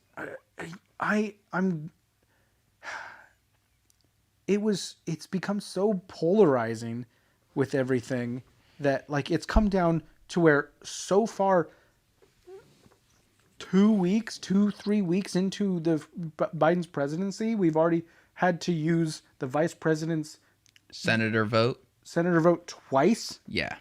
[SPEAKER 1] become so polarizing with everything that it's come down to where so far 3 weeks into the Biden's presidency, we've already had to use the vice president's
[SPEAKER 2] senator vote
[SPEAKER 1] twice.
[SPEAKER 2] Yeah.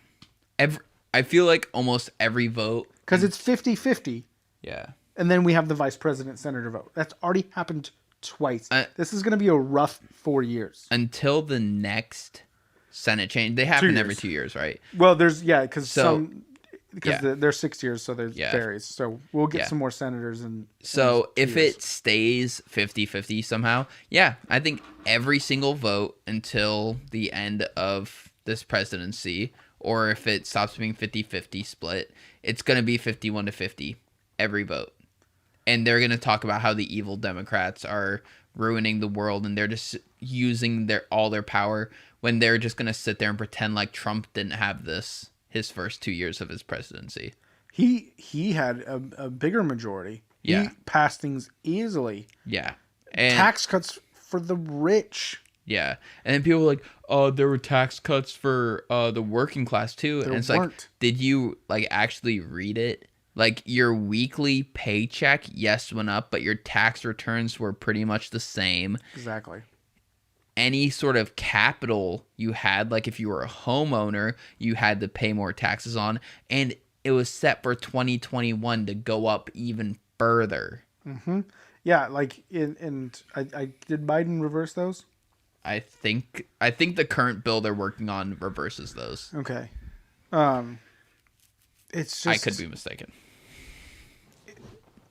[SPEAKER 2] I feel like almost every vote,
[SPEAKER 1] because it's 50-50.
[SPEAKER 2] Yeah.
[SPEAKER 1] And then we have the vice president senator vote. That's already happened twice. This is going to be a rough 4 years
[SPEAKER 2] until the next Senate change. They happen every 2 years, right?
[SPEAKER 1] Well, there's they're 6 years, so there's varies. So we'll get some more senators.
[SPEAKER 2] So if it stays 50-50 somehow, I think every single vote until the end of this presidency, or if it stops being 50-50 split, it's going to be 51-50 every vote. And they're going to talk about how the evil Democrats are ruining the world, and they're just using all their power, when they're just going to sit there and pretend like Trump didn't have his first 2 years of his presidency.
[SPEAKER 1] He had a bigger majority.
[SPEAKER 2] Yeah.
[SPEAKER 1] He passed things easily.
[SPEAKER 2] Yeah. And
[SPEAKER 1] tax cuts for the rich.
[SPEAKER 2] Yeah. And then people were like, there were tax cuts for the working class too. And it's
[SPEAKER 1] weren't.
[SPEAKER 2] did you actually read it? like your weekly paycheck, yes, went up, but your tax returns were pretty much the same.
[SPEAKER 1] Exactly.
[SPEAKER 2] Any sort of capital you had, like if you were a homeowner, you had to pay more taxes on, and it was set for 2021 to go up even further.
[SPEAKER 1] Mm-hmm. Yeah, like I did Biden reverse those?
[SPEAKER 2] I think the current bill they're working on reverses those.
[SPEAKER 1] Okay. It's
[SPEAKER 2] I
[SPEAKER 1] just
[SPEAKER 2] could be mistaken.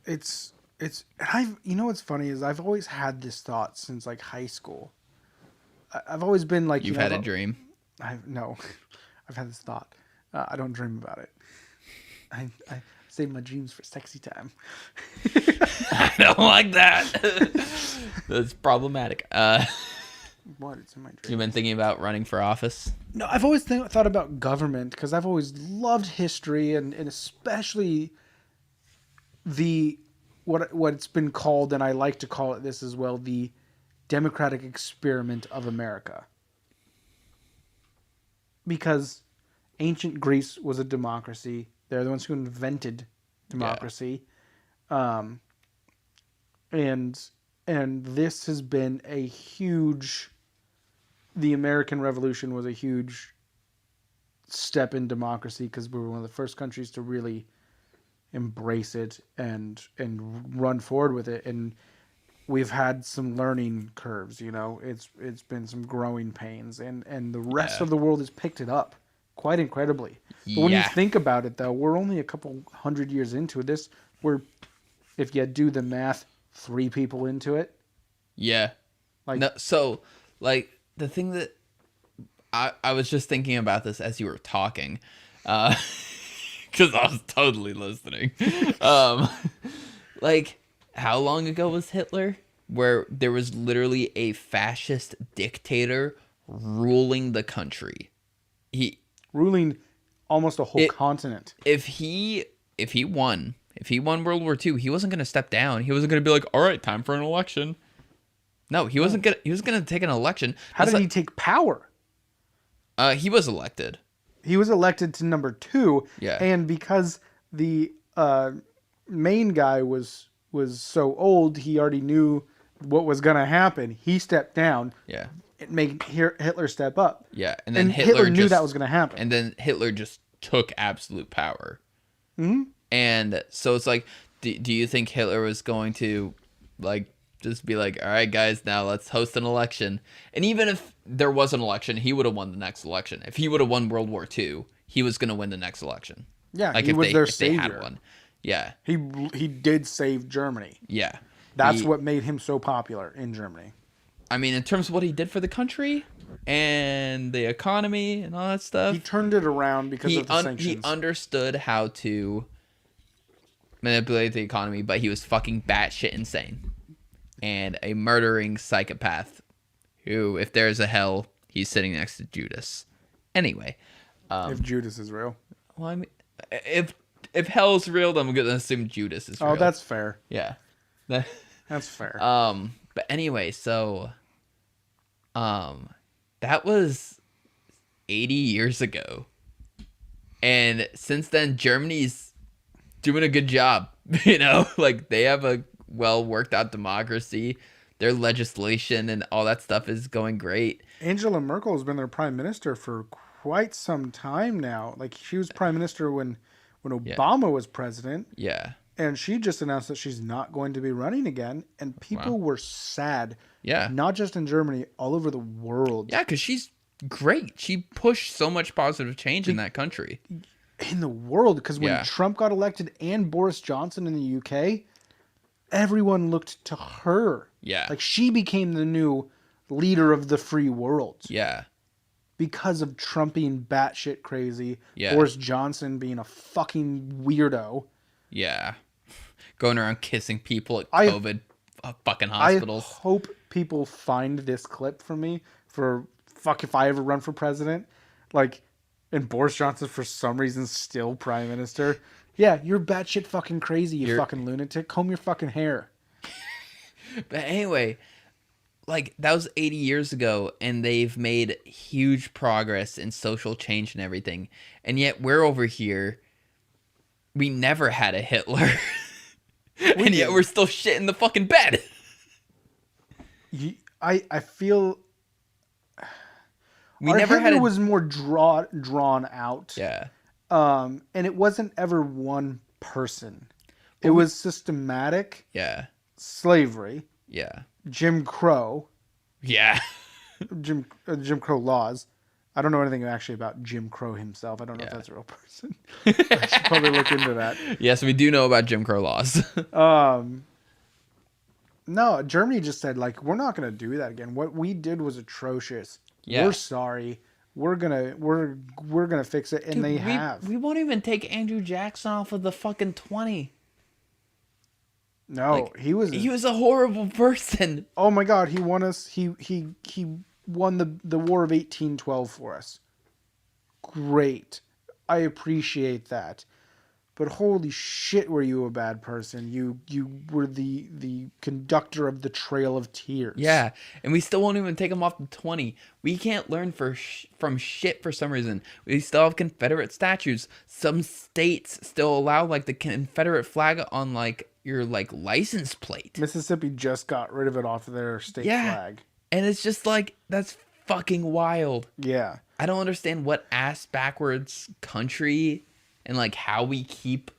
[SPEAKER 1] it's and I've you know what's funny is I've always had this thought since like high school. I've always been like
[SPEAKER 2] You've had a dream.
[SPEAKER 1] No, I've had this thought. I don't dream about it. I save my dreams for sexy time.
[SPEAKER 2] I don't like that. That's problematic.
[SPEAKER 1] What? It's in my dreams.
[SPEAKER 2] You've been thinking about running for office?
[SPEAKER 1] No, I've always thought about government because I've always loved history and especially what it's been called, and I like to call it this as well, the democratic experiment of America. Because ancient Greece was a democracy. They're the ones who invented democracy. Yeah. And this has been a huge... The American Revolution was a huge step in democracy because we were one of the first countries to really embrace it and run forward with it. And we've had some learning curves, you know. It's been some growing pains, and the rest of the world has picked it up quite incredibly. But when you think about it, though, we're only a couple hundred years into this. We're, if you do the math, 3 people into it.
[SPEAKER 2] Yeah. Like no, so like the thing that I was just thinking about this as you were talking, because I was totally listening. Like, how long ago was Hitler? Where there was literally a fascist dictator ruling the country.
[SPEAKER 1] Ruling almost a whole continent.
[SPEAKER 2] If he won World War II, he wasn't going to step down. He wasn't going to be like, all right, time for an election. No, he wasn't going to. He was going to take an election.
[SPEAKER 1] How did he take power?
[SPEAKER 2] He was elected.
[SPEAKER 1] He was elected to number 2.
[SPEAKER 2] Yeah.
[SPEAKER 1] And because the main guy was so old, he already knew what was going to happen. He stepped down.
[SPEAKER 2] Yeah.
[SPEAKER 1] It made Hitler step up.
[SPEAKER 2] Yeah. And
[SPEAKER 1] then Hitler knew that was going to happen.
[SPEAKER 2] And then Hitler just took absolute power.
[SPEAKER 1] Mm-hmm.
[SPEAKER 2] And so it's like, do you think Hitler was going to, like, just be like, all right, guys, now let's host an election? And even if there was an election, he would have won the next election. If he would have won World War II, he was going to win the next election.
[SPEAKER 1] Yeah,
[SPEAKER 2] like
[SPEAKER 1] he was their savior.
[SPEAKER 2] They had one. Yeah.
[SPEAKER 1] He did save Germany.
[SPEAKER 2] Yeah.
[SPEAKER 1] That's what made him so popular in Germany.
[SPEAKER 2] I mean, in terms of what he did for the country and the economy and all that stuff.
[SPEAKER 1] He turned it around because of the sanctions.
[SPEAKER 2] He understood how to manipulate the economy, but he was fucking batshit insane. And a murdering psychopath who, if there's a hell, he's sitting next to Judas. Anyway.
[SPEAKER 1] If Judas is real.
[SPEAKER 2] Well, I mean, if hell's real, then I'm going to assume Judas is real.
[SPEAKER 1] Oh, that's fair.
[SPEAKER 2] Yeah.
[SPEAKER 1] That's fair.
[SPEAKER 2] But anyway, so that was 80 years ago. And since then, Germany's doing a good job. You know, like they have a well worked out democracy. Their legislation and all that stuff is going great.
[SPEAKER 1] Angela Merkel has been their prime minister for quite some time now. Like she was prime minister when Obama was president.
[SPEAKER 2] Yeah.
[SPEAKER 1] And she just announced that she's not going to be running again. And people were sad.
[SPEAKER 2] Yeah.
[SPEAKER 1] Not just in Germany, all over the world.
[SPEAKER 2] Yeah, because she's great. She pushed so much positive change in that country.
[SPEAKER 1] In the world. Because when Trump got elected and Boris Johnson in the UK, everyone looked to her.
[SPEAKER 2] Yeah.
[SPEAKER 1] Like she became the new leader of the free world.
[SPEAKER 2] Yeah.
[SPEAKER 1] Because of Trump being batshit crazy.
[SPEAKER 2] Yeah.
[SPEAKER 1] Boris Johnson being a fucking weirdo.
[SPEAKER 2] Yeah. Going around kissing people at COVID fucking hospitals.
[SPEAKER 1] I hope people find this clip from me for if I ever run for president. Like, and Boris Johnson for some reason still prime minister. Yeah, you're batshit fucking crazy, you fucking lunatic. Comb your fucking hair.
[SPEAKER 2] But anyway, like that was 80 years ago, and they've made huge progress in social change and everything. And yet we're over here. We never had a Hitler.
[SPEAKER 1] We
[SPEAKER 2] And yet
[SPEAKER 1] did.
[SPEAKER 2] we're still shit in the fucking bed.
[SPEAKER 1] I feel
[SPEAKER 2] We
[SPEAKER 1] our
[SPEAKER 2] never
[SPEAKER 1] Hitler
[SPEAKER 2] had a...
[SPEAKER 1] was more drawn out.
[SPEAKER 2] Yeah.
[SPEAKER 1] And it wasn't ever one person. It
[SPEAKER 2] Well,
[SPEAKER 1] was systematic
[SPEAKER 2] Yeah.
[SPEAKER 1] slavery,
[SPEAKER 2] Yeah.
[SPEAKER 1] Jim Crow,
[SPEAKER 2] Yeah.
[SPEAKER 1] Jim Crow laws. I don't know anything actually about Jim Crow himself. I don't know if
[SPEAKER 2] Yeah.
[SPEAKER 1] that's a real person. I should probably look into that.
[SPEAKER 2] Yes, we do know about Jim Crow laws.
[SPEAKER 1] No, Germany just said like we're not going to do that again. What we did was atrocious.
[SPEAKER 2] Yeah.
[SPEAKER 1] We're sorry. We're gonna fix it, and
[SPEAKER 2] Dude,
[SPEAKER 1] they have.
[SPEAKER 2] We won't even take Andrew Jackson off of the fucking 20.
[SPEAKER 1] No,
[SPEAKER 2] Like,
[SPEAKER 1] he was.
[SPEAKER 2] He was a horrible person.
[SPEAKER 1] Oh my God, he won us. He won the War of 1812 for us. Great, I appreciate that. But holy shit, were you a bad person? You were the conductor of the Trail of Tears.
[SPEAKER 2] Yeah, and we still won't even take him off the 20. We can't learn from shit for some reason. We still have Confederate statues. Some states still allow like the Confederate flag on like your like license plate.
[SPEAKER 1] Mississippi just got rid of it off of their state flag.
[SPEAKER 2] And it's just like, that's fucking wild.
[SPEAKER 1] Yeah.
[SPEAKER 2] I don't understand what ass backwards country and like how we keep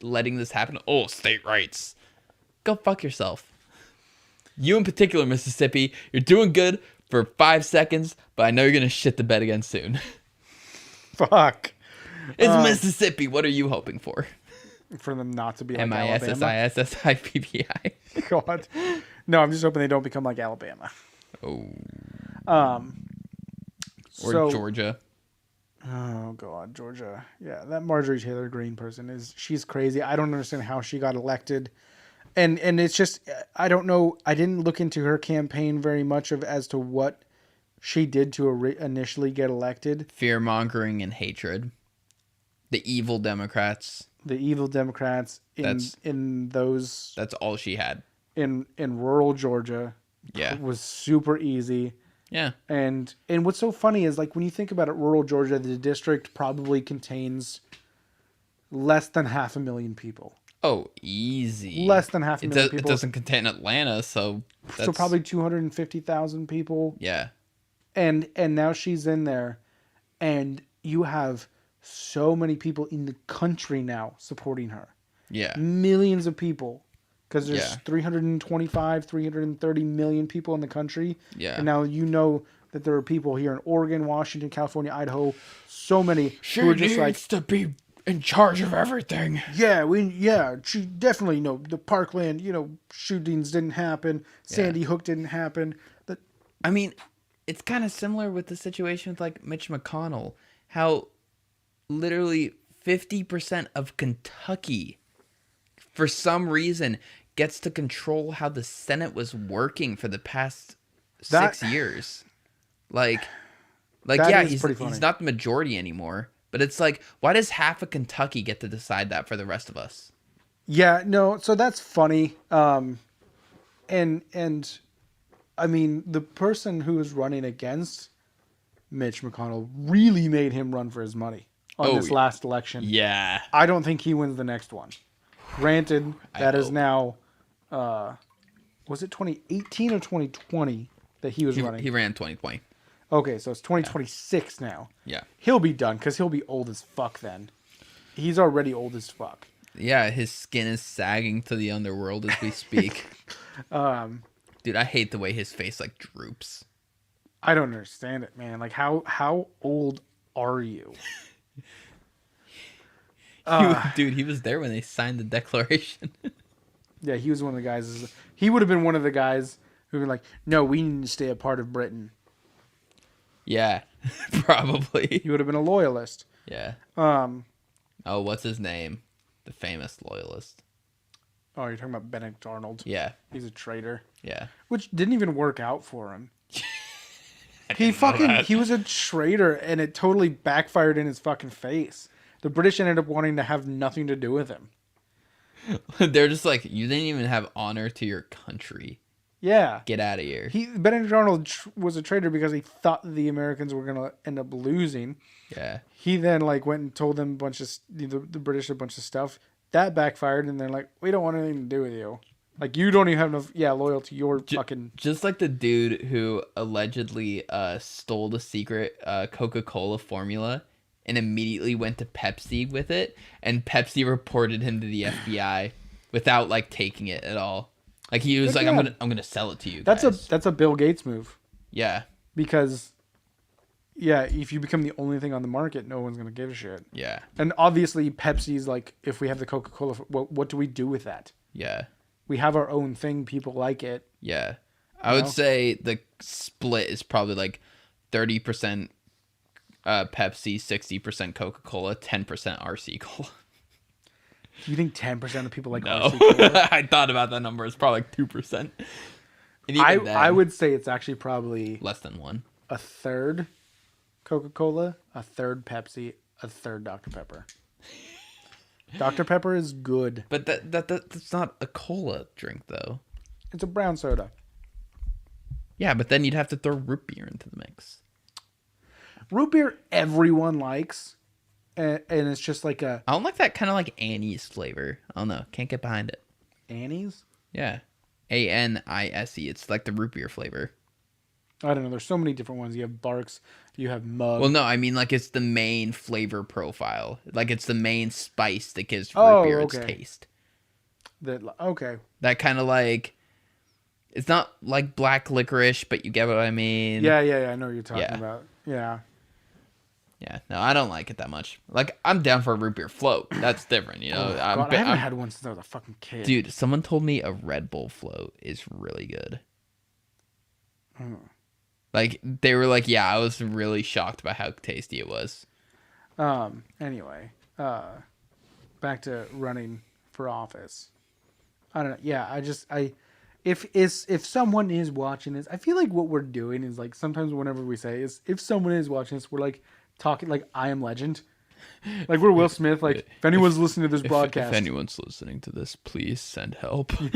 [SPEAKER 2] letting this happen. Oh, state rights. Go fuck yourself. You in particular, Mississippi, you're doing good for 5 seconds, but I know you're gonna shit the bed again soon.
[SPEAKER 1] Fuck.
[SPEAKER 2] It's Mississippi. What are you hoping for?
[SPEAKER 1] For them not to be like Alabama.
[SPEAKER 2] MISSISSIPPI.
[SPEAKER 1] God. No, I'm just hoping they don't become like Alabama.
[SPEAKER 2] Oh. Or
[SPEAKER 1] So,
[SPEAKER 2] Georgia.
[SPEAKER 1] oh God, Georgia. Yeah, that Marjorie Taylor Greene person she's crazy. I don't understand how she got elected. And it's just I don't know. I didn't look into her campaign very much as to what she did to initially get elected.
[SPEAKER 2] Fear mongering and hatred. The evil Democrats.
[SPEAKER 1] The evil Democrats in those
[SPEAKER 2] That's all she had.
[SPEAKER 1] in rural Georgia.
[SPEAKER 2] Yeah.
[SPEAKER 1] Was super easy.
[SPEAKER 2] Yeah.
[SPEAKER 1] And what's so funny is like when you think about it, rural Georgia, the district probably contains less than 500,000 people.
[SPEAKER 2] Oh, easy.
[SPEAKER 1] Less than 500,000
[SPEAKER 2] It
[SPEAKER 1] people.
[SPEAKER 2] doesn't contain Atlanta, so
[SPEAKER 1] So probably 250,000 people.
[SPEAKER 2] Yeah.
[SPEAKER 1] And now she's in there, and you have so many people in the country now supporting her.
[SPEAKER 2] Yeah.
[SPEAKER 1] Millions of people. Because there's
[SPEAKER 2] Yeah.
[SPEAKER 1] 325, 330 million people in the country.
[SPEAKER 2] Yeah.
[SPEAKER 1] And now you know that there are people here in Oregon, Washington, California, Idaho, so many who are just like,
[SPEAKER 2] to be in charge of everything.
[SPEAKER 1] she definitely, the Parkland, shootings didn't happen. Sandy Hook didn't happen.
[SPEAKER 2] I mean, it's kind of similar with the situation with like Mitch McConnell. How literally 50% of Kentucky, for some reason, gets to control how the Senate was working for the past 6 years. Like yeah,
[SPEAKER 1] is pretty funny.
[SPEAKER 2] he's not the majority anymore. But it's like, why does half of Kentucky get to decide that for the rest of us?
[SPEAKER 1] Yeah, no, so that's funny. And I mean, the person who is running against Mitch McConnell really made him run for his money on this last election.
[SPEAKER 2] Yeah.
[SPEAKER 1] I don't think he wins the next one. Granted, that is now, was it 2018 or 2020 that he was running?
[SPEAKER 2] He ran 2020.
[SPEAKER 1] Okay, so it's 2026 now.
[SPEAKER 2] Yeah.
[SPEAKER 1] He'll be done because he'll be old as fuck then. He's already old as fuck.
[SPEAKER 2] Yeah, his skin is sagging to the underworld as we speak. Dude, I hate the way his face like droops.
[SPEAKER 1] I don't understand it, man. Like, how old are you?
[SPEAKER 2] Dude, he was there when they signed the Declaration.
[SPEAKER 1] Yeah, he was one of the guys. He would have been one of the guys who were like, no, we need to stay a part of Britain.
[SPEAKER 2] Yeah, probably.
[SPEAKER 1] He would have been a loyalist.
[SPEAKER 2] Yeah. Oh, what's his name? The famous loyalist.
[SPEAKER 1] Oh, you're talking about Benedict Arnold.
[SPEAKER 2] Yeah.
[SPEAKER 1] He's a traitor.
[SPEAKER 2] Yeah.
[SPEAKER 1] Which didn't even work out for him. He was a traitor, and it totally backfired in his fucking face. The British ended up wanting to have nothing to do with him.
[SPEAKER 2] They're just like, you didn't even have honor to your country.
[SPEAKER 1] Yeah.
[SPEAKER 2] Get out of here.
[SPEAKER 1] Benedict Arnold was a traitor because he thought the Americans were going to end up losing.
[SPEAKER 2] Yeah.
[SPEAKER 1] He then like went and told them a bunch of the British a bunch of stuff that backfired, and they're like, we don't want anything to do with you. Like you don't even have enough loyalty. Your fucking
[SPEAKER 2] just like the dude who allegedly stole the secret Coca-Cola formula and immediately went to Pepsi with it, and Pepsi reported him to the FBI without like taking it at all. Like he was like, I'm gonna sell it to you guys.
[SPEAKER 1] That's a Bill Gates move.
[SPEAKER 2] Yeah.
[SPEAKER 1] Because if you become the only thing on the market, no one's gonna give a shit.
[SPEAKER 2] Yeah.
[SPEAKER 1] And obviously Pepsi's like, if we have the Coca-Cola, what do we do with that?
[SPEAKER 2] Yeah.
[SPEAKER 1] We have our own thing. People like it.
[SPEAKER 2] Yeah. I would say the split is probably like 30% Pepsi, 60% Coca-Cola, 10% RC Cola.
[SPEAKER 1] Do you think 10% of people like
[SPEAKER 2] No.
[SPEAKER 1] RC Cola?
[SPEAKER 2] I thought about that number. It's probably like 2%. And even
[SPEAKER 1] I would say it's actually probably
[SPEAKER 2] less than 1.
[SPEAKER 1] A third Coca-Cola, a third Pepsi, a third Dr. Pepper. Dr. Pepper is good.
[SPEAKER 2] But that's not a cola drink though.
[SPEAKER 1] It's a brown soda.
[SPEAKER 2] Yeah, but then you'd have to throw root beer into the mix.
[SPEAKER 1] Root beer everyone likes, and it's just like a
[SPEAKER 2] I don't like that kind of like anise flavor. I don't know. Can't get behind it.
[SPEAKER 1] anise.
[SPEAKER 2] Yeah. Anise. It's like the root beer flavor.
[SPEAKER 1] I don't know. There's so many different ones. You have Barks. You have Mug.
[SPEAKER 2] Well, no, I mean like it's the main flavor profile. Like it's the main spice that gives root beer its taste.
[SPEAKER 1] Okay.
[SPEAKER 2] That kind of like, it's not like black licorice, but you get what I mean.
[SPEAKER 1] Yeah. I know what you're talking about. Yeah.
[SPEAKER 2] Yeah. No, I don't like it that much. Like I'm down for a root beer float. That's different, you know.
[SPEAKER 1] I haven't had one since I was a fucking kid.
[SPEAKER 2] Dude, someone told me a Red Bull float is really good. Like they were like, yeah, I was really shocked by how tasty it was.
[SPEAKER 1] Anyway, back to running for office. I don't know. Yeah, if someone is watching this, I feel like what we're doing is like sometimes whenever we say is if someone is watching this, we're like talking like I Am Legend. Like we're Will Smith. Like if anyone's listening to this broadcast,
[SPEAKER 2] if anyone's listening to this, please send help.
[SPEAKER 1] But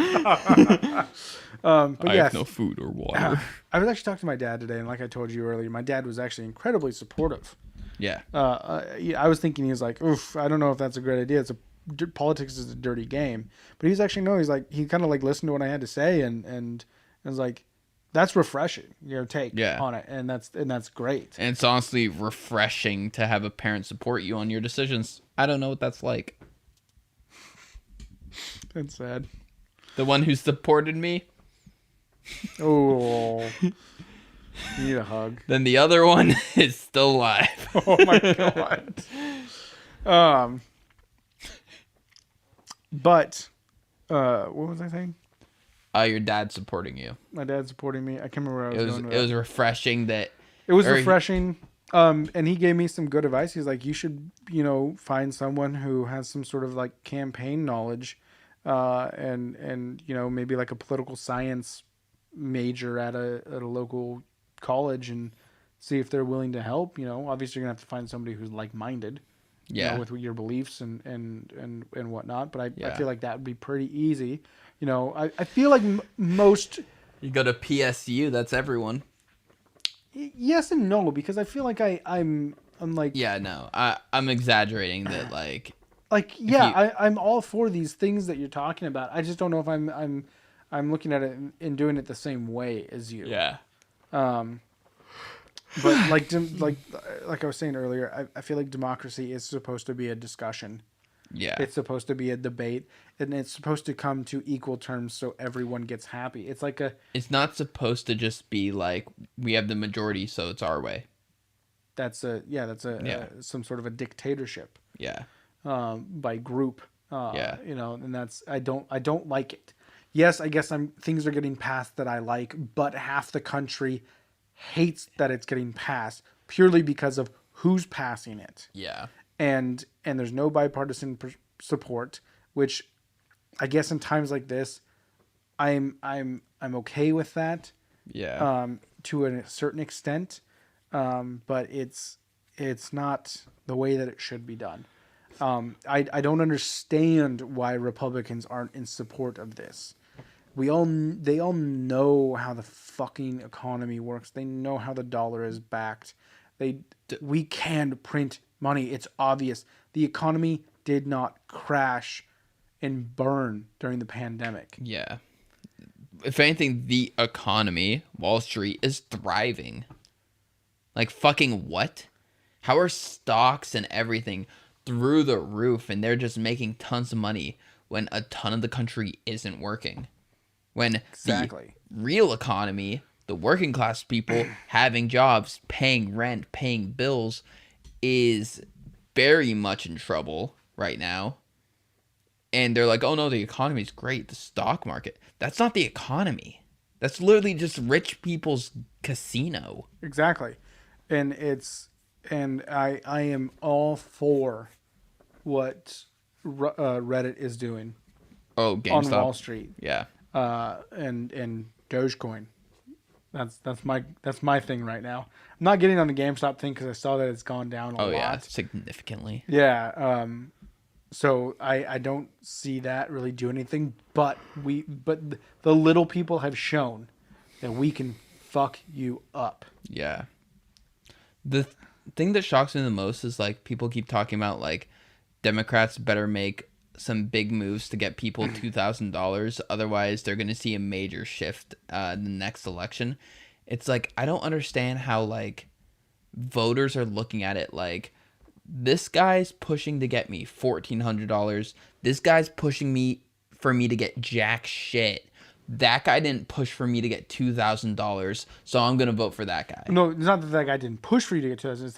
[SPEAKER 2] I have no food or water.
[SPEAKER 1] I was actually talking to my dad today, and like I told you earlier, my dad was actually incredibly supportive.
[SPEAKER 2] Yeah.
[SPEAKER 1] I was thinking he was like, oof, I don't know if that's a great idea. Politics is a dirty game. But he's actually, no, he's like, he kind of like listened to what I had to say and was like, that's refreshing, take on it. And that's great.
[SPEAKER 2] And it's honestly refreshing to have a parent support you on your decisions. I don't know what that's like.
[SPEAKER 1] That's sad.
[SPEAKER 2] The one who supported me.
[SPEAKER 1] Oh, you need a hug.
[SPEAKER 2] Then the other one is still alive.
[SPEAKER 1] Oh my God. But what was I saying?
[SPEAKER 2] Your dad supporting you.
[SPEAKER 1] My dad supporting me. I can't remember where I was going with
[SPEAKER 2] It was refreshing that.
[SPEAKER 1] It was refreshing. And he gave me some good advice. He's like, you should, find someone who has some sort of like campaign knowledge, and maybe like a political science major at a local college and see if they're willing to help. Obviously you're gonna have to find somebody who's like-minded, with your beliefs and whatnot. But I feel like that would be pretty easy. I feel like most.
[SPEAKER 2] You go to PSU. That's everyone.
[SPEAKER 1] Yes and no, because I feel like I'm like.
[SPEAKER 2] Yeah, no, I'm exaggerating that like.
[SPEAKER 1] I'm all for these things that you're talking about. I just don't know if I'm looking at it and doing it the same way as you.
[SPEAKER 2] Yeah.
[SPEAKER 1] But like I was saying earlier, I feel like democracy is supposed to be a discussion.
[SPEAKER 2] Yeah.
[SPEAKER 1] It's supposed to be a debate, and it's supposed to come to equal terms so everyone gets happy. It's like
[SPEAKER 2] It's not supposed to just be like we have the majority, so it's our way.
[SPEAKER 1] That's some sort of a dictatorship.
[SPEAKER 2] Yeah.
[SPEAKER 1] By group. And that's I don't like it. Yes, I guess things are getting passed that I like, but half the country hates that it's getting passed purely because of who's passing it.
[SPEAKER 2] Yeah.
[SPEAKER 1] And there's no bipartisan support, which I guess in times like this, I'm okay with that.
[SPEAKER 2] Yeah.
[SPEAKER 1] To a certain extent, but it's not the way that it should be done. I don't understand why Republicans aren't in support of this. They all know how the fucking economy works. They know how the dollar is backed. We can print money. It's obvious. The economy did not crash and burn during the pandemic.
[SPEAKER 2] Yeah. If anything, the economy, Wall Street, is thriving. Like, fucking what? How are stocks and everything through the roof and they're just making tons of money when a ton of the country isn't working? When
[SPEAKER 1] Exactly.
[SPEAKER 2] the real economy, the working class people having jobs, paying rent, paying bills, is very much in trouble right now. And they're like, oh no, the economy's great. The stock market. That's not the economy. That's literally just rich people's casino.
[SPEAKER 1] Exactly. And I am all for what Reddit is doing
[SPEAKER 2] Oh,
[SPEAKER 1] on
[SPEAKER 2] GameStop.
[SPEAKER 1] Wall Street.
[SPEAKER 2] Yeah.
[SPEAKER 1] And Dogecoin. That's my thing right now. I'm not getting on the GameStop thing because I saw that it's gone down a lot.
[SPEAKER 2] Oh yeah, significantly.
[SPEAKER 1] Yeah. So I don't see that really do anything. But the little people have shown that we can fuck you up.
[SPEAKER 2] Yeah. The thing that shocks me the most is like people keep talking about like Democrats better make some big moves to get people $2,000, otherwise they're going to see a major shift in the next election. It's like I don't understand how like voters are looking at it like this guy's pushing to get me $1,400. This guy's pushing me for me to get jack shit. That guy didn't push for me to get $2,000, so I'm gonna vote for that guy.
[SPEAKER 1] No, it's not that guy didn't push for you to get 2,000. It's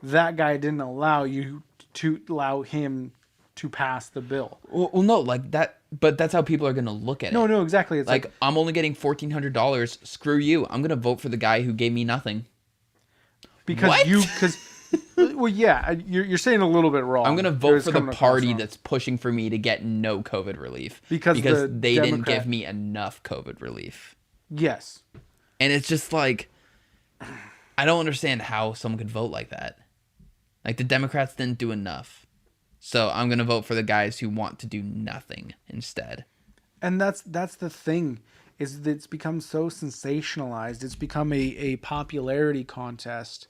[SPEAKER 1] that guy didn't allow him to pass the bill.
[SPEAKER 2] Well, no, like that, but that's how people are gonna look at it.
[SPEAKER 1] No, exactly. It's
[SPEAKER 2] like I'm only getting $1,400. Screw you. I'm gonna vote for the guy who gave me nothing.
[SPEAKER 1] Because well, yeah, you're saying a little bit wrong.
[SPEAKER 2] I'm gonna vote for the party that's pushing for me to get no COVID relief
[SPEAKER 1] because
[SPEAKER 2] they didn't give me enough COVID relief.
[SPEAKER 1] Yes,
[SPEAKER 2] and it's just like I don't understand how someone could vote like that. Like the Democrats didn't do enough, so I'm gonna vote for the guys who want to do nothing instead.
[SPEAKER 1] And that's the thing, is that it's become so sensationalized. It's become a popularity contest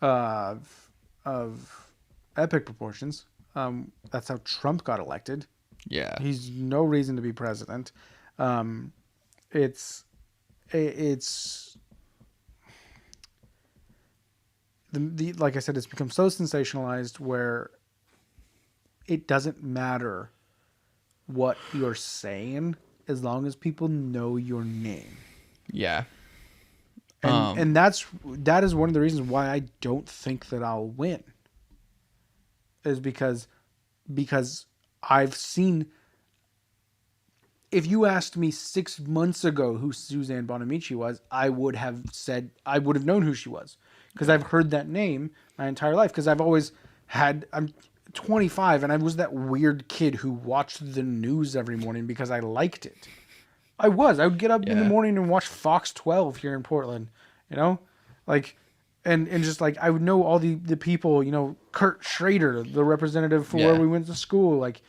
[SPEAKER 1] of epic proportions. That's how Trump got elected.
[SPEAKER 2] Yeah,
[SPEAKER 1] he's no reason to be president. It's the like I said, it's become so sensationalized where it doesn't matter what you're saying as long as people know your name.
[SPEAKER 2] Yeah.
[SPEAKER 1] And that is one of the reasons why I don't think that I'll win. Is because I've seen. If you asked me 6 months ago who Suzanne Bonamici was, I would have known who she was, because I've heard that name my entire life. Because I'm 25 and I was that weird kid who watched the news every morning because I liked it. I would get up in the morning and watch Fox 12 here in Portland, like, and just like, I would know all the people, Kurt Schrader, the representative for where we went to school. Like,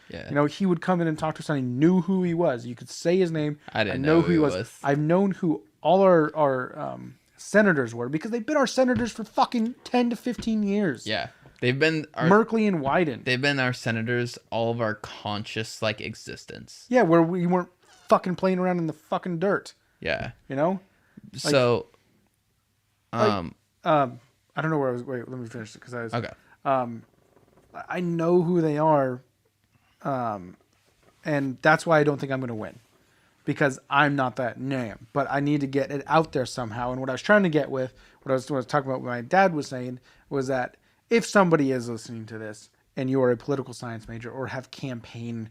[SPEAKER 1] he would come in and talk to us and I knew who he was. You could say his name.
[SPEAKER 2] I didn't know who he was.
[SPEAKER 1] I've known who all our senators were because they've been our senators for fucking 10 to 15 years.
[SPEAKER 2] Yeah. They've been
[SPEAKER 1] Merkley and Wyden.
[SPEAKER 2] They've been our senators all of our conscious like existence.
[SPEAKER 1] Yeah, where we weren't fucking playing around in the fucking dirt.
[SPEAKER 2] Yeah.
[SPEAKER 1] So I don't know where I was. Wait, let me finish it because I was
[SPEAKER 2] okay.
[SPEAKER 1] I know who they are, and that's why I don't think I'm going to win, because I'm not that name. But I need to get it out there somehow. And what I was trying to get with, what I was talking about, what my dad was saying, was that if somebody is listening to this and you are a political science major or have campaign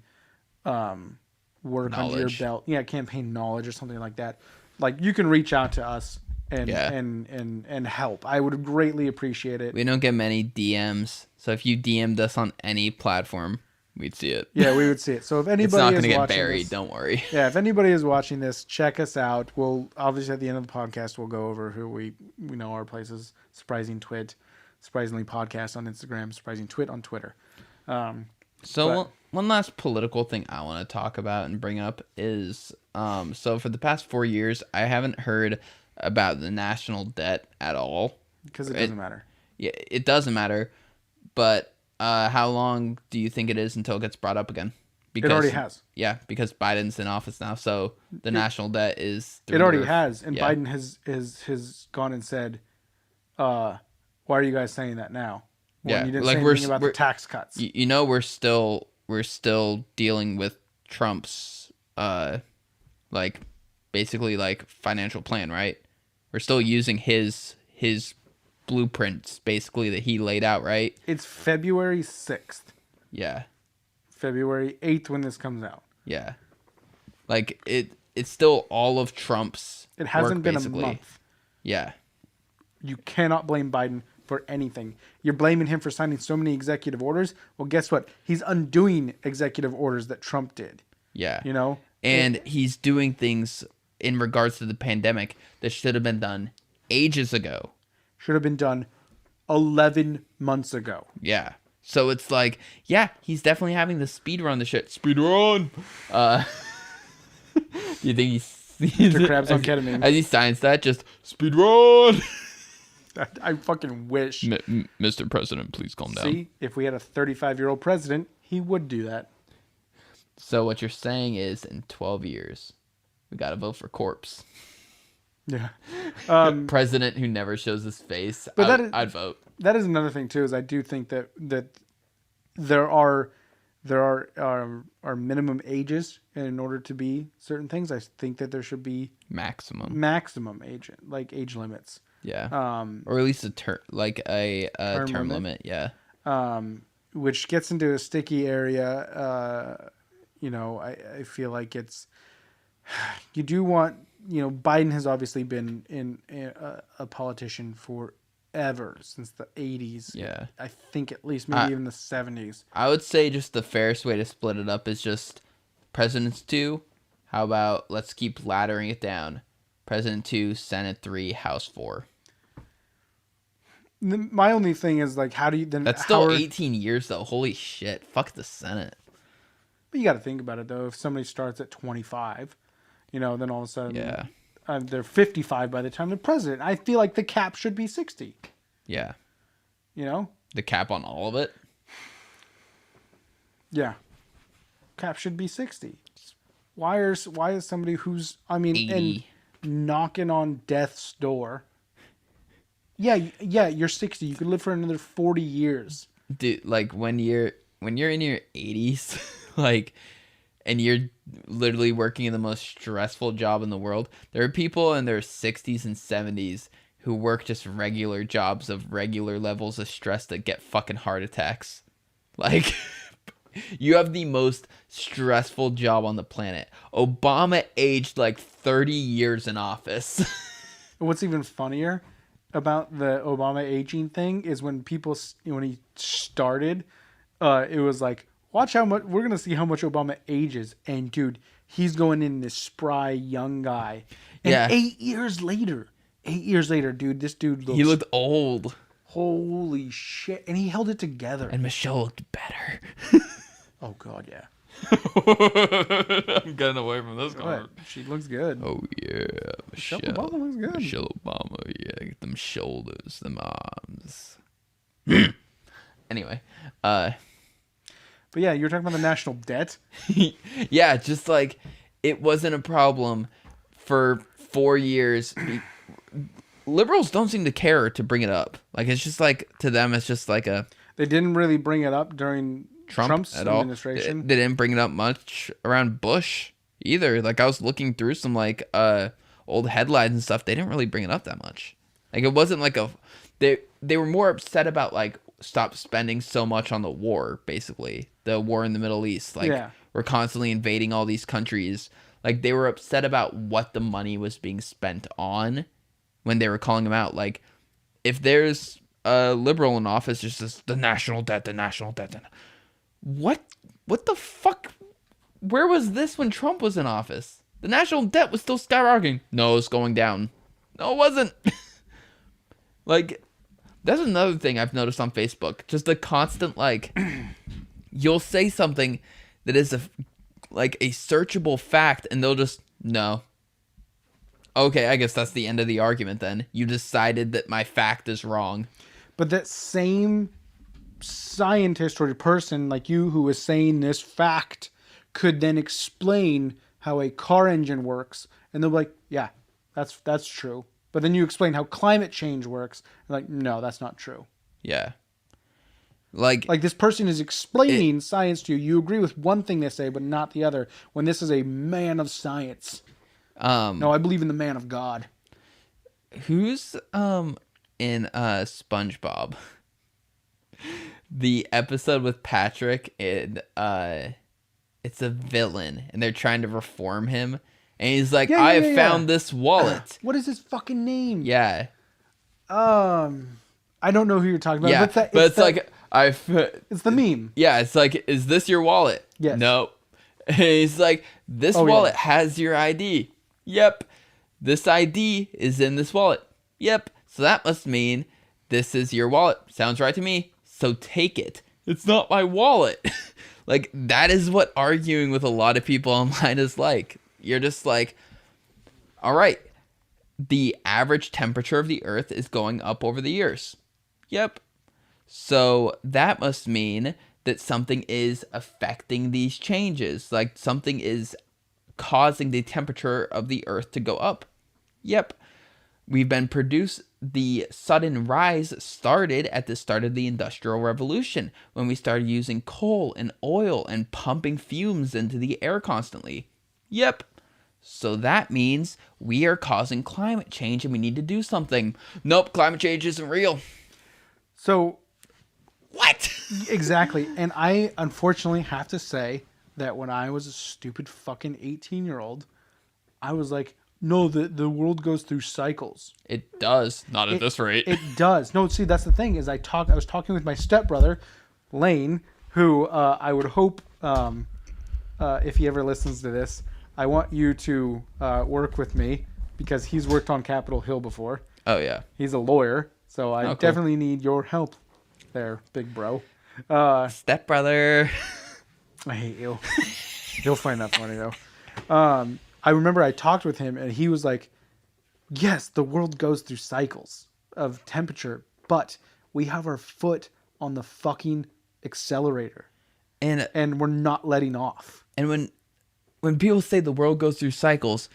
[SPEAKER 1] work under your belt, campaign knowledge or something like that, like, you can reach out to us and help. I would greatly appreciate it.
[SPEAKER 2] We don't get many DMs, so if you DM'd us on any platform, we'd see it.
[SPEAKER 1] Yeah, we would see it. So if anybody
[SPEAKER 2] it's not
[SPEAKER 1] going to
[SPEAKER 2] get buried, don't worry.
[SPEAKER 1] Yeah, if anybody is watching this, check us out. We'll obviously at the end of the podcast we'll go over who we know our places. Surprisingly podcast on Instagram, Surprising Twit on Twitter.
[SPEAKER 2] So
[SPEAKER 1] But-
[SPEAKER 2] one last political thing I want to talk about and bring up is so for the past 4 years I haven't heard about the national debt at all.
[SPEAKER 1] because it doesn't matter.
[SPEAKER 2] Yeah, it doesn't matter. But how long do you think it is until it gets brought up again? Because,
[SPEAKER 1] It already has.
[SPEAKER 2] Yeah, because Biden's in office now, so the national debt is.
[SPEAKER 1] It already has, and
[SPEAKER 2] Yeah.
[SPEAKER 1] Biden has gone and said, "Why are you guys saying that now? When
[SPEAKER 2] Yeah,
[SPEAKER 1] you didn't
[SPEAKER 2] like
[SPEAKER 1] say
[SPEAKER 2] we're
[SPEAKER 1] anything about the
[SPEAKER 2] we're
[SPEAKER 1] tax cuts."
[SPEAKER 2] you know we're still dealing with Trump's like basically like financial plan, right? We're still using his blueprints basically that he laid out, right?
[SPEAKER 1] It's February 6th,
[SPEAKER 2] Yeah.
[SPEAKER 1] February 8th when this comes out.
[SPEAKER 2] Yeah. Like it's still all of Trump's
[SPEAKER 1] It hasn't
[SPEAKER 2] work,
[SPEAKER 1] been
[SPEAKER 2] basically.
[SPEAKER 1] a month.
[SPEAKER 2] Yeah.
[SPEAKER 1] You cannot blame Biden for anything. You're blaming him for signing so many executive orders. Well, guess what? He's undoing executive orders that Trump did.
[SPEAKER 2] Yeah.
[SPEAKER 1] You know?
[SPEAKER 2] And he's doing things in regards to the pandemic that should have been done ages ago.
[SPEAKER 1] Should have been done 11 months ago.
[SPEAKER 2] Yeah. So it's like, yeah, he's definitely having the speed run the shit. Speed run. You think he's
[SPEAKER 1] Mr. Krabs on ketamine.
[SPEAKER 2] As he signs that, just speed run.
[SPEAKER 1] I fucking wish.
[SPEAKER 2] Mr. President, please calm down.
[SPEAKER 1] See, if we had a 35-year-old president, he would do that.
[SPEAKER 2] So what you're saying is, in 12 years, we got to vote for corpse.
[SPEAKER 1] Yeah.
[SPEAKER 2] President who never shows his face.
[SPEAKER 1] But
[SPEAKER 2] I'd vote.
[SPEAKER 1] That is another thing too. Is I do think that there are minimum ages in order to be certain things. I think that there should be maximum age limits.
[SPEAKER 2] Yeah. Or at least a term limit. Yeah.
[SPEAKER 1] Which gets into a sticky area. I feel like it's you do want. Biden has obviously been a politician forever, since the 80s.
[SPEAKER 2] Yeah.
[SPEAKER 1] I think at least maybe even the 70s.
[SPEAKER 2] I would say just the fairest way to split it up is just President's 2. How about let's keep laddering it down? President 2, Senate 3, House 4.
[SPEAKER 1] My only thing is like, how do you then?
[SPEAKER 2] That's still 18 years though. Holy shit. Fuck the Senate.
[SPEAKER 1] But you got to think about it though. If somebody starts at 25, then all of a sudden,
[SPEAKER 2] Yeah.
[SPEAKER 1] They're 55 by the time they're president. I feel like the cap should be 60.
[SPEAKER 2] Yeah.
[SPEAKER 1] The
[SPEAKER 2] The cap on all of it?
[SPEAKER 1] Yeah. Cap should be 60. Why is somebody who's
[SPEAKER 2] 80.
[SPEAKER 1] and knocking on death's door? Yeah, you're 60. You could live for another 40 years.
[SPEAKER 2] Dude, like when you're in your 80s, like, and you're literally working in the most stressful job in the world. There are people in their 60s and 70s who work just regular jobs of regular levels of stress that get fucking heart attacks. Like, you have the most stressful job on the planet. Obama aged like 30 years in office.
[SPEAKER 1] What's even funnier about the Obama aging thing is when he started, it was like, watch how much we're gonna see how much Obama ages, and dude, he's going in this spry young guy. And
[SPEAKER 2] Yeah.
[SPEAKER 1] 8 years later, dude, this dude looks.
[SPEAKER 2] He looked old.
[SPEAKER 1] Holy shit! And he held it together.
[SPEAKER 2] And Michelle looked better.
[SPEAKER 1] Oh god, yeah.
[SPEAKER 2] I'm getting away from this
[SPEAKER 1] What? She looks good.
[SPEAKER 2] Oh yeah,
[SPEAKER 1] Michelle Obama looks good.
[SPEAKER 2] Michelle Obama, yeah, get them shoulders, them arms. Anyway,
[SPEAKER 1] But yeah, you're talking about the national debt.
[SPEAKER 2] yeah, just like it wasn't a problem for 4 years. Liberals don't seem to care to bring it up. Like it's just like to them, it's just like a
[SPEAKER 1] They didn't really bring it up during Trump's
[SPEAKER 2] at all.
[SPEAKER 1] administration.
[SPEAKER 2] They didn't bring it up much around Bush either. Like I was looking through some like old headlines and stuff. They didn't really bring it up that much. Like it wasn't like they were more upset about like stop spending so much on the war, basically the war in the Middle East. Like we're constantly invading all these countries. Like they were upset about what the money was being spent on when they were calling them out. Like if there's a liberal in office, just says the national debt. What the fuck? Where was this when Trump was in office? The national debt was still skyrocketing. No, it's going down. No, it wasn't. Like, that's another thing I've noticed on Facebook. Just the constant, like, you'll say something that is like a searchable fact, and they'll just no. Okay, I guess that's the end of the argument then. You decided that my fact is wrong.
[SPEAKER 1] But that same scientist or person like you who is saying this fact could then explain how a car engine works, and they'll be like, yeah, that's true. But then you explain how climate change works, and like, no, that's not true.
[SPEAKER 2] Yeah.
[SPEAKER 1] Like this person is explaining science to you. You agree with one thing they say, but not the other. When this is a man of science. No, I believe in the man of God.
[SPEAKER 2] Who's in SpongeBob? The episode with Patrick, and it's a villain, and they're trying to reform him, and he's like, I have found this wallet.
[SPEAKER 1] What is his fucking name?
[SPEAKER 2] Yeah.
[SPEAKER 1] I don't know who you're talking about.
[SPEAKER 2] Yeah, but it's like
[SPEAKER 1] it's the meme.
[SPEAKER 2] Yeah, it's like, is this your wallet?
[SPEAKER 1] Yes.
[SPEAKER 2] No. And he's like, this wallet has your ID. Yep. This ID is in this wallet. Yep. So that must mean this is your wallet. Sounds right to me. So take it. It's not my wallet. Like, that is what arguing with a lot of people online is like. You're just like, all right, the average temperature of the earth is going up over the years. Yep. So that must mean that something is affecting these changes. Like, something is causing the temperature of the earth to go up. Yep. The sudden rise started at the start of the Industrial Revolution, when we started using coal and oil and pumping fumes into the air constantly. Yep. So that means we are causing climate change and we need to do something. Nope, climate change isn't real.
[SPEAKER 1] So,
[SPEAKER 2] what?
[SPEAKER 1] Exactly. And I unfortunately have to say that when I was a stupid fucking 18-year-old, I was like, no, the world goes through cycles.
[SPEAKER 2] It does. Not at this rate.
[SPEAKER 1] It does. No, see, that's the thing is I was talking with my stepbrother, Lane, who I would hope, if he ever listens to this, I want you to work with me because he's worked on Capitol Hill before.
[SPEAKER 2] Oh, yeah.
[SPEAKER 1] He's a lawyer, so I definitely need your help there, big bro.
[SPEAKER 2] Stepbrother.
[SPEAKER 1] I hate you. You'll find that funny, though. I remember I talked with him, and he was like, yes, the world goes through cycles of temperature, but we have our foot on the fucking accelerator, and we're not letting off.
[SPEAKER 2] And when people say the world goes through cycles,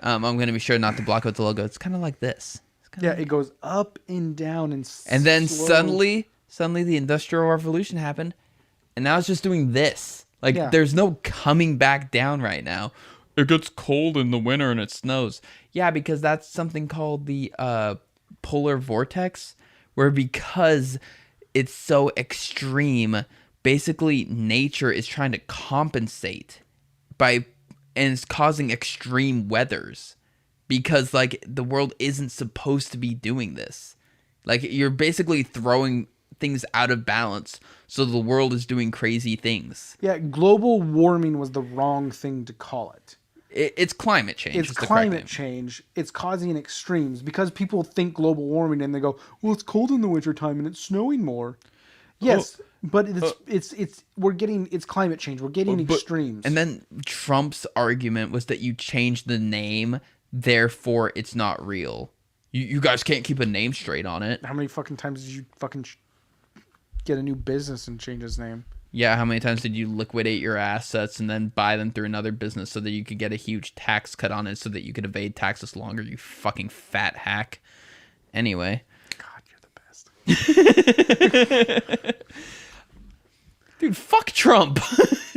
[SPEAKER 2] I'm going to be sure not to block out the logo. It's kind of like this.
[SPEAKER 1] It goes up and down and
[SPEAKER 2] then suddenly the Industrial Revolution happened, and now it's just doing this. Like, there's no coming back down right now. It gets cold in the winter and it snows. Yeah, because that's something called the polar vortex, where because it's so extreme, basically nature is trying to compensate and it's causing extreme weathers, because like the world isn't supposed to be doing this. Like, you're basically throwing things out of balance, so the world is doing crazy things.
[SPEAKER 1] Yeah, global warming was the wrong thing to call it.
[SPEAKER 2] It's climate change.
[SPEAKER 1] It's climate change. It's causing extremes because people think global warming and they go, well, it's cold in the wintertime and it's snowing more. Yes, but it's climate change. We're getting extremes.
[SPEAKER 2] And then Trump's argument was that you changed the name, therefore it's not real. You guys can't keep a name straight on it.
[SPEAKER 1] How many fucking times did you fucking get a new business and change his name?
[SPEAKER 2] Yeah, how many times did you liquidate your assets and then buy them through another business so that you could get a huge tax cut on it so that you could evade taxes longer, you fucking fat hack. Anyway.
[SPEAKER 1] God, you're the best.
[SPEAKER 2] Dude, fuck Trump.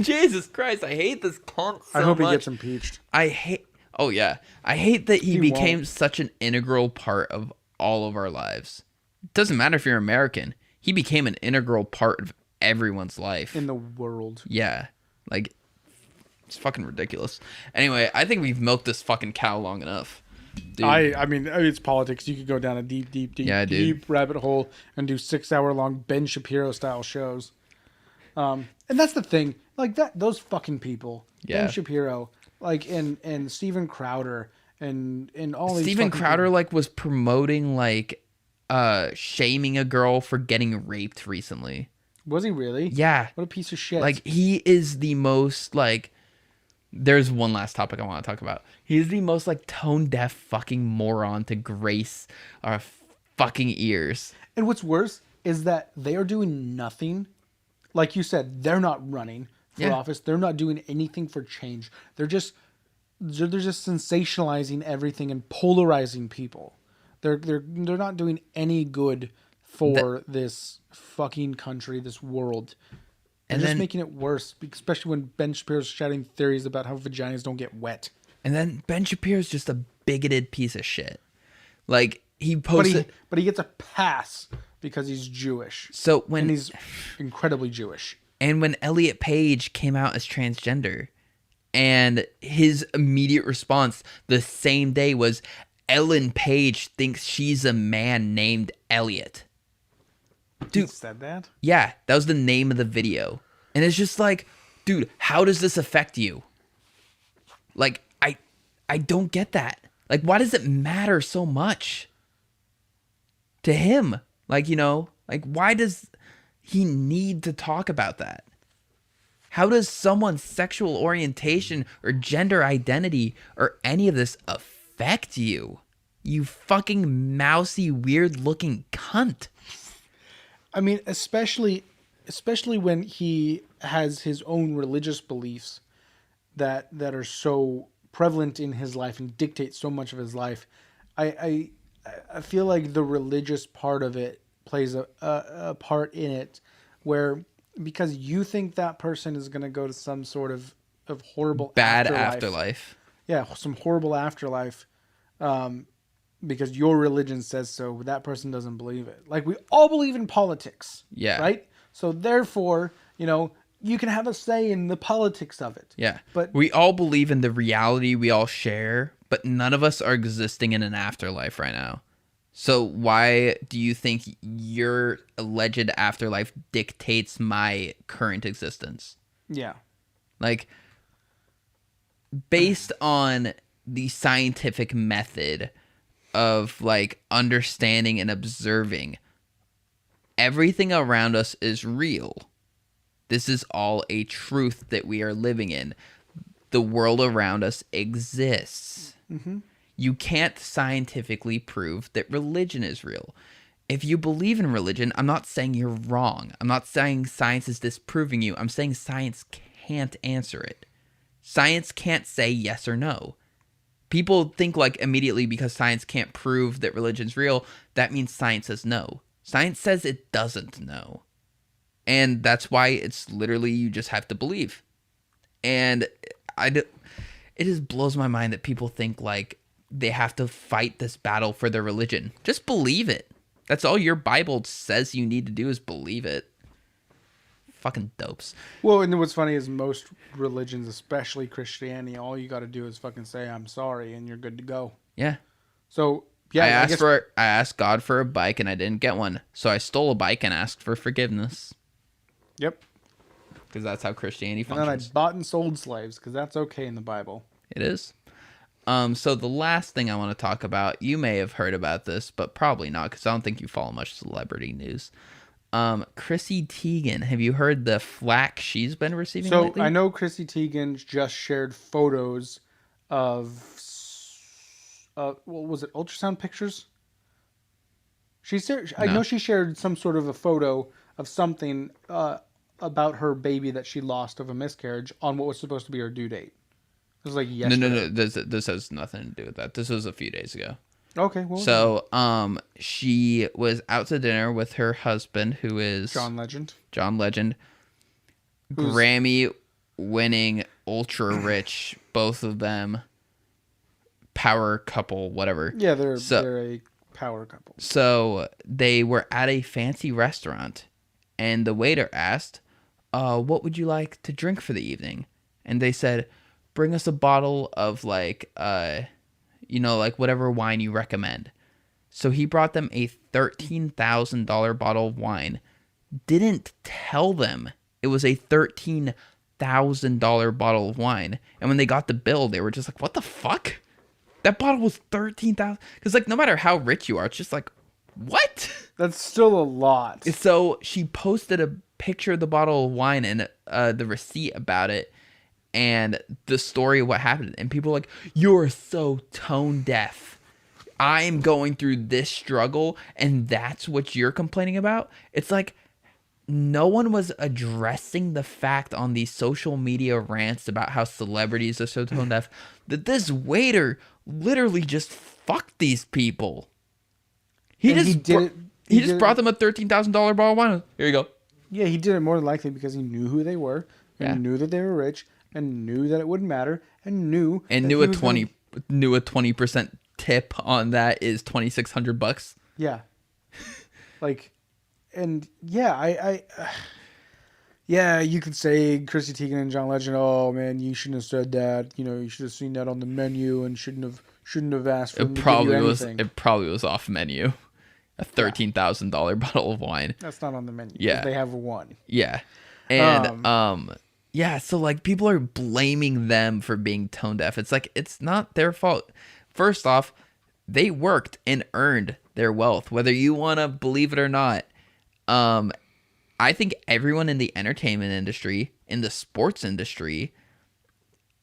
[SPEAKER 2] Jesus Christ, I hate this cunt so
[SPEAKER 1] I hope
[SPEAKER 2] much.
[SPEAKER 1] He gets impeached.
[SPEAKER 2] I hate that he became such an integral part of all of our lives. It doesn't matter if you're American. He became an integral part of everyone's life
[SPEAKER 1] in the world.
[SPEAKER 2] Yeah, like, it's fucking ridiculous. Anyway, I think we've milked this fucking cow long enough. Dude.
[SPEAKER 1] I mean, it's politics. You could go down a deep rabbit hole and do 6-hour-long Ben Shapiro style shows. And that's the thing, like those fucking people, Ben Shapiro, like and Steven Crowder and all these.
[SPEAKER 2] Steven Crowder
[SPEAKER 1] people.
[SPEAKER 2] Like was promoting like shaming a girl for getting raped recently.
[SPEAKER 1] Was he really?
[SPEAKER 2] Yeah.
[SPEAKER 1] What a piece of shit.
[SPEAKER 2] Like, he is the most, like, there's one last topic I want to talk about. He's the most, like, tone-deaf fucking moron to grace our fucking ears.
[SPEAKER 1] And what's worse is that they are doing nothing. Like you said, they're not running for office. They're not doing anything for change. They're just sensationalizing everything and polarizing people. They're not doing any good for this fucking country, this world. They're just making it worse, especially when Ben Shapiro's shouting theories about how vaginas don't get wet.
[SPEAKER 2] And then Ben Shapiro's just a bigoted piece of shit. Like, he posted...
[SPEAKER 1] But he gets a pass because he's Jewish.
[SPEAKER 2] And
[SPEAKER 1] he's incredibly Jewish.
[SPEAKER 2] And when Elliot Page came out as transgender, and his immediate response the same day was, Ellen Page thinks she's a man named Elliot. Dude,
[SPEAKER 1] he said that?
[SPEAKER 2] Yeah, that was the name of the video. And it's just like, dude, how does this affect you? Like, I don't get that. Like, why does it matter so much to him? Like, you know, like, why does he need to talk about that? How does someone's sexual orientation or gender identity or any of this affect you? You fucking mousy, weird-looking cunt.
[SPEAKER 1] I mean, especially when he has his own religious beliefs that are so prevalent in his life and dictate so much of his life. I feel like the religious part of it plays a part in it, where because you think that person is going to go to some sort of horrible
[SPEAKER 2] bad afterlife.
[SPEAKER 1] Yeah, some horrible afterlife. Because your religion says so, but that person doesn't believe it. Like, we all believe in politics.
[SPEAKER 2] Yeah.
[SPEAKER 1] Right? So therefore, you know, you can have a say in the politics of it.
[SPEAKER 2] Yeah.
[SPEAKER 1] But
[SPEAKER 2] we all believe in the reality we all share, but none of us are existing in an afterlife right now. So why do you think your alleged afterlife dictates my current existence?
[SPEAKER 1] Yeah.
[SPEAKER 2] Like, based on the scientific method of, like, understanding and observing, everything around us is real. This is all a truth that we are living in. The world around us exists.
[SPEAKER 1] Mm-hmm.
[SPEAKER 2] You can't scientifically prove that religion is real. If you believe in religion, I'm not saying you're wrong. I'm not saying science is disproving you. I'm saying science can't answer it. Science can't say yes or no. People think, like, immediately because science can't prove that religion's real, that means science says no. Science says it doesn't know. And that's why it's literally you just have to believe. And it just blows my mind that people think, like, they have to fight this battle for their religion. Just believe it. That's all your Bible says you need to do is believe it. Fucking dopes.
[SPEAKER 1] Well, and what's funny is most religions, especially Christianity, all you got to do is fucking say, I'm sorry, and you're good to go.
[SPEAKER 2] Yeah.
[SPEAKER 1] So, yeah.
[SPEAKER 2] I asked God for a bike, and I didn't get one. So I stole a bike and asked for forgiveness.
[SPEAKER 1] Yep.
[SPEAKER 2] Because that's how Christianity functions.
[SPEAKER 1] And then I bought and sold slaves, because that's okay in the Bible.
[SPEAKER 2] It is. So the last thing I want to talk about, you may have heard about this, but probably not, because I don't think you follow much celebrity news. Chrissy Teigen, have you heard the flack she's been receiving lately?
[SPEAKER 1] I know Chrissy Teigen just shared photos of, what was it, ultrasound pictures? I know she shared some sort of a photo of something about her baby that she lost of a miscarriage on what was supposed to be her due date. It was like yesterday.
[SPEAKER 2] No. This has nothing to do with that. This was a few days ago.
[SPEAKER 1] Okay. Well,
[SPEAKER 2] so, she was out to dinner with her husband, who is
[SPEAKER 1] John Legend,
[SPEAKER 2] Grammy-winning, ultra-rich, both of them, power couple, whatever.
[SPEAKER 1] Yeah, they're a power couple.
[SPEAKER 2] So they were at a fancy restaurant, and the waiter asked, "What would you like to drink for the evening?" And they said, "Bring us a bottle of, like, like whatever wine you recommend." So he brought them a $13,000 bottle of wine. Didn't tell them it was a $13,000 bottle of wine. And when they got the bill, they were just like, what the fuck? That bottle was $13,000. Because, like, no matter how rich you are, it's just like, what?
[SPEAKER 1] That's still a lot.
[SPEAKER 2] So she posted a picture of the bottle of wine and the receipt about it and the story of what happened. And people are like, you're so tone deaf. I'm going through this struggle and that's what you're complaining about. It's like no one was addressing the fact on these social media rants about how celebrities are so tone deaf that this waiter literally just fucked these people. He just brought them a $13,000 bottle of wine. Here you go.
[SPEAKER 1] Yeah, he did it more than likely because he knew who they were and knew that they were rich and knew that it wouldn't matter and knew
[SPEAKER 2] a 20% tip on that is $2,600.
[SPEAKER 1] Yeah, like, and yeah, yeah, you could say Chrissy Teigen and John Legend. Oh man, you shouldn't have said that. You know, you should have seen that on the menu and shouldn't have asked for them to give you anything.
[SPEAKER 2] It probably was off menu. A $13,000 bottle of wine.
[SPEAKER 1] That's not on the menu.
[SPEAKER 2] Yeah,
[SPEAKER 1] they have one.
[SPEAKER 2] Yeah, and yeah. So like people are blaming them for being tone deaf. It's like it's not their fault. First off, they worked and earned their wealth, whether you want to believe it or not. I think everyone in the entertainment industry, in the sports industry,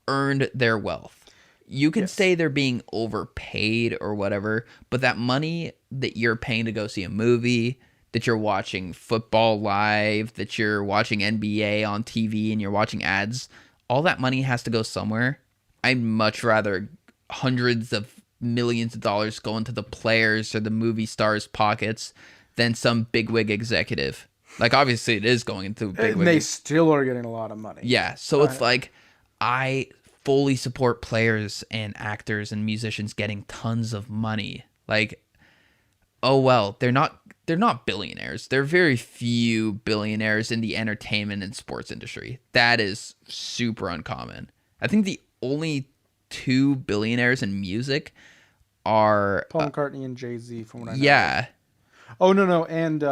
[SPEAKER 2] earned their wealth. You can say they're being overpaid or whatever, but that money that you're paying to go see a movie, that you're watching football live, that you're watching NBA on TV and you're watching ads, all that money has to go somewhere. I'd much rather hundreds of millions of dollars go into the players or the movie stars' pockets than some bigwig executive. Like, obviously, it is going into bigwig.
[SPEAKER 1] And they still are getting a lot of money.
[SPEAKER 2] Yeah, so it's like, I fully support players and actors and musicians getting tons of money. Like, oh well, they're not billionaires. There are very few billionaires in the entertainment and sports industry. That is super uncommon. I think the only 2 billionaires in music are
[SPEAKER 1] Paul McCartney and Jay-Z, from what I know.
[SPEAKER 2] Yeah.
[SPEAKER 1] Oh no, and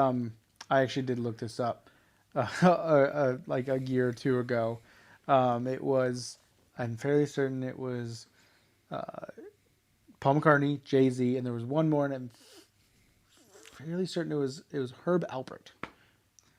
[SPEAKER 1] I actually did look this up, like a year or two ago. It was, I'm fairly certain it was Paul McCartney, Jay-Z, and there was one more, and I'm fairly certain it was Herb Alpert.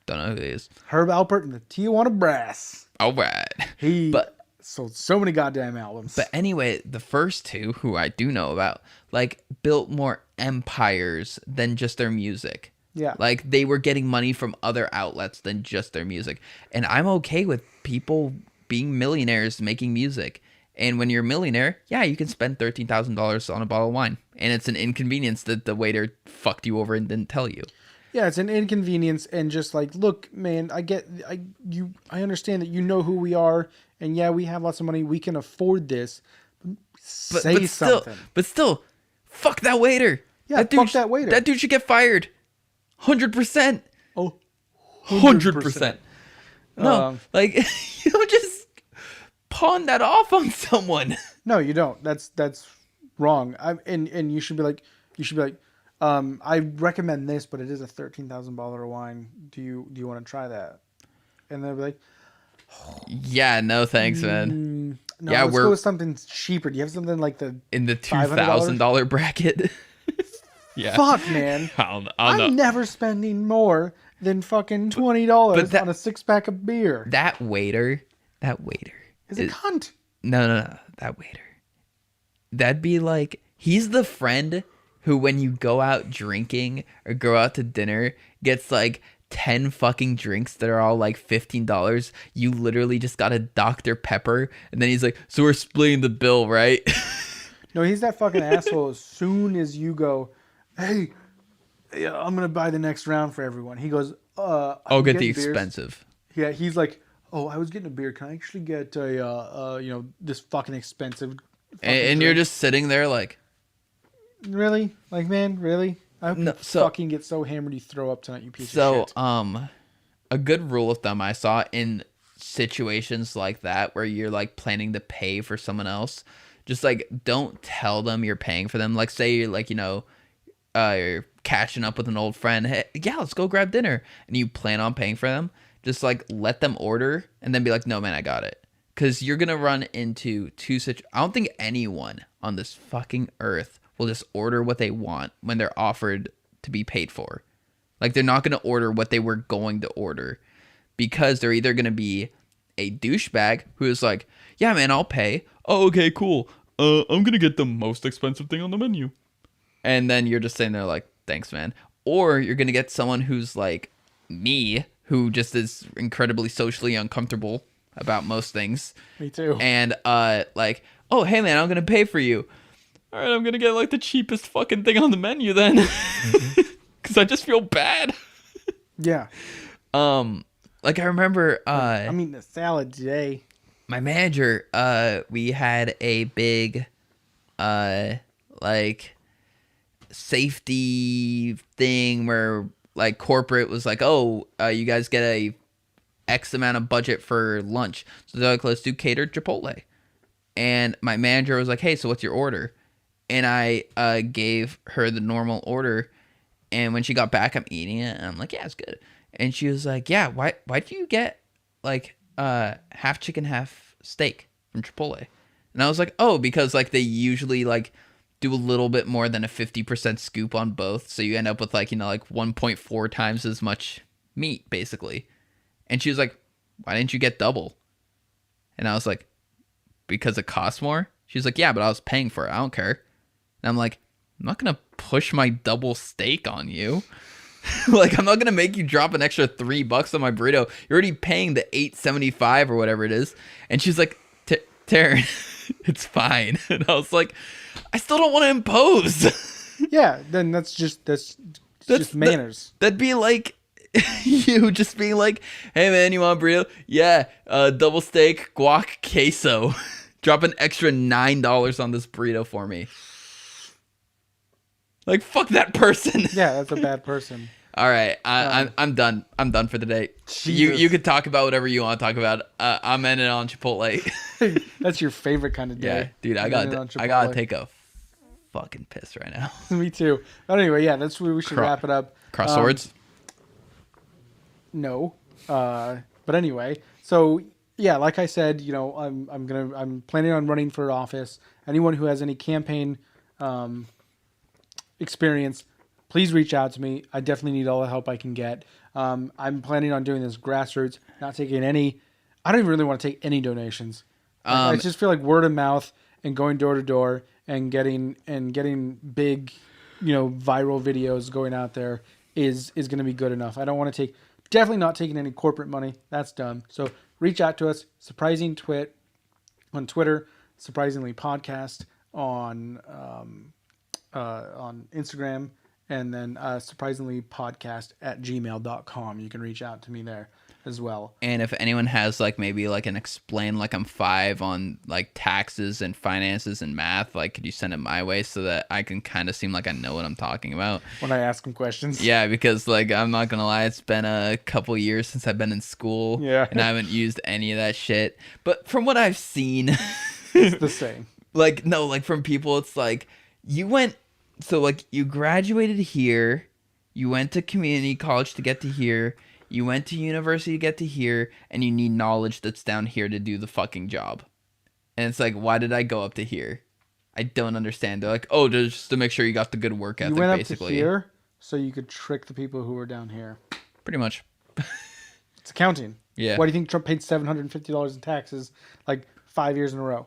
[SPEAKER 2] Don't know who he is.
[SPEAKER 1] Herb Alpert and the Tijuana Brass.
[SPEAKER 2] All right.
[SPEAKER 1] He sold so many goddamn albums.
[SPEAKER 2] But anyway, the first 2, who I do know about, like, built more empires than just their music.
[SPEAKER 1] Yeah.
[SPEAKER 2] Like, they were getting money from other outlets than just their music. And I'm okay with people being millionaires making music. And when you're a millionaire, yeah, you can spend $13,000 on a bottle of wine. And it's an inconvenience that the waiter fucked you over and didn't tell you.
[SPEAKER 1] Yeah, it's an inconvenience. And just like, look, man, I understand that you know who we are. And yeah, we have lots of money. We can afford this. Say something.
[SPEAKER 2] But still, fuck that waiter.
[SPEAKER 1] Yeah, fuck that waiter.
[SPEAKER 2] That dude should get fired. 100%.
[SPEAKER 1] Oh,
[SPEAKER 2] 100%. No, like, you don't just pawn that off on someone.
[SPEAKER 1] No, you don't. That's wrong. And you should be like, I recommend this, but it is a $13,000 bottle of wine. Do you want to try that? And they'll be like,
[SPEAKER 2] yeah, no thanks, man.
[SPEAKER 1] No, let's go with something cheaper. Do you have something like in the
[SPEAKER 2] $2,000 bracket? Yeah.
[SPEAKER 1] Fuck, man. I'm never spending more than fucking $20 on a 6-pack of beer.
[SPEAKER 2] That waiter
[SPEAKER 1] is a cunt.
[SPEAKER 2] No. That waiter. That'd be like, he's the friend who, when you go out drinking or go out to dinner, gets like 10 fucking drinks that are all like $15. You literally just got a Dr. Pepper, and then he's like, so we're splitting the bill, right?
[SPEAKER 1] No, he's that fucking asshole. As soon as you go, hey, I'm gonna buy the next round for everyone, he goes,
[SPEAKER 2] I'll get the expensive.
[SPEAKER 1] Yeah, he's like, oh, I was getting a beer. Can I actually get this fucking expensive?
[SPEAKER 2] And you're just sitting there like,
[SPEAKER 1] really? Like, man, really? I hope you fucking get so hammered you throw up tonight, you piece of shit.
[SPEAKER 2] So, a good rule of thumb I saw in situations like that where you're like planning to pay for someone else, just like don't tell them you're paying for them. Like, say you're like, you're catching up with an old friend. Hey, yeah, let's go grab dinner, and you plan on paying for them. Just like let them order and then be like, no, man, I got it. Because you're gonna run into I don't think anyone on this fucking earth will just order what they want when they're offered to be paid for. Like, they're not going to order what they were going to order because they're either going to be a douchebag who is like, yeah, man, I'll pay. Oh, okay, cool. I'm going to get the most expensive thing on the menu. And then you're just sitting there like, thanks, man. Or you're going to get someone who's like me, who just is incredibly socially uncomfortable about most things.
[SPEAKER 1] Me too.
[SPEAKER 2] And like, oh, hey, man, I'm going to pay for you. All right, I'm going to get like the cheapest fucking thing on the menu then. Because I just feel bad.
[SPEAKER 1] Yeah.
[SPEAKER 2] Like I remember
[SPEAKER 1] I'm eating a salad today.
[SPEAKER 2] My manager, we had a big like safety thing where like corporate was like, oh, you guys get a X amount of budget for lunch. So they're like, let's do catered Chipotle. And my manager was like, hey, so what's your order? And I gave her the normal order. And when she got back, I'm eating it. And I'm like, yeah, it's good. And she was like, yeah, why do you get like half chicken, half steak from Chipotle? And I was like, oh, because like they usually like do a little bit more than a 50% scoop on both. So you end up with like, you know, like 1.4 times as much meat basically. And she was like, why didn't you get double? And I was like, because it costs more. She was like, yeah, but I was paying for it. I don't care. And I'm like, I'm not going to push my double steak on you. Like, I'm not going to make you drop an extra $3 on my burrito. You're already paying the $8.75 or whatever it is. And she's like, Taryn, it's fine. And I was like, I still don't want to impose.
[SPEAKER 1] Yeah, then that's just manners.
[SPEAKER 2] That'd be like you just being like, hey man, you want a burrito? Yeah, double steak, guac, queso. Drop an extra $9 on this burrito for me. Like, fuck that person.
[SPEAKER 1] Yeah, that's a bad person.
[SPEAKER 2] All right, I'm done. I'm done for the day. You could talk about whatever you want to talk about. I'm ending on Chipotle.
[SPEAKER 1] That's your favorite kind of day.
[SPEAKER 2] Yeah, dude, I gotta take a fucking piss right now.
[SPEAKER 1] Me too. But anyway, yeah, that's where we should wrap it up.
[SPEAKER 2] Cross swords?
[SPEAKER 1] No. But anyway, so yeah, like I said, you know, I'm planning on running for office. Anyone who has any campaign experience, please reach out to me. I definitely need all the help I can get. I'm planning on doing this grassroots, not taking any. I don't even really want to take any donations. I just feel like word of mouth and going door to door and getting big, you know, viral videos going out there is going to be good enough. I don't want to definitely not taking any corporate money. That's dumb. So reach out to us. Surprising Twit on Twitter. Surprisingly Podcast on Instagram. And then surprisinglypodcast@gmail.com. You can reach out to me there as well.
[SPEAKER 2] And if anyone has like maybe like an explain like I'm 5 on like taxes and finances and math, like could you send it my way so that I can kind of seem like I know what I'm talking about
[SPEAKER 1] when I ask them questions?
[SPEAKER 2] Yeah, because like I'm not gonna lie, it's been a couple years since I've been in school.
[SPEAKER 1] Yeah,
[SPEAKER 2] and I haven't used any of that shit. But from what I've seen,
[SPEAKER 1] it's the same.
[SPEAKER 2] Like no, like from people, it's like you went. So, like, you graduated here, you went to community college to get to here, you went to university to get to here, and you need knowledge that's down here to do the fucking job. And it's like, why did I go up to here? I don't understand. They're like, oh, just to make sure you got the good work ethic,
[SPEAKER 1] you went
[SPEAKER 2] basically.
[SPEAKER 1] Up to here so you could trick the people who were down here.
[SPEAKER 2] Pretty much.
[SPEAKER 1] It's accounting.
[SPEAKER 2] Yeah.
[SPEAKER 1] Why do you think Trump paid $750 in taxes like 5 years in a row?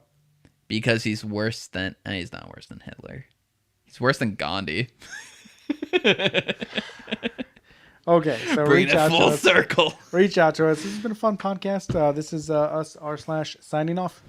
[SPEAKER 2] Because he's worse than... he's not worse than Hitler. He's worse than Gandhi.
[SPEAKER 1] Okay, so
[SPEAKER 2] bring it full circle.
[SPEAKER 1] Reach out to us. This has been a fun podcast. This is us r/signing off.